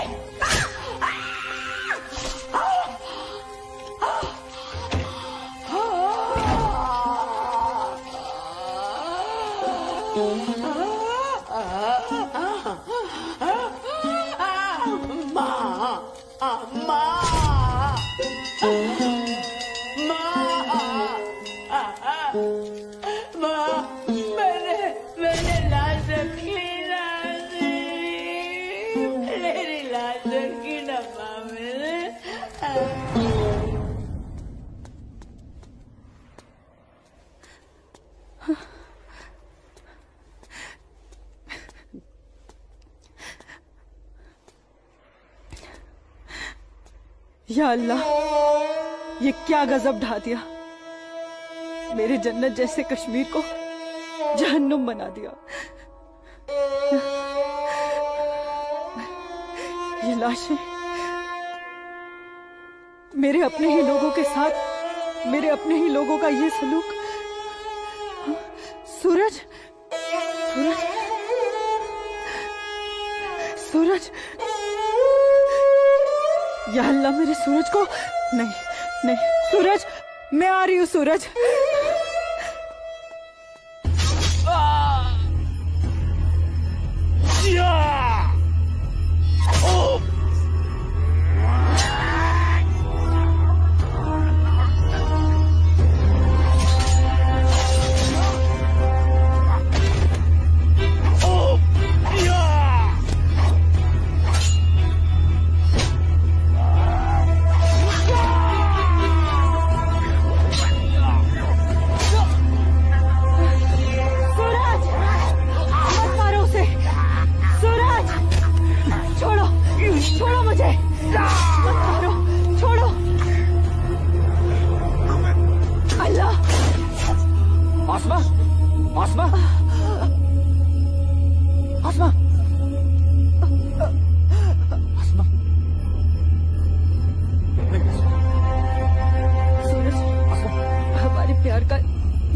Speaker 19: या अल्लाह, ये क्या गजब ढा दिया। मेरे जन्नत जैसे कश्मीर को जहन्नुम बना दिया। ये लाशें मेरे अपने ही लोगों के साथ, मेरे अपने ही लोगों का ये सलूक। सूरज, सूरज, सूरज, या अल्लाह मेरे सूरज को। नहीं नहीं सूरज, मैं आ रही हूँ सूरज।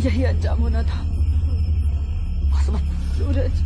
Speaker 19: यही अंजाम होना था। सूरज,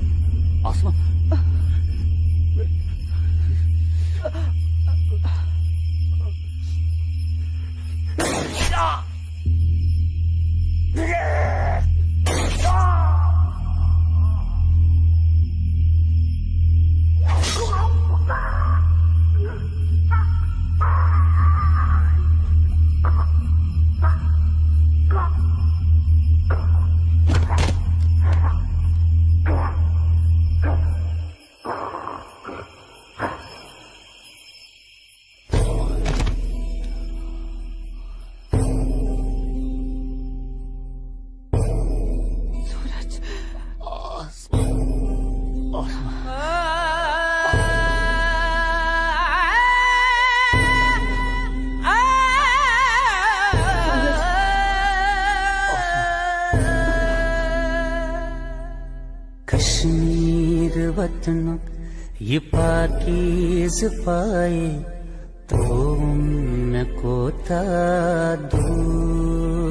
Speaker 3: कश्मीर वतन ये पाकीज़ पाए तो उनको था दूर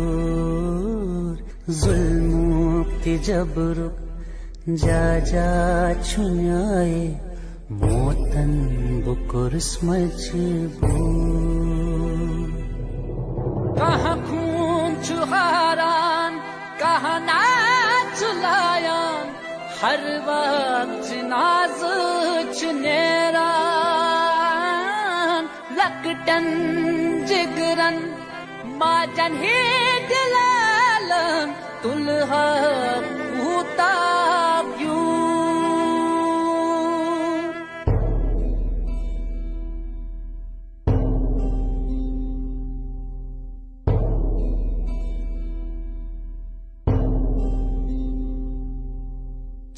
Speaker 3: जुल्म जबर जा जा छुनाए मोतन बुकुर्स मजबूर
Speaker 13: कहाँ खून चुहारान कहाँ नाच लायान हर वक्त नाज चुनेरान लकटन जिगरन माजन ही दिलालन तुल्हा भूता क्यों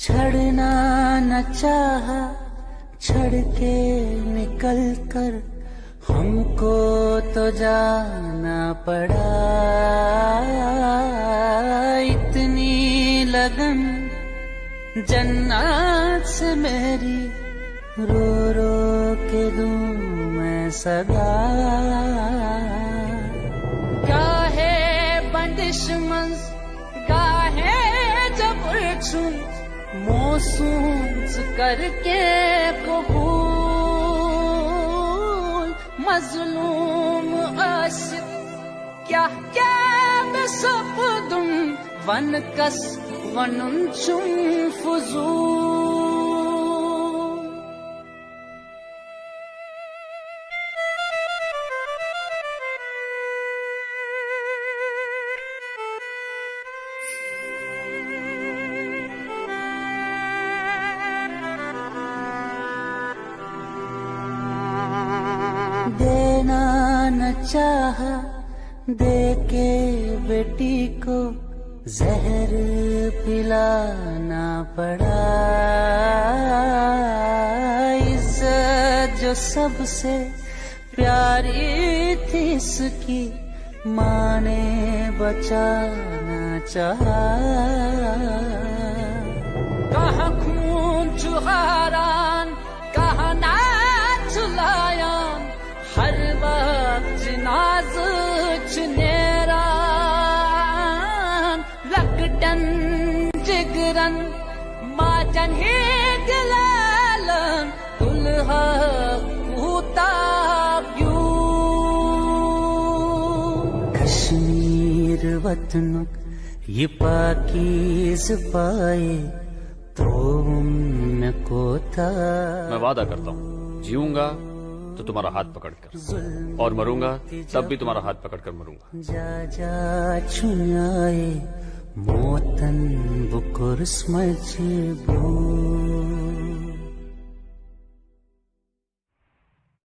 Speaker 3: छड़ना न चाहा छड़ के निकल कर हमको तो जाना पड़ा इतनी लगन जन्नत से मेरी रो रो के दूं मैं सदा
Speaker 13: क्या है बंदिश मंज क्या है जबर छुन मोसूस करके कबूल मजलूम आशिक क्या क्या बेसब्दुम वन कस वनुन चुम फुजूल
Speaker 3: देना न चाहा दे के बेटी को जहर पिलाना पड़ा इज्जत जो सबसे प्यारी थी इसकी माँ ने बचाना चाहा।
Speaker 13: कहाँ खून चुहारान कहाँ नाच लायान हर वक्त नाज चुनेरान लकटन जिगरन माचन ही दिलालन दुल्हा कूताब्यू।
Speaker 3: कश्मीर वतनुक ये पाकीज़ पाए तो उनको था।
Speaker 10: मैं वादा करता हूँ जीऊंगा तो तुम्हारा हाथ पकड़कर और मरूंगा तब भी तुम्हारा हाथ पकड़कर मरूंगा।
Speaker 3: जा जा छुनाए मोतन बुकुर मजबूर।